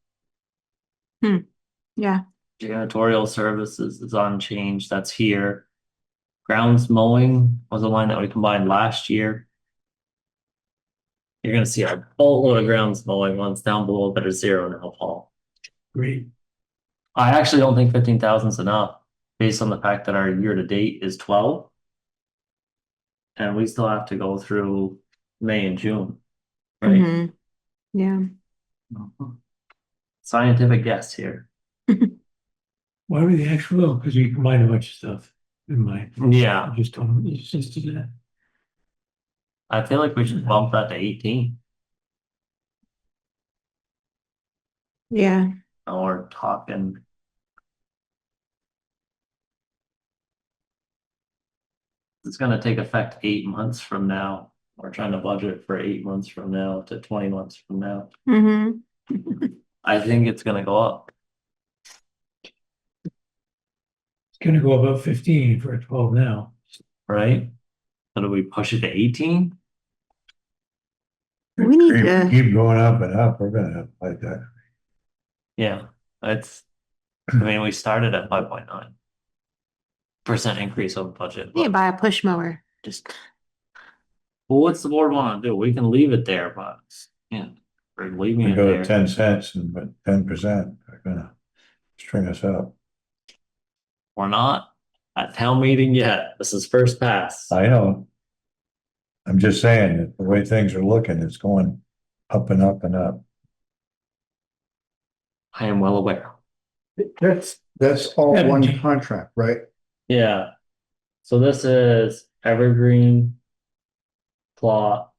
Yeah. janitorial services is unchanged, that's here. Grounds mowing was a line that we combined last year. You're gonna see a boatload of grounds mowing ones down below that are 0 now, Paul. Great. I actually don't think 15,000 is enough, based on the fact that our year to date is 12. And we still have to go through May and June, right? Mhm. Yeah. Scientific guess here. Why were the actual? Because we combined a bunch of stuff in my, Yeah, I just told them, it's just do that. I feel like we should bump that to 18. Yeah. Now we're talking. It's gonna take effect 8 months from now. We're trying to budget for 8 months from now to 20 months from now. Mm-hmm. I think it's gonna go up. It's gonna go above 15 for a 12 now. Right? So do we push it to 18? We need to. keep going up and up. We're gonna have to fight that. Yeah, that's, I mean, we started at 5.9% increase over budget. Yeah, but- buy a push mower. Just Well, what's the board wanna do? We can leave it there, but, yeah, we're leaving We it go to there. 10 cents and but 10%, they're gonna string us up. We're not at town meeting yet. This is first pass. I know. I'm just saying that the way things are looking, it's going up and up and up. I am well aware. That's all Yeah, one but- contract, right? Yeah. So this is Evergreen plot,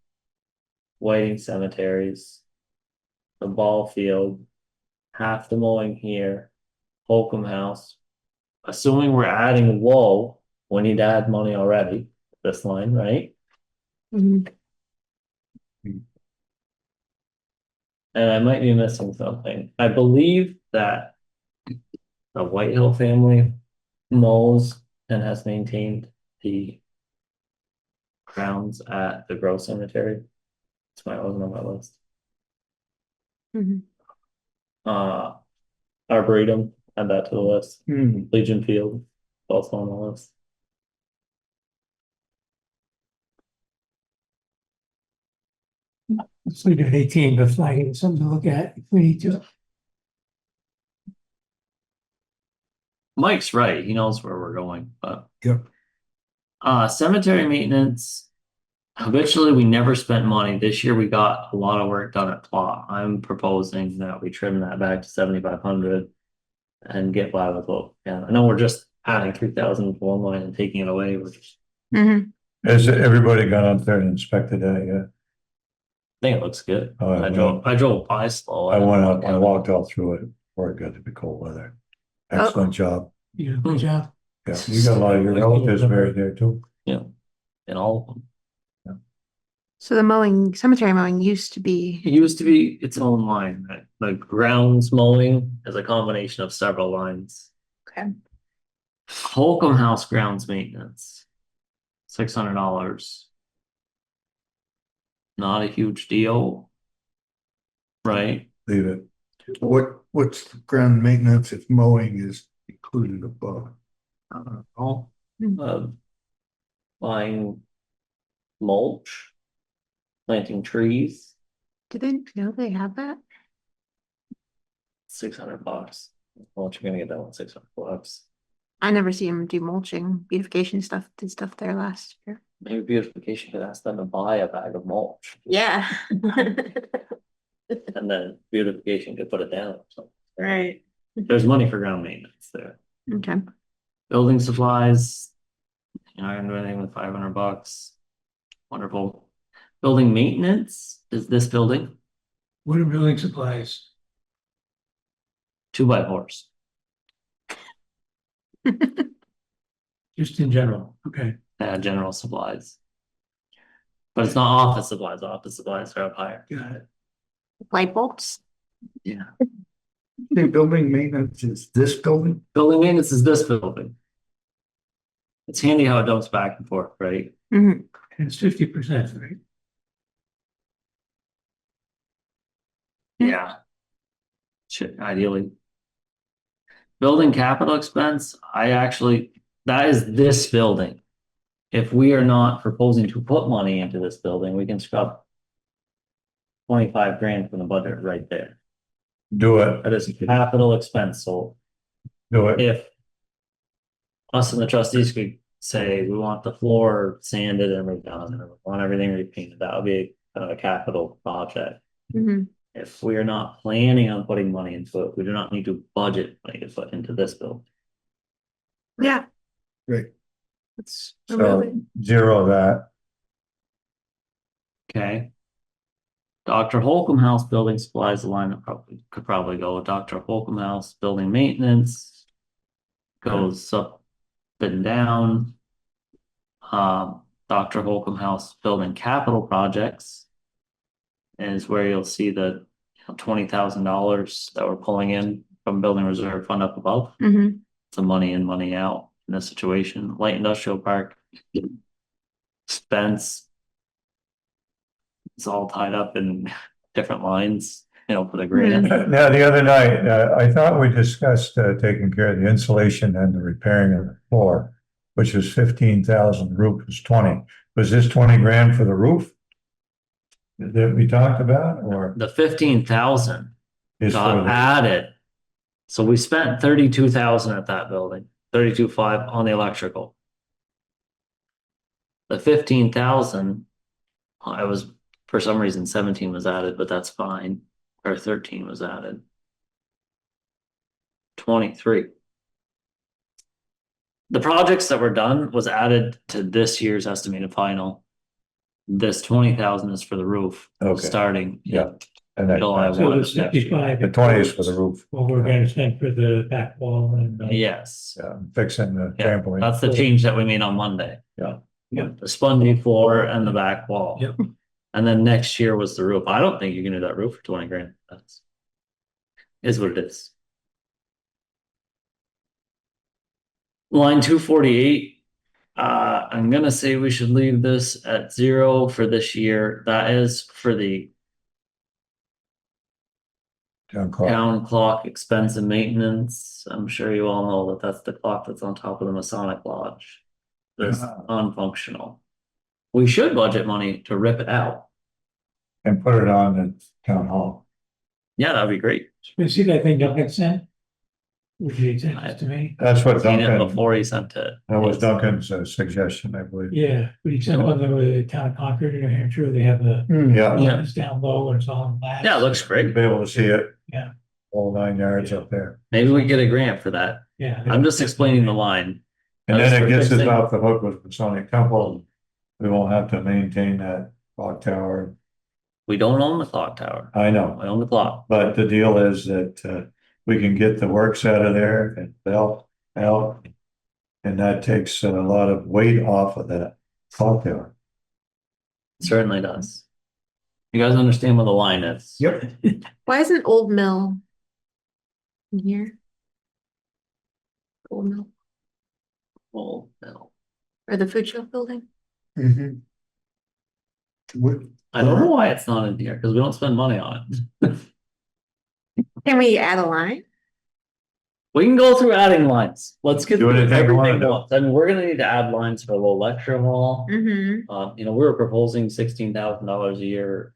Whiting cemeteries, the ball field, half the mowing here, Holcomb House. Assuming we're adding Woe, we need to add money already, this line, right? Mhm. And I might be missing something. I believe that the White Hill family mows and has maintained the grounds at the Grove Cemetery. That's why it wasn't on my list. Mhm. Arboretum, add that to the list. Hmm. Legion Field, also on the list. Let's leave it at 18, but flag it as something to look at if we need to. Mike's right, he knows where we're going, but. Yep. Cemetery maintenance. Habitually, we never spent money. This year, we got a lot of work done at plot. I'm proposing that we trim that back to 7,500. and get by with what, yeah, I know we're just adding 3,000 to one line and taking it away, we're just, Mhm. Has everybody gone up there and inspected that yet? I think it looks good. Oh, I I drove by slow. I went up, I walked all through it before it got to be cold weather. Excellent job. You did a good job. Yeah, you got a lot of your relatives buried there too. In all of them. So the cemetery mowing used to be, It used to be its own line, right? The grounds mowing is a combination of several lines. okay, Holcomb House grounds maintenance, $600. Not a huge deal. Right? Leave it. What's the ground maintenance if mowing is included above? I don't know. Hmm. Buying mulch, planting trees, do they know they have that? $600. Mulch, you're gonna get that one, $600. I never see them do mulching, beautification stuff, did stuff there last year. Maybe beautification could ask them to buy a bag of mulch, Yeah. and then beautification could put it down. So Right. there's money for ground maintenance there. Okay. Building supplies, you're not gonna do anything with $500. Wonderful. Building maintenance is this building, What are building supplies? 2x4s. Just in general, okay. General supplies. But it's not office supplies. Office supplies are up higher. Got it. Light bulbs? Yeah. The building maintenance is this building? Building maintenance is this building. It's handy how it dumps back and forth, right? Mhm. And it's 50%, right? Yeah. Should ideally. Building capital expense, that is this building. If we are not proposing to put money into this building, we can scrub 25 grand from the budget right there. Do it, That is capital expense, so do it. if us and the trustees could say, we want the floor sanded and redone, or we want everything repainted, that would be kind of a capital project. Mhm. If we are not planning on putting money into it, we do not need to budget money to put into this building. Yeah. Great. That's So zero that. Okay. Dr. Holcomb House building supplies, the line that could probably go with Dr. Holcomb House building maintenance. Goes up and down. Dr. Holcomb House building capital projects. Is where you'll see the $20,000 that we're pulling in from building reserve fund up above. Mhm. Some money in, money out in this situation. Light industrial park. Expense. It's all tied up in different lines, for the grant. Now, the other night, I thought we discussed taking care of the insulation and the repairing of the floor, which was 15,000, roof was 20. Was this 20 grand for the roof? That we talked about, or The 15,000 is got for the, added. So we spent 32,000 at that building, 32,500 on the electrical. The 15,000, I was, for some reason, 17 was added, but that's fine. Or 13 was added. 23. The projects that were done was added to this year's estimated final. This 20,000 is for the roof, Okay. starting. Yeah. and that, July So 1 the of next year. 65. the 20 is for the roof, What we're gonna spend for the back wall and. Yes, fixing the yeah, trampoline. that's the change that we made on Monday. Yeah. Yeah. The spongy floor and the back wall. Yep. And then next year was the roof. I don't think you can do that roof for 20 grand. That's is what it is. Line 248. I'm gonna say we should leave this at 0 for this year. That is for the Town clock. town clock expense and maintenance. I'm sure you all know that that's the clock that's on top of the Masonic Lodge. That's Yeah. unfunctional. We should budget money to rip it out. And put it on the town hall. Yeah, that'd be great. You see that thing Duncan sent? Would you send it to me? That's what Seen it Duncan, before he sent it. that was Duncan's suggestion, I believe. Yeah, but he sent one with the town of Concord, New Hampshire, they have the. Yeah, Yeah. It's down low and it's all in glass. Yeah, it looks you'd great. be able to see it. Yeah. all 9 yards up there. Maybe we get a grant for that. Yeah. I'm just explaining the line. And then That's it for gets us fixing. off the hook with Masonic Temple. We won't have to maintain that clock tower. We don't own the clock tower. I know, We own the clock. but the deal is that we can get the works out of there and help. And that takes a lot of weight off of that clock tower. It certainly does. You guys understand where the line is? Yep. Why isn't Old Mill in here? Old Mill Oh, no. or the food shelf building? Mhm. I don't know why it's not in here, because we don't spend money on it. Can we add a line? We can go through adding lines. Let's get Do through anything you wanna everything do. once. I mean, we're gonna need to add lines for the lecture hall. Mm-hmm. You know, we were proposing $16,000 a year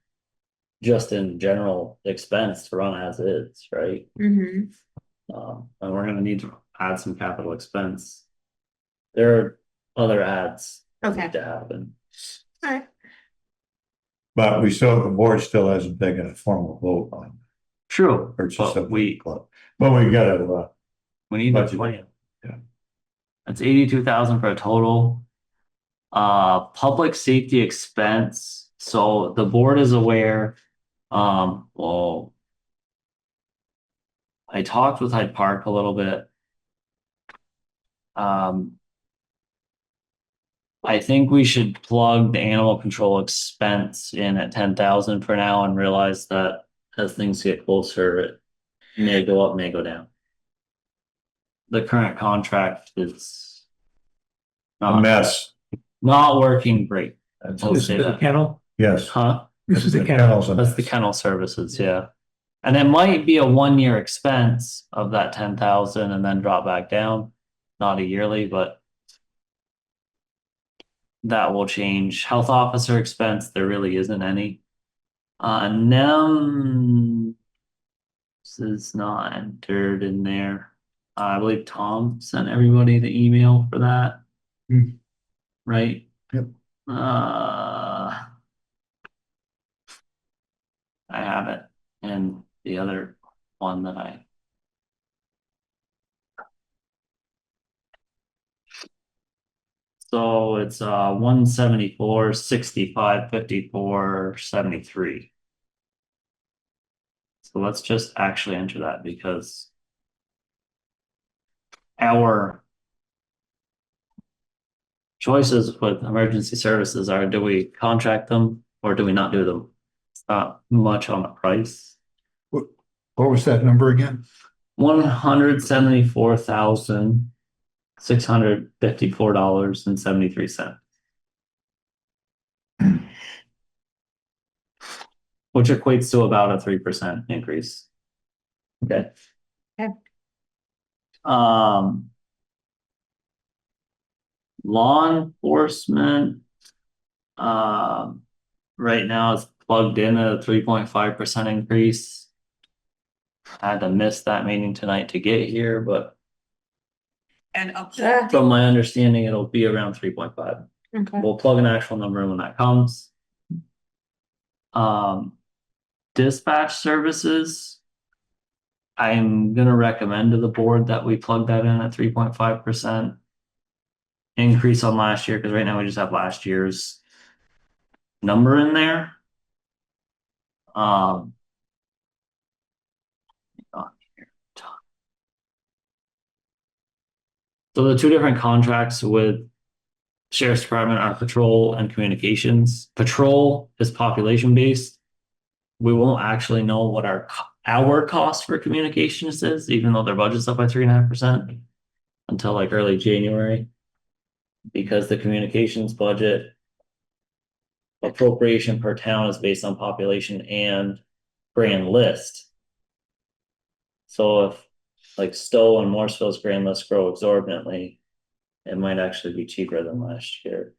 just in general expense to run as is, right? Mm-hmm. And we're gonna need to add some capital expense. There are other adds that Okay. need to happen. All right. But the board still hasn't taken a formal vote on True, purchase but of the we club. But we gotta, need a budget. plan. Yeah. That's 82,000 for a total. Public safety expense. So the board is aware. Well, I talked with Hyde Park a little bit. I think we should plug the animal control expense in at 10,000 for now and realize that as things get closer, it may go up, may go down. The current contract is a mess. not working great. That's- I'll This say is the that. kennel. Yes. Huh? This is the kennel. kennels a That's the mess. kennel services, yeah. And it might be a 1 year expense of that 10,000 and then drop back down, not a yearly, but that will change. Health officer expense, there really isn't any. NEM, this is not entered in there. I believe Tom sent everybody the email for that. Hmm. Right? Yep. I have it in the other one that I. So it's 174, 65, 54, 73. So let's just actually enter that because our choices with emergency services are, do we contract them or do we not do them? It's not much on the price. What was that number again? $174,654.73. Which equates to about a 3% increase. Okay. Okay. Law enforcement, right now it's plugged in at a 3.5% increase. I had to miss that meeting tonight to get here, but And up from my understanding, it'll be around 3.5. Okay. We'll plug an actual number in when that comes. Dispatch services. I'm gonna recommend to the board that we plug that in at 3.5% increase on last year, because right now we just have last year's number in there. So the two different contracts with Sheriff's Department are patrol and communications. Patrol is population based. We won't actually know what our cost for communications is, even though their budget's up by 3.5% until like early January. Because the communications budget appropriation per town is based on population and grand list. So if like Stowe and Morseville's grand list grow exorbitantly, it might actually be cheaper than last year.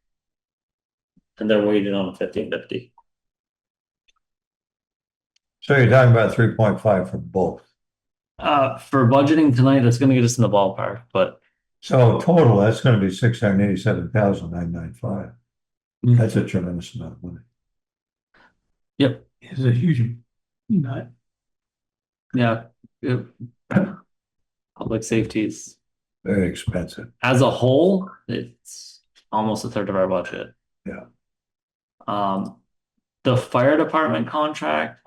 And they're weighted on a 50-50. So you're talking about 3.5 for both. For budgeting tonight, that's gonna get us in the ballpark, but So total, that's gonna be 687,995. Mhm. That's a tremendous amount of money. yep, It's a huge nut. yeah. Yep. Public safety is, Very expensive. as a whole, it's almost a third of our budget. Yeah. The fire department contract.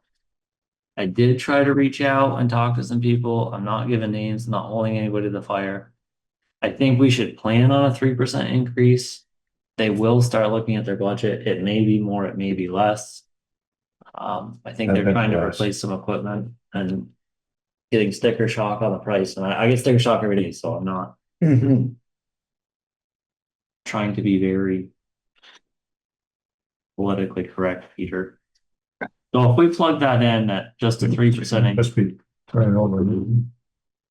I did try to reach out and talk to some people. I'm not giving names, not holding anybody to the fire. I think we should plan on a 3% increase. They will start looking at their budget. It may be more, it may be less. I think they're That'd be trying to less. replace some equipment and getting sticker shock on the price. And I get sticker shock every day, so I'm not trying to be very politically correct, Peter. So if we plug that in at just a 3%, Must be turning over.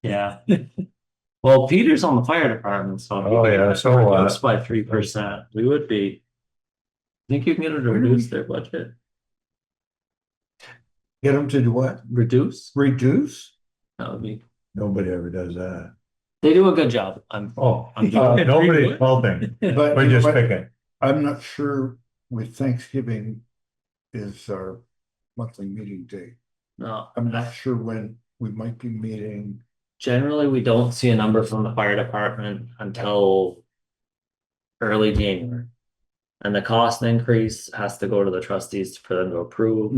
yeah. Well, Peter's on the fire department, so. if you Oh, could yeah, get so that what? reduced by 3%, we would be. I think you can get it to reduce their budget. Get them to do what? Reduce? Reduce? That would be, Nobody ever does that. they do a good job. Oh, I'm- nobody's helping. But We're just picking. I'm not sure with Thanksgiving is our monthly meeting day. No, I'm not sure when we might be meeting. generally, we don't see a number from the fire department until early January. And the cost increase has to go to the trustees for them to approve.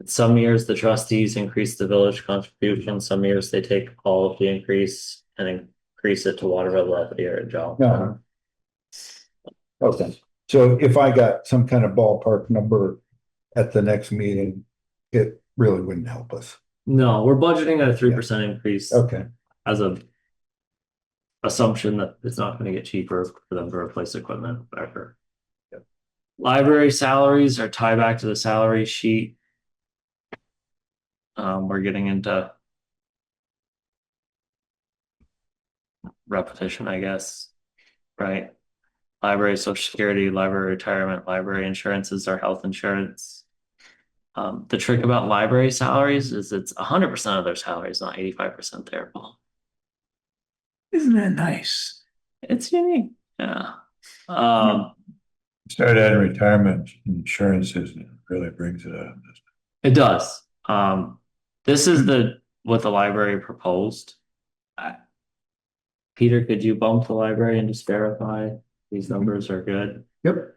Some years the trustees increase the village contribution, some years they take all of the increase and increase it to Waterville, Levity, or Joe. No. Okay, so if I got some kind of ballpark number at the next meeting, it really wouldn't help us. No, we're budgeting at a 3% increase Okay, as a assumption that it's not gonna get cheaper for them to replace equipment, whatever. Yep. Library salaries are tied back to the salary sheet. We're getting into repetition, I guess, right? Library social security, library retirement, library insurances, our health insurance. The trick about library salaries is it's 100% of their salaries, not 85% there. Isn't that nice? It's unique, yeah. Start adding retirement insurances, and it really brings it up. It does. This is what the library proposed. Peter, could you bump the library and just verify these numbers are good? yep.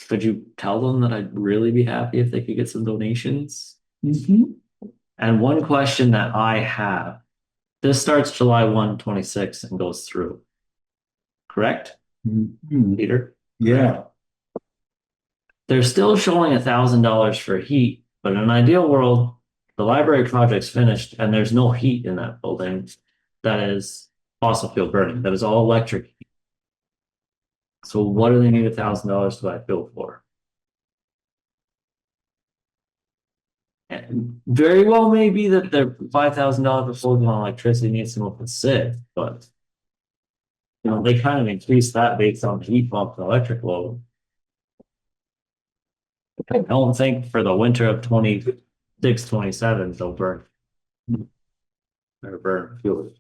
Could you tell them that I'd really be happy if they could get some donations? And one question that I have, this starts July 1, 26 and goes through. Correct, Peter? Yeah, They're still showing $1,000 for heat, but in an ideal world, the library project's finished and there's no heat in that building. That is fossil fuel burning. That is all electric heat. So what do they need $1,000 to buy fuel for? And very well may be that their $5,000 proposal on electricity needs to move to $6,000, but you know, they kind of increase that based on heat pump and electric load. I don't think for the winter of 26, 27, they'll burn. Or burn fuel.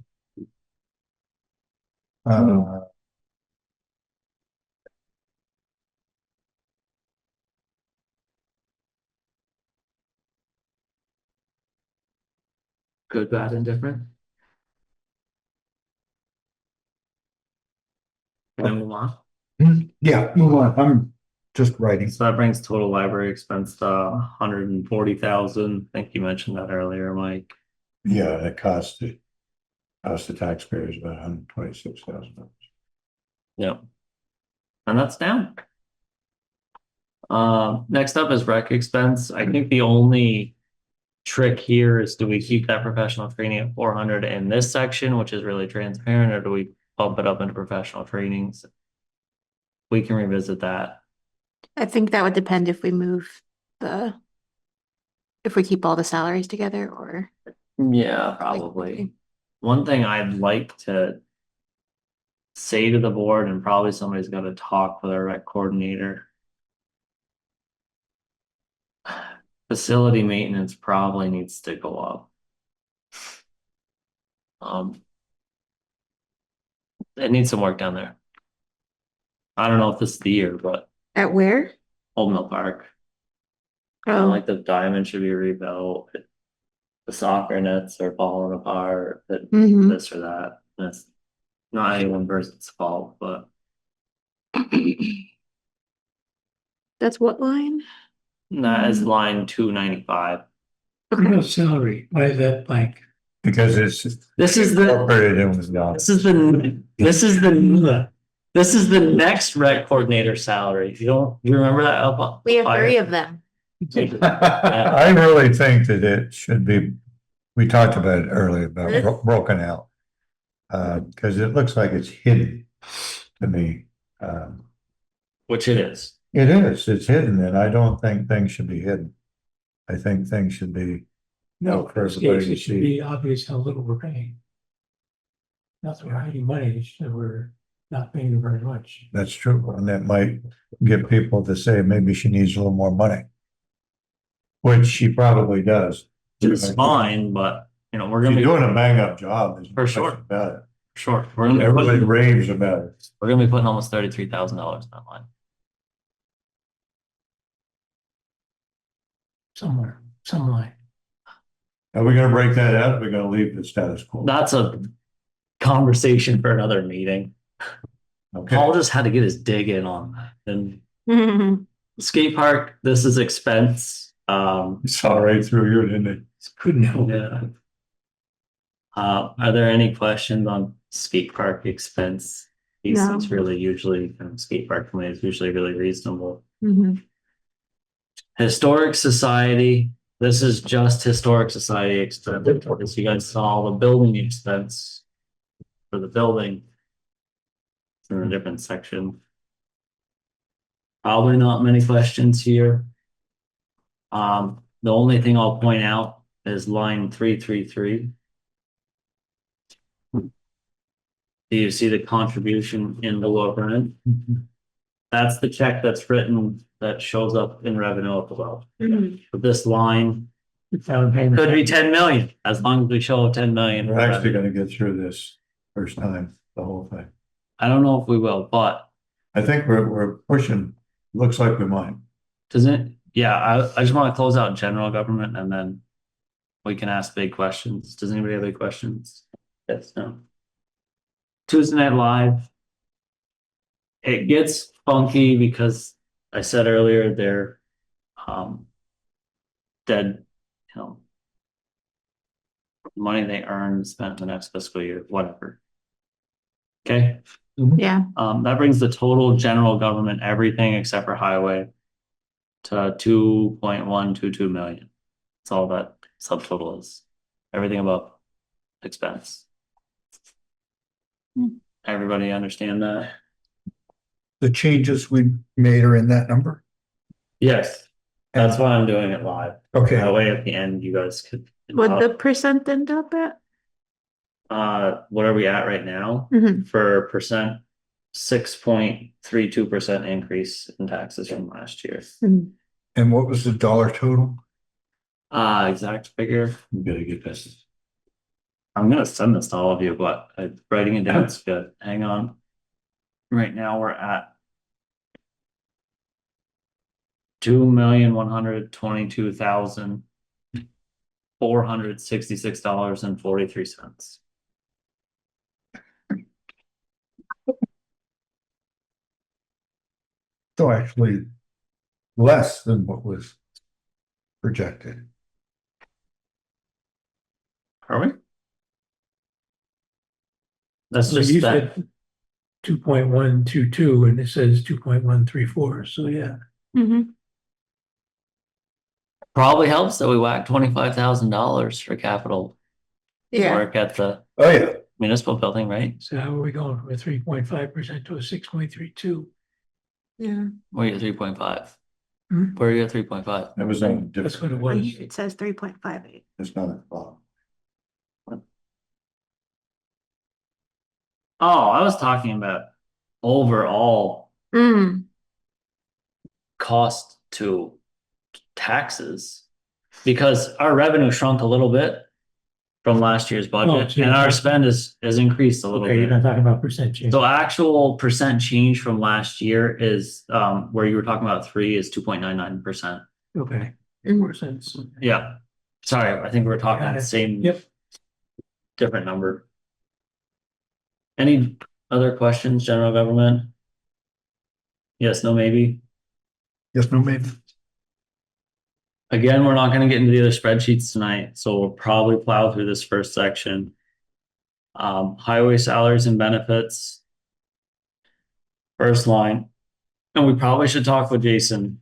Good, bad, indifferent. Can I move on? yeah, move on. I'm just writing. So that brings total library expense to 140,000. I think you mentioned that earlier, Mike. Yeah, that cost the taxpayers about $126,000. Yep. And that's down. Next up is rec expense. I think the only trick here is, do we keep that professional training at 400 in this section, which is really transparent, or do we bump it up into professional trainings? We can revisit that. I think that would depend if we move if we keep all the salaries together or. Yeah, probably. One thing I'd like to say to the board, and probably somebody's got to talk with our rec coordinator. Facility maintenance probably needs to go up. It needs some work down there. I don't know if this is the year, but At where? Old Mill Park, Oh, like the diamond should be rebuilt. the soccer nets are falling apart, that Mhm. this or that. That's not any one person's fault, but That's what line? that is line 295. No salary, why is that blank? Because it's This is the incorporated in with the this is the next rec coordinator salary. You remember that up? We have 3 of them. I really think that it should be, we talked about it earlier, about broken out. Because it looks like it's hidden to me. Which it is. It is, it's hidden, and I don't think things should be hidden. I think things should be, No, For in this everybody case, to it should see. be obvious how little we're paying. Not that we're hiding money, it's that we're not paying very much. that's true, and that might get people to say maybe she needs a little more money. Which she probably does. It's fine, but you know, we're gonna She's be doing a bang up job. there's no For sure. question About it. short. Everybody raves about it. We're gonna be putting almost $33,000 in that line. Somewhere, some line. Are we gonna break that out? Or are we gonna leave the status quo? That's a conversation for another meeting. Okay, Paul just had to get his dig in on that. And Mhm. skate park, this is expense. saw right through you, didn't it? Couldn't help it. Yeah. Are there any questions on skate park expense? No. It's really usually, skate park for me is usually really reasonable. Mhm. Historic Society, this is just Historic Society expense, because you guys saw the building expense for the building. It's in a different section. Probably not many questions here. The only thing I'll point out is line 333. Do you see the contribution in the lower end? That's the check that's written that shows up in revenue up above. Mhm. But this line The town payment. could be 10 million, as long as we show 10 million. We're actually gonna get through this first time, the whole thing. I don't know if we will, but I think we're pushing, looks like we might. doesn't, yeah, I just want to close out general government and then we can ask big questions. Does anybody have any questions? Yes, no. Tuesday Night Live. It gets funky because I said earlier they're dead, money they earn spent the next fiscal year, whatever. Okay. Yeah. That brings the total general government, everything except for highway, to 2.122 million. That's all that subtotal is. Everything above expense. Everybody understand that? The changes we made are in that number? Yes. That's why I'm doing it live. Okay, That way at the end, you guys could. What the percent end up at? What are we at right now? Mhm. For percent, 6.32% increase in taxes from last year. and what was the dollar total? Exact figure. We gotta get this. I'm gonna send this to all of you, but writing it down is good. Hang on. Right now we're at $2,122,466.43. So actually less than what was projected. Are we? That's So just you that. said 2.122 and it says 2.134, so yeah. Mhm. Probably helps that we whacked $25,000 for capital Yeah. work at the Oh, yeah. municipal building, right? So how are we going from a 3.5% to a 6.32? Yeah. Where are you at 3.5? Hmm? Where are you at 3.5? That was on That's what it different. was. It says 3.58. It's not a problem. Oh, I was talking about overall cost to taxes. Because our revenue shrunk a little bit from last year's Oh, budget, so and you're our talking- spend has increased a little Okay, you're bit. not talking about percent change. So actual percent change from last year is where you were talking about 3 is 2.99%. Okay, Mhm. 4 cents. Yeah. Sorry, I think we're talking Got the it. same. Yep. Different number. Any other questions, general government? Yes, no, maybe? Yes, no, maybe. Again, we're not gonna get into the other spreadsheets tonight, so we'll probably plow through this first section. Highway salaries and benefits. First line, and we probably should talk with Jason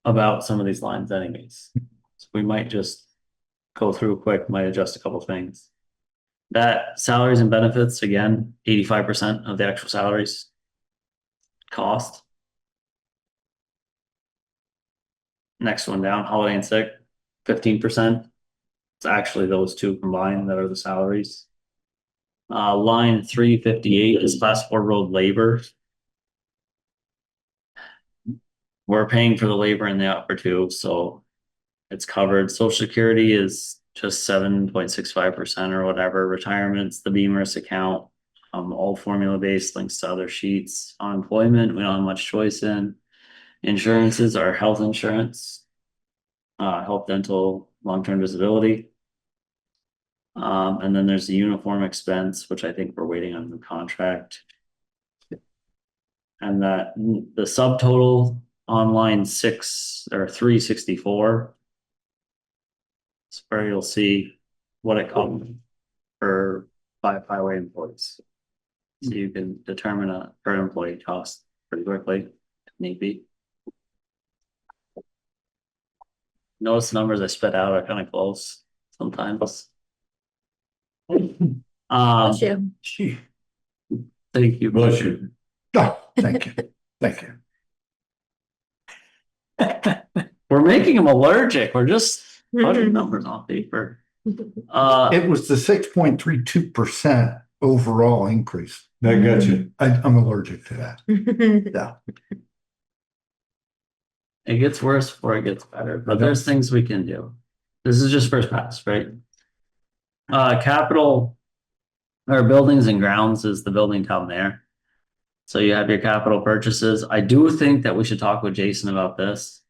about some of these lines anyways. So we might just go through quick, might adjust a couple things. That salaries and benefits, again, 85% of the actual salaries cost. Next one down, holiday and sick, 15%. It's actually those two combined that are the salaries. Line 358 is class 4 road labor. We're paying for the labor in the upper two, so it's covered. Social Security is just 7.65% or whatever. Retirement's the Beamer's account. All formula-based, links to other sheets. Unemployment, we don't have much choice in. Insurances are health insurance, health, dental, long-term disability. And then there's the uniform expense, which I think we're waiting on the contract. And that the subtotal on line 6 or 364. It's where you'll see what it costs for 5 highway employees. So you can determine a per employee cost pretty quickly, if need be. Notice the numbers I spit out are kind of close sometimes. Bless you. Gee. Thank you. Bless you. Oh, thank you. Thank you. We're making them allergic. We're just putting numbers on paper. It was the 6.32% overall increase. That got you. I'm allergic to that. Yeah. It gets worse before it gets better, but there's things we can do. This is just first pass, right? Capital or buildings and grounds is the building down there. So you have your capital purchases. I do think that we should talk with Jason about this.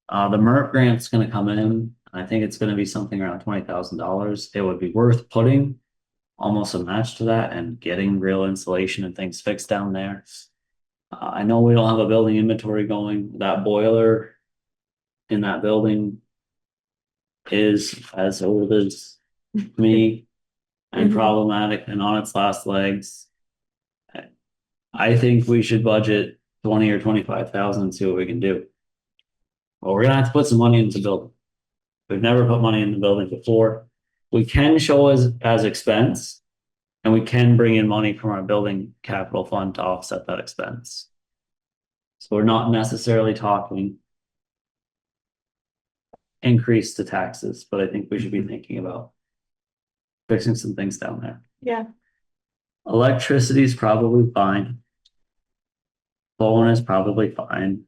The MERP grant's gonna come in. I think it's gonna be something around $20,000. It would be worth putting almost a match to that and getting real insulation and things fixed down there. I know we don't have a building inventory going. That boiler in that building is as old as me and problematic and on its last legs. I think we should budget 20 or 25,000 and see what we can do. Well, we're gonna have to put some money into the building. We've never put money in the building before. We can show as expense, and we can bring in money from our building capital fund to offset that expense. So we're not necessarily talking increase to taxes, but I think we should be thinking about fixing some things down there. Yeah. Electricity is probably fine. Phone is probably fine.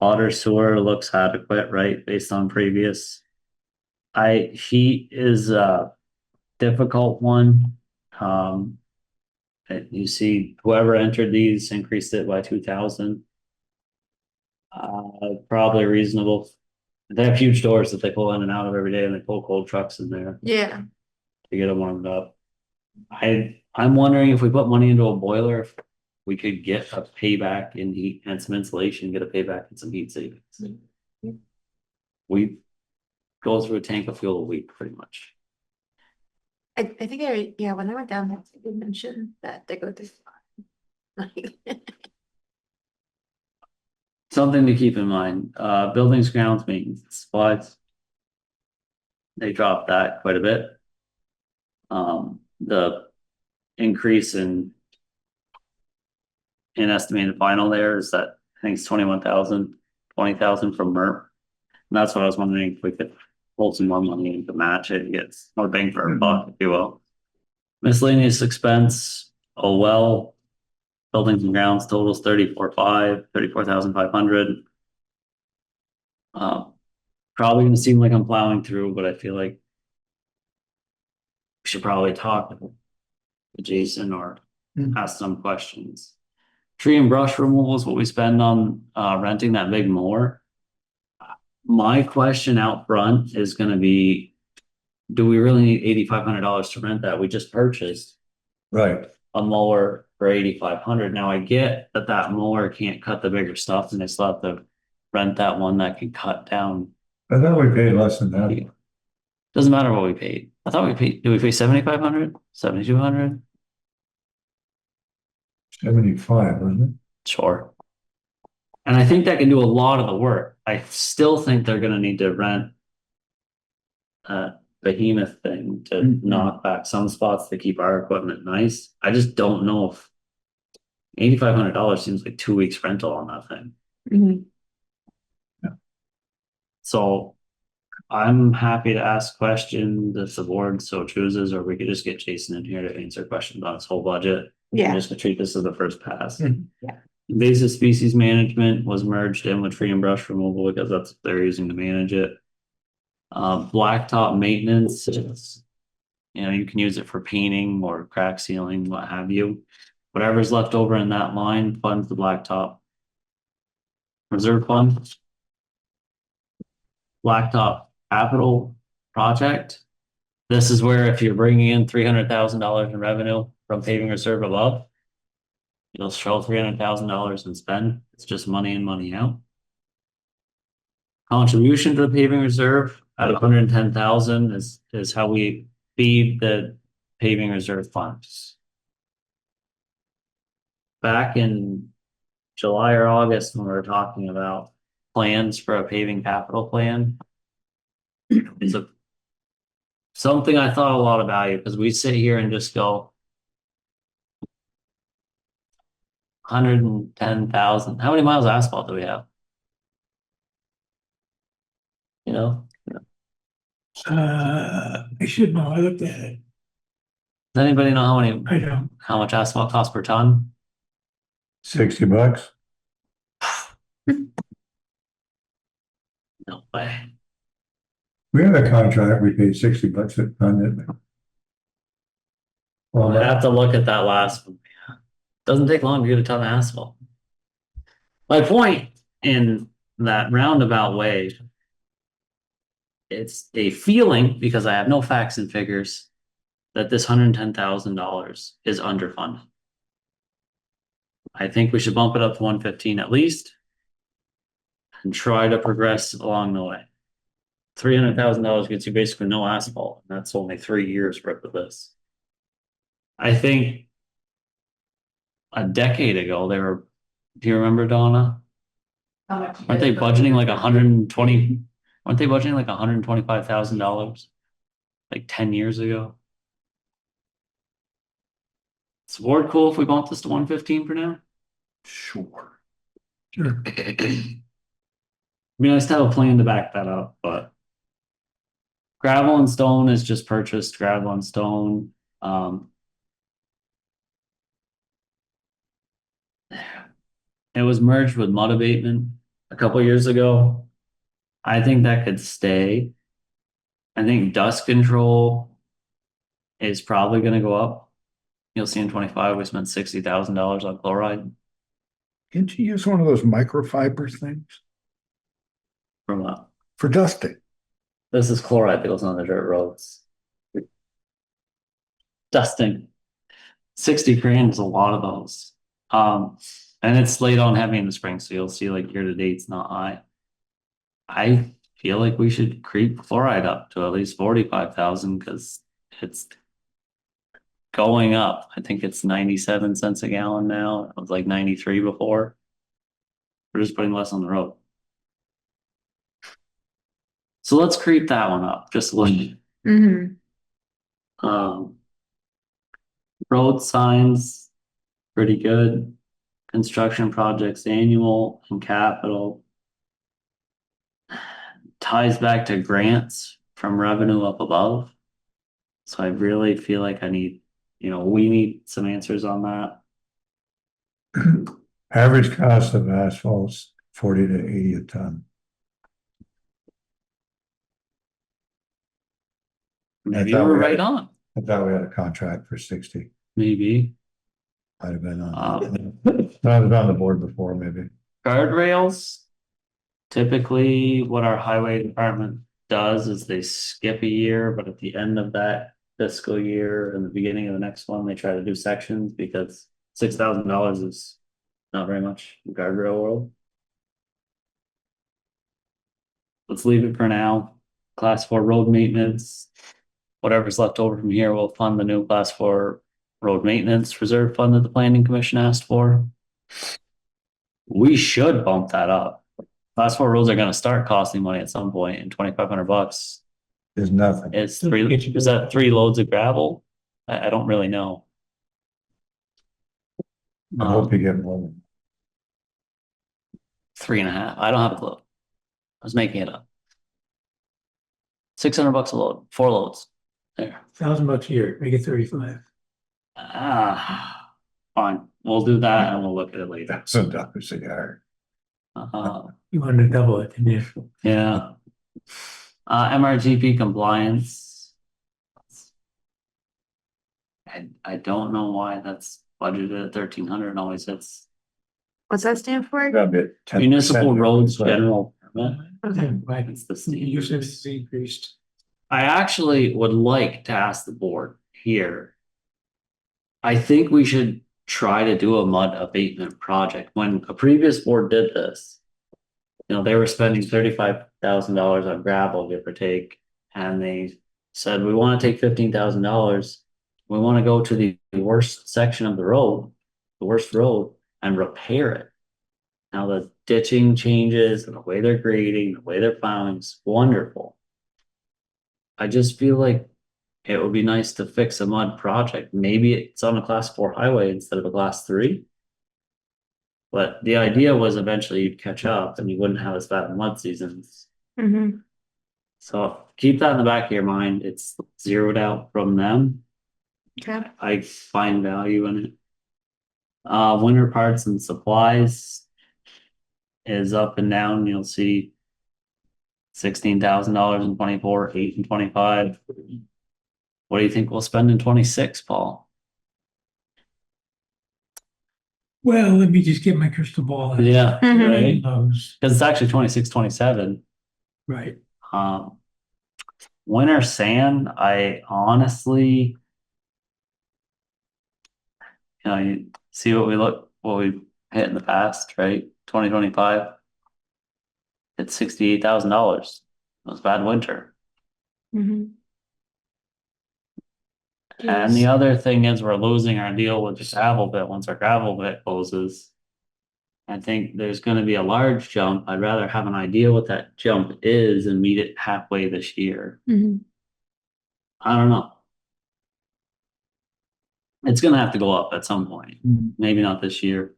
Water sewer looks adequate, right, based on previous. Heat is a difficult one. You see whoever entered these increased it by 2,000. Probably reasonable. They have huge doors that they pull in and out of every day, and they pull cold trucks in there Yeah. to get them warmed up. I'm wondering if we put money into a boiler, if we could get a payback in heat and some insulation, get a payback in some heat savings. We go through a tank of fuel a week, pretty much. I think when I went down there, I did mention that they go through. Something to keep in mind, buildings, grounds, maintenance, supplies. They dropped that quite a bit. The increase in estimated final there is that I think it's 21,000, 20,000 from MERP. And that's what I was wondering if we could hold some more money in to match it and get more bang for our buck, if you will. Miscellaneous expense, oh well, buildings and grounds totals 34,500. Probably gonna seem like I'm plowing through, but I feel like we should probably talk to Jason or ask some questions. Tree and brush removal is what we spend on renting that big mower. My question out front is gonna be, do we really need $8,500 to rent that? We just purchased Right. a mower for 8,500. Now I get that that mower can't cut the bigger stuff and they still have to rent that one that can cut down. I thought we paid less than that. Doesn't matter what we paid. I thought we paid, did we pay 7,500, 7,200? 75, wasn't it? Sure. And I think that can do a lot of the work. I still think they're gonna need to rent a behemoth thing to knock back some spots to keep our equipment nice. I just don't know if $8,500 seems like 2 weeks rental on that thing. Mhm. So I'm happy to ask questions if the board so chooses, or we could just get Jason in here to answer questions on his whole budget. I'm Yeah. just gonna treat this as the first pass. Mhm. Yeah. Invasive species management was merged in with tree and brush removal because that's what they're using to manage it. Blacktop maintenance is, you can use it for painting or crack sealing, what have you. Whatever's left over in that line funds the blacktop reserve fund. Blacktop capital project. This is where if you're bringing in $300,000 in revenue from paving reserve above, you'll show $300,000 and spend. It's just money in, money out. Contribution to the paving reserve at 110,000 is how we feed the paving reserve funds. Back in July or August, when we were talking about plans for a paving capital plan, is something I thought a lot of value, because we sit here and just go 110,000. How many miles of asphalt do we have? I should know, I looked at it, Does anybody know I don't. how much asphalt costs per ton? $60. No way. We had a contract, we paid $60 a ton, didn't we? Well, I have to look at that last one. Doesn't take long to get a ton of asphalt. My point in that roundabout way, it's a feeling, because I have no facts and figures, that this $110,000 is underfunded. I think we should bump it up to 115 at least and try to progress along the way. $300,000 gets you basically no asphalt, and that's only 3 years worth of this. I think a decade ago, do you remember, Donna? Aren't they budgeting like 120? Aren't they budgeting like $125,000 like 10 years ago? Is the board cool if we bump this to 115 for now? Sure. Sure. It'd be nice to have a plan to back that up, but gravel and stone is just purchased, gravel and stone. It was merged with mud abatement a couple years ago. I think that could stay. I think dust control is probably gonna go up. You'll see in 25, we spent $60,000 on chloride Can't you use one of those microfiber things from for dusting? this is chloride that goes on the dirt roads. Dusting. 60 grand is a lot of those. And it's late on heavy in the spring, so you'll see like year to date's not high. I feel like we should creep chloride up to at least 45,000 because it's going up. I think it's 97 cents a gallon now. It was like 93 before. We're just putting less on the road. So let's creep that one up just a little bit. Mm-hmm. Road signs, pretty good. Construction projects, annual and capital. Ties back to grants from revenue up above. So I really feel like we need some answers on that. Average cost of asphalt's 40 to 80 a ton. Maybe thought we're we had- right on. I thought we had a contract for 60. Maybe. Might have been on. I was on the board before, maybe. Guardrails, Typically, what our highway department does is they skip a year, but at the end of that fiscal year and the beginning of the next one, they try to do sections because $6,000 is not very much in guardrail world. Let's leave it for now. Class 4 road maintenance. Whatever's left over from here will fund the new class 4 road maintenance reserve fund that the planning commission asked for. We should bump that up. Class 4 roads are gonna start costing money at some point, and $2,500 There's nothing. is is that 3 loads of gravel? I don't really know. I hope you get more than. 3.5. I don't have a clue. I was making it up. $600 a load, 4 loads. There. $1,000 a year, make it 35. Fine. We'll do that and we'll look at it later. $1,000 a yard. You wanted to double it, didn't you? Yeah. MRGP compliance. I don't know why that's budgeted at 1,300 and always hits What's that stand for? Gotta be at 10%. municipal roads general permit. Okay, right. It's the You said standards. it's increased. I actually would like to ask the board here. I think we should try to do a mud abatement project. When a previous board did this, you know, they were spending $35,000 on gravel, give or take, and they said, we want to take $15,000. We want to go to the worst section of the road, the worst road, and repair it. Now the ditching changes and the way they're grading, the way they're plowing is wonderful. I just feel like it would be nice to fix a mud project. Maybe it's on a class 4 highway instead of a class 3. But the idea was eventually you'd catch up and you wouldn't have as bad mud seasons. Mm-hmm. So keep that in the back of your mind. It's zeroed out from them. Okay. I find value in it. Winter parts and supplies is up and down. You'll see $16,000 in 24, 8 and 25. What do you think we'll spend in 26, Paul? Well, let me just get my crystal ball. out. Yeah, Mhm. right. Those, Because it's actually 26, 27. right. Winter sand, I honestly, you know, you see what we hit in the past, right? 2025. It's $68,000. It was a bad winter. Mm-hmm. And the other thing is we're losing our deal with the gravel pit once our gravel pit closes. I think there's going to be a large jump. I'd rather have an idea what that jump is and meet it halfway this year. Mm-hmm. I don't know. It's going to have to go up at some point. Maybe not this year.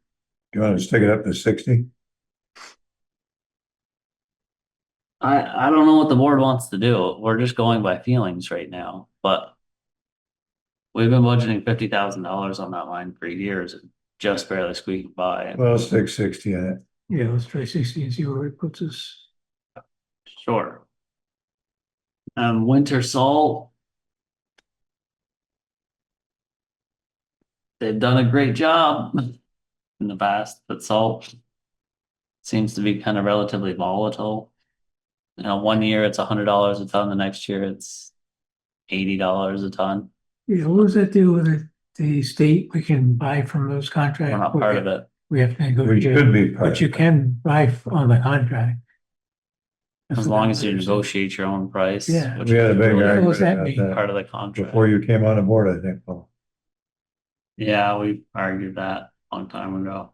You wanna stick it up to 60? I don't know what the board wants to do. We're just going by feelings right now, but we've been budgeting $50,000 on that line for years and just barely squeaking by. Well, stick 60 in it. Yeah, let's try 60 and see where it puts us. Sure. Winter salt. They've done a great job in the past, but salt seems to be kind of relatively volatile. You know, one year it's $100 a ton, the next year it's $80 a ton. Yeah, what does that do with the state? We can buy from those contracts. We're not part of it. We have to We negotiate, should be part but you of it. can buy on the contract. That's As what long I as you understand. negotiate your own price. Yeah. which We had a is big really What does that argument mean? about part that of the contract. before you came on the board, I think, Paul. Yeah, we argued that a long time ago.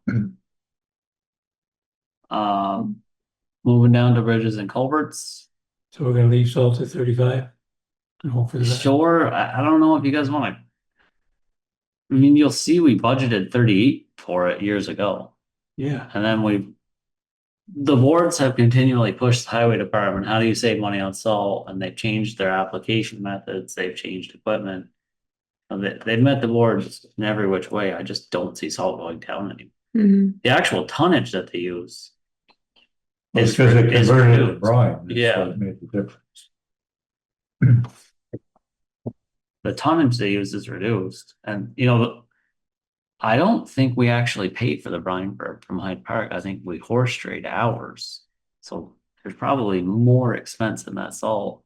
Moving down to bridges and culverts. So we're gonna leave salt at 35 and hope for the best. Sure, I don't know if you guys want to. I mean, you'll see we budgeted 38 for it years ago. Yeah, And then the boards have continually pushed the highway department. How do you save money on salt? And they've changed their application methods. They've changed equipment. They've met the boards in every which way. I just don't see salt going down anymore. Mm-hmm. The actual tonnage that they use. Well, it's is because re- it is converted to reduced. brine. That's Yeah. what made the difference. The tonnage they use is reduced. And, you know, I don't think we actually paid for the brine berm from Hyde Park. I think we horse trade hours. So there's probably more expense in that salt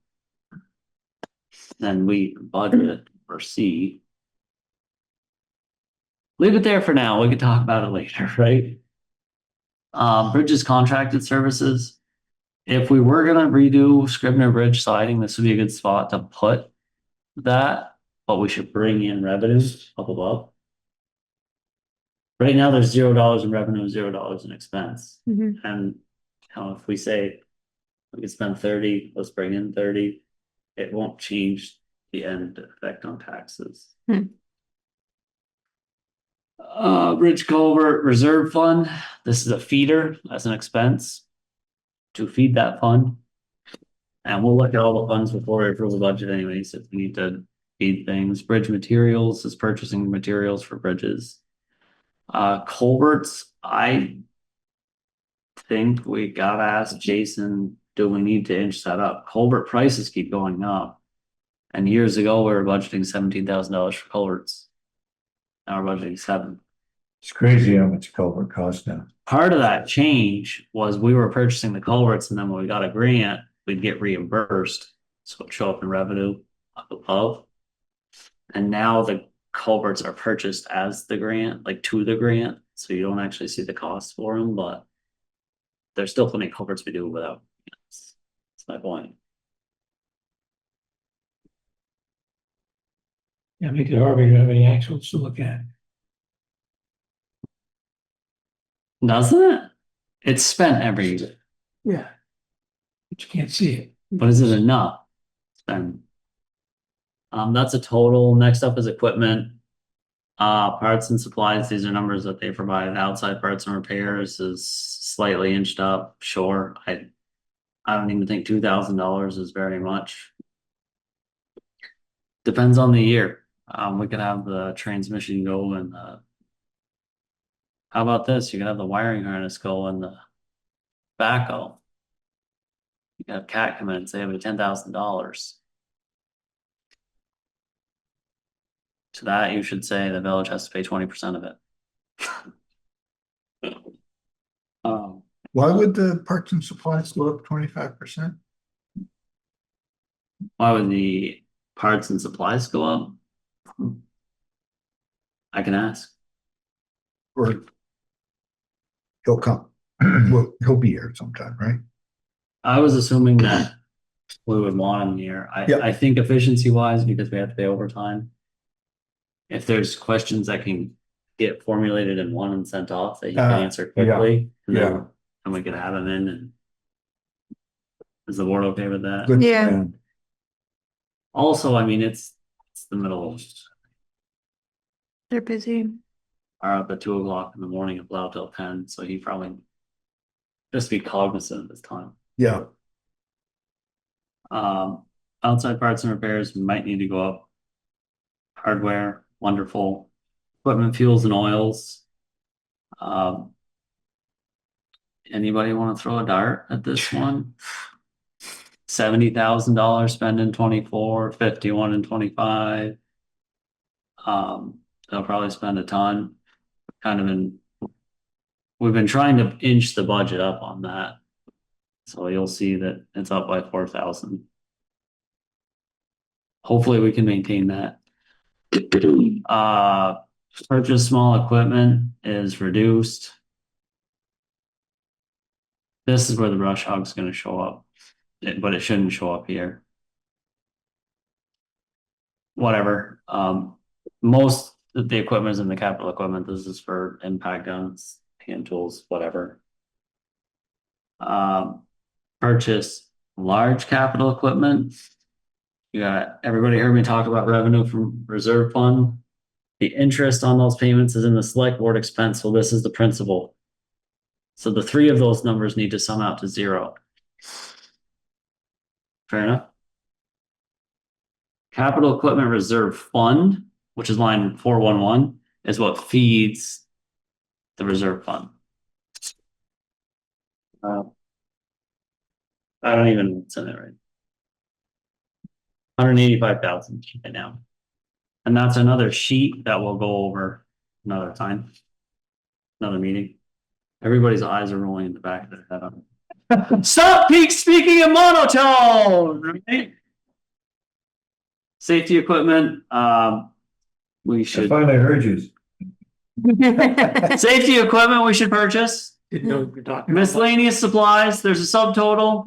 than we budget or see. Leave it there for now. We can talk about it later, right? Bridges contracted services. If we were gonna redo Scribner Bridge siding, this would be a good spot to put that, but we should bring in revenues up above. Right now, there's $0 in revenue, $0 in expense. Mhm. And if we say we could spend 30, let's bring in 30, it won't change the end effect on taxes. Bridge culvert reserve fund. This is a feeder as an expense to feed that fund. And we'll look at all the funds before we approve the budget anyways, if we need to feed things. Bridge materials is purchasing materials for bridges. Culverts, I think we gotta ask Jason, do we need to inch that up? Culvert prices keep going up. And years ago, we were budgeting $17,000 for culverts. Now we're budgeting $7,000. It's crazy how much culvert costs now. Part of that change was we were purchasing the culverts, and then when we got a grant, we'd get reimbursed. So it'd show up in revenue up above. And now the culverts are purchased as the grant, like to the grant. So you don't actually see the cost for them, but there's still plenty of culverts we do without. That's my point. Yeah, make it hard, we don't have any actuals to look at. Doesn't it? It's spent every year, Yeah. But you can't see it. but is it enough? Spend. That's a total. Next up is equipment. Parts and supplies. These are numbers that they provided. Outside parts and repairs is slightly inched up. Sure. I don't even think $2,000 is very much. Depends on the year. We could have the transmission go and how about this? You can have the wiring harness go in the backhoe. You can have Cat come in and say have $10,000. To that, you should say the village has to pay 20% of it. Why would the parts and supplies go up 25%? Why would the parts and supplies go up? I can ask. Or he'll come, well, he'll be here sometime, right? I was assuming that we would want him here. Yep. I think efficiency wise, because we have to pay overtime. If there's questions that can get formulated in one and sent off that he can answer quickly. yeah. And we could have him in and. Is the board okay with that? Good Yeah. plan. Also, I mean, it's the middle of, They're busy. are up at 2 o'clock in the morning and plow till 10, so he probably. Just be cognizant of this time. Yeah, Outside parts and repairs might need to go up. Hardware, wonderful. Equipment, fuels and oils. Anybody want to throw a dart at this one? $70,000 spend in 24, 51 and 25. They'll probably spend a ton. We've been trying to inch the budget up on that. So you'll see that it's up by 4,000. Hopefully we can maintain that. Purchase small equipment is reduced. This is where the brush hog's gonna show up, but it shouldn't show up here. Whatever, most of the equipment is in the capital equipment. This is for impact guns, hand tools, whatever. Purchase large capital equipment. You got, everybody heard me talk about revenue from reserve fund. The interest on those payments is in the select board expense, so this is the principal. So the three of those numbers need to sum out to 0. Fair enough. Capital equipment reserve fund, which is line 411, is what feeds the reserve fund. I don't even know what's in it right. 185,000 right now. And that's another sheet that we'll go over another time. Another meeting. Everybody's eyes are rolling in the back of their head on it. Stop speaking in monotone, right? Safety equipment, we I should, finally heard you. safety equipment we should purchase. Didn't know what you're talking about. Miscellaneous supplies, there's a subtotal.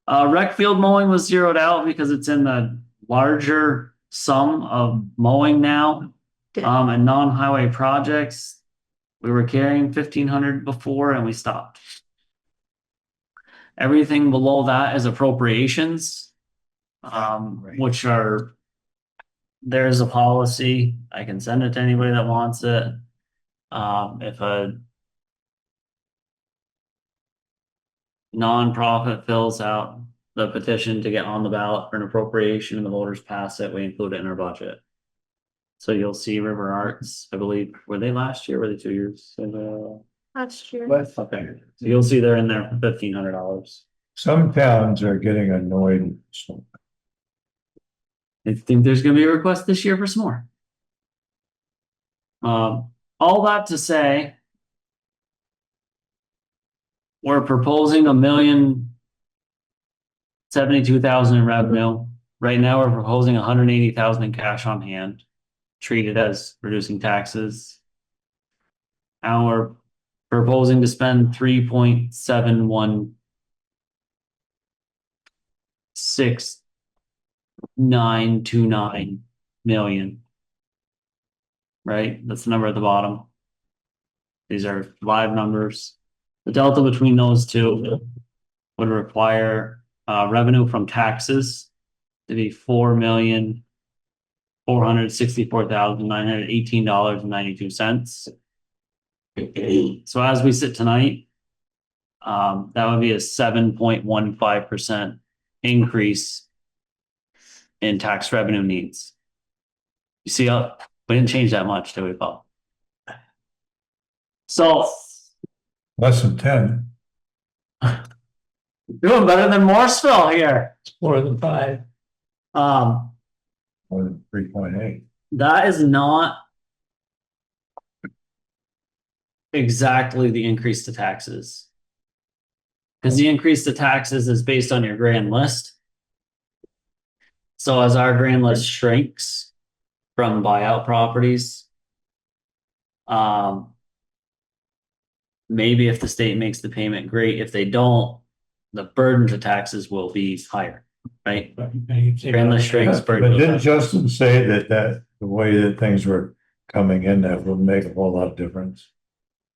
Rec field mowing was zeroed out because it's in the larger sum of mowing now. Good. And non-highway projects, we were carrying 1,500 before and we stopped. Everything below that is appropriations, which are, there's a policy. I can send it to anybody that wants it. If a nonprofit fills out the petition to get on the ballot for an appropriation and the voters pass it, we include it in our budget. So you'll see River Arts, I believe, were they last year? Were they 2 years? That's true. Okay, so you'll see they're in there for $1,500. Some towns are getting annoyed. So I think there's gonna be a request this year for some more. All that to say, we're proposing $1,072,000 in revenue. Right now, we're proposing $180,000 in cash on hand, treated as reducing taxes. And we're proposing to spend 3.716,929 million. Right? That's the number at the bottom. These are live numbers. The delta between those two would require revenue from taxes to be $4,464,918.92. So as we sit tonight, that would be a 7.15% increase in tax revenue needs. You see, we didn't change that much, did we, Paul? So less than 10. doing better than Morrisville here. More than 5. Um, More than 3.8. that is not exactly the increase to taxes. Because the increase to taxes is based on your grand list. So as our grand list shrinks from buyout properties, maybe if the state makes the payment, great. If they don't, the burden to taxes will be higher, right? Grand list shrinks. But didn't Justin say that the way that things were coming in, that would make a whole lot of difference?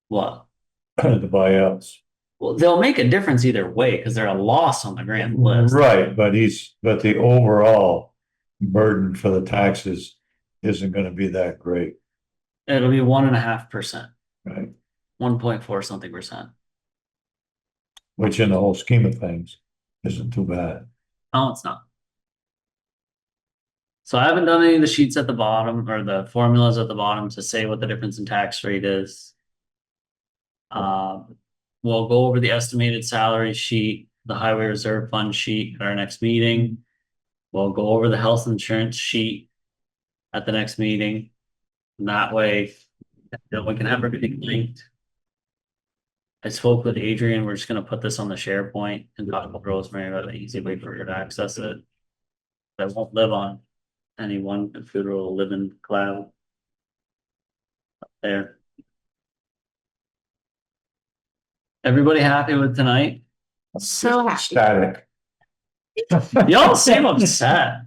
What? The buyouts. Well, they'll make a difference either way because they're a loss on the grand list. Right, but the overall burden for the taxes isn't gonna be that great, It'll be 1.5%, right? 1.4 something percent. Which in the whole scheme of things isn't too bad. No, it's not. So I haven't done any of the sheets at the bottom or the formulas at the bottom to say what the difference in tax rate is. We'll go over the estimated salary sheet, the highway reserve fund sheet at our next meeting. We'll go over the health insurance sheet at the next meeting. And that way, we can have everything linked. I spoke with Adrian. We're just gonna put this on the SharePoint and talk with Rosemary about an easy way for her to access it. That won't live on any one computer, will live in cloud. Up there. Everybody happy with tonight? So happy. Static. Y'all seem upset.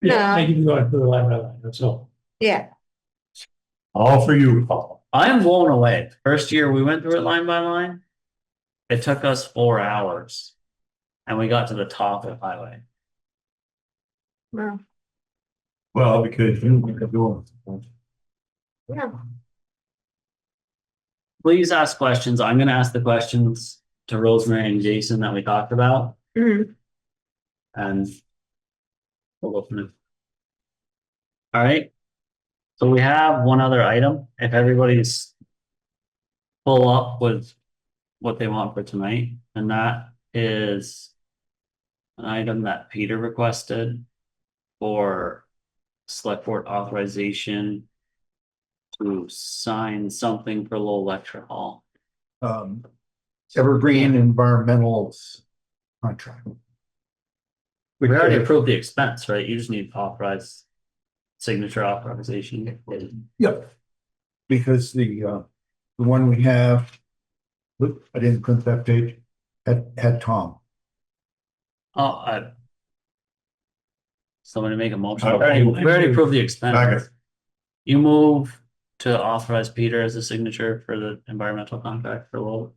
Yeah, I can go through the line, that's all. Yeah. All for you, Paul. I am blown away. First year we went through it line by line. It took us 4 hours. And we got to the top of the highway. Wow. Well, because you were doing. Yeah. Please ask questions. I'm gonna ask the questions to Rosemary and Jason that we talked about. Mhm. And we'll go from there. All right. So we have one other item. If everybody's full up with what they want for tonight, and that is an item that Peter requested for select board authorization to sign something for Lowell Lecture Hall. Evergreen Environmental's contract. We already approved the expense, right? You just need authorized signature authorization. Yep. Because the one we have, look, I didn't print that page, had Tom. Oh, somebody make a motion. Okay. We already approved the expense. Second. You move to authorize Peter as a signature for the environmental contract for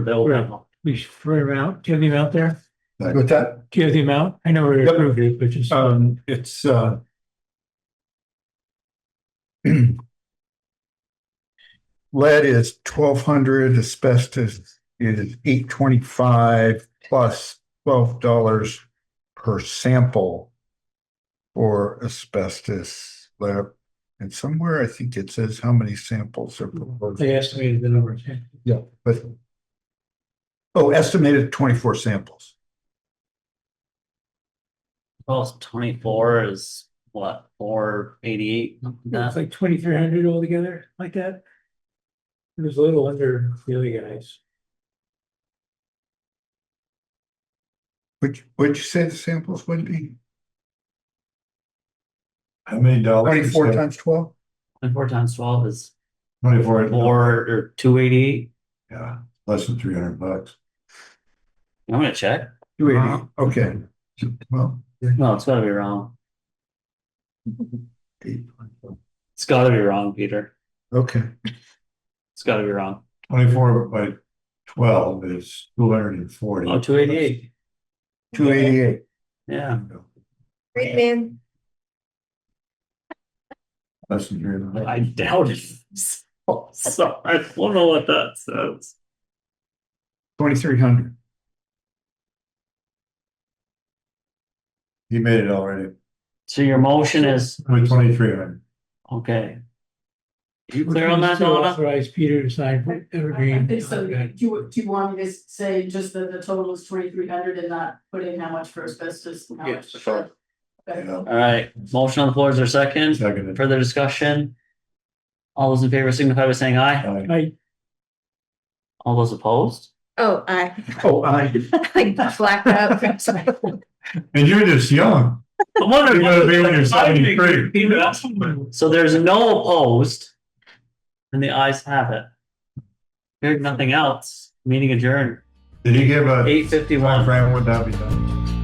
Bill. Right. We should figure out, do you have the amount there? What's that? Do you have the amount? I know we Yep. approved it, but just. It's lead is 1,200, asbestos is $825 plus $12 per sample for asbestos lab. And somewhere I think it says how many samples are proposed. They estimated the number. Yeah, but estimated 24 samples. Well, 24 is what, 488? It's like 2,300 altogether, like that. It was a little under the other guys. What'd you say the samples would be? How many dollars? 24 times 12? 24 times 12 is 24. 4 or 288. Yeah, less than $300. I'm gonna check. 280. Okay. Well, No, it's gotta be wrong. It's gotta be wrong, Peter. okay. It's gotta be wrong. 24 by 12 is 240. Oh, 288. 288. Yeah. Great man. Less than $300. I doubt it. Oh, sorry. I don't know what that says. 2,300. He made it already. So your motion is, 2,300. okay. You clear on that, To Donna? authorize Peter to sign for I Evergreen. think so. Okay. Do you want me to say just that the total is 2,300 and not put in how much for asbestos and how much for? sure. Okay. Yeah. All right, motion on the floor, is there a second? Seconded. Further discussion? All those in favor signify by saying aye. Aye. All those opposed? Oh, I like blacked out. And you're just young. I'm wondering. You're gonna be when you're 73. So there's no opposed. And the ayes have it. Hearing nothing else, meeting adjourned, Did he give a 8:51. time frame when that be done?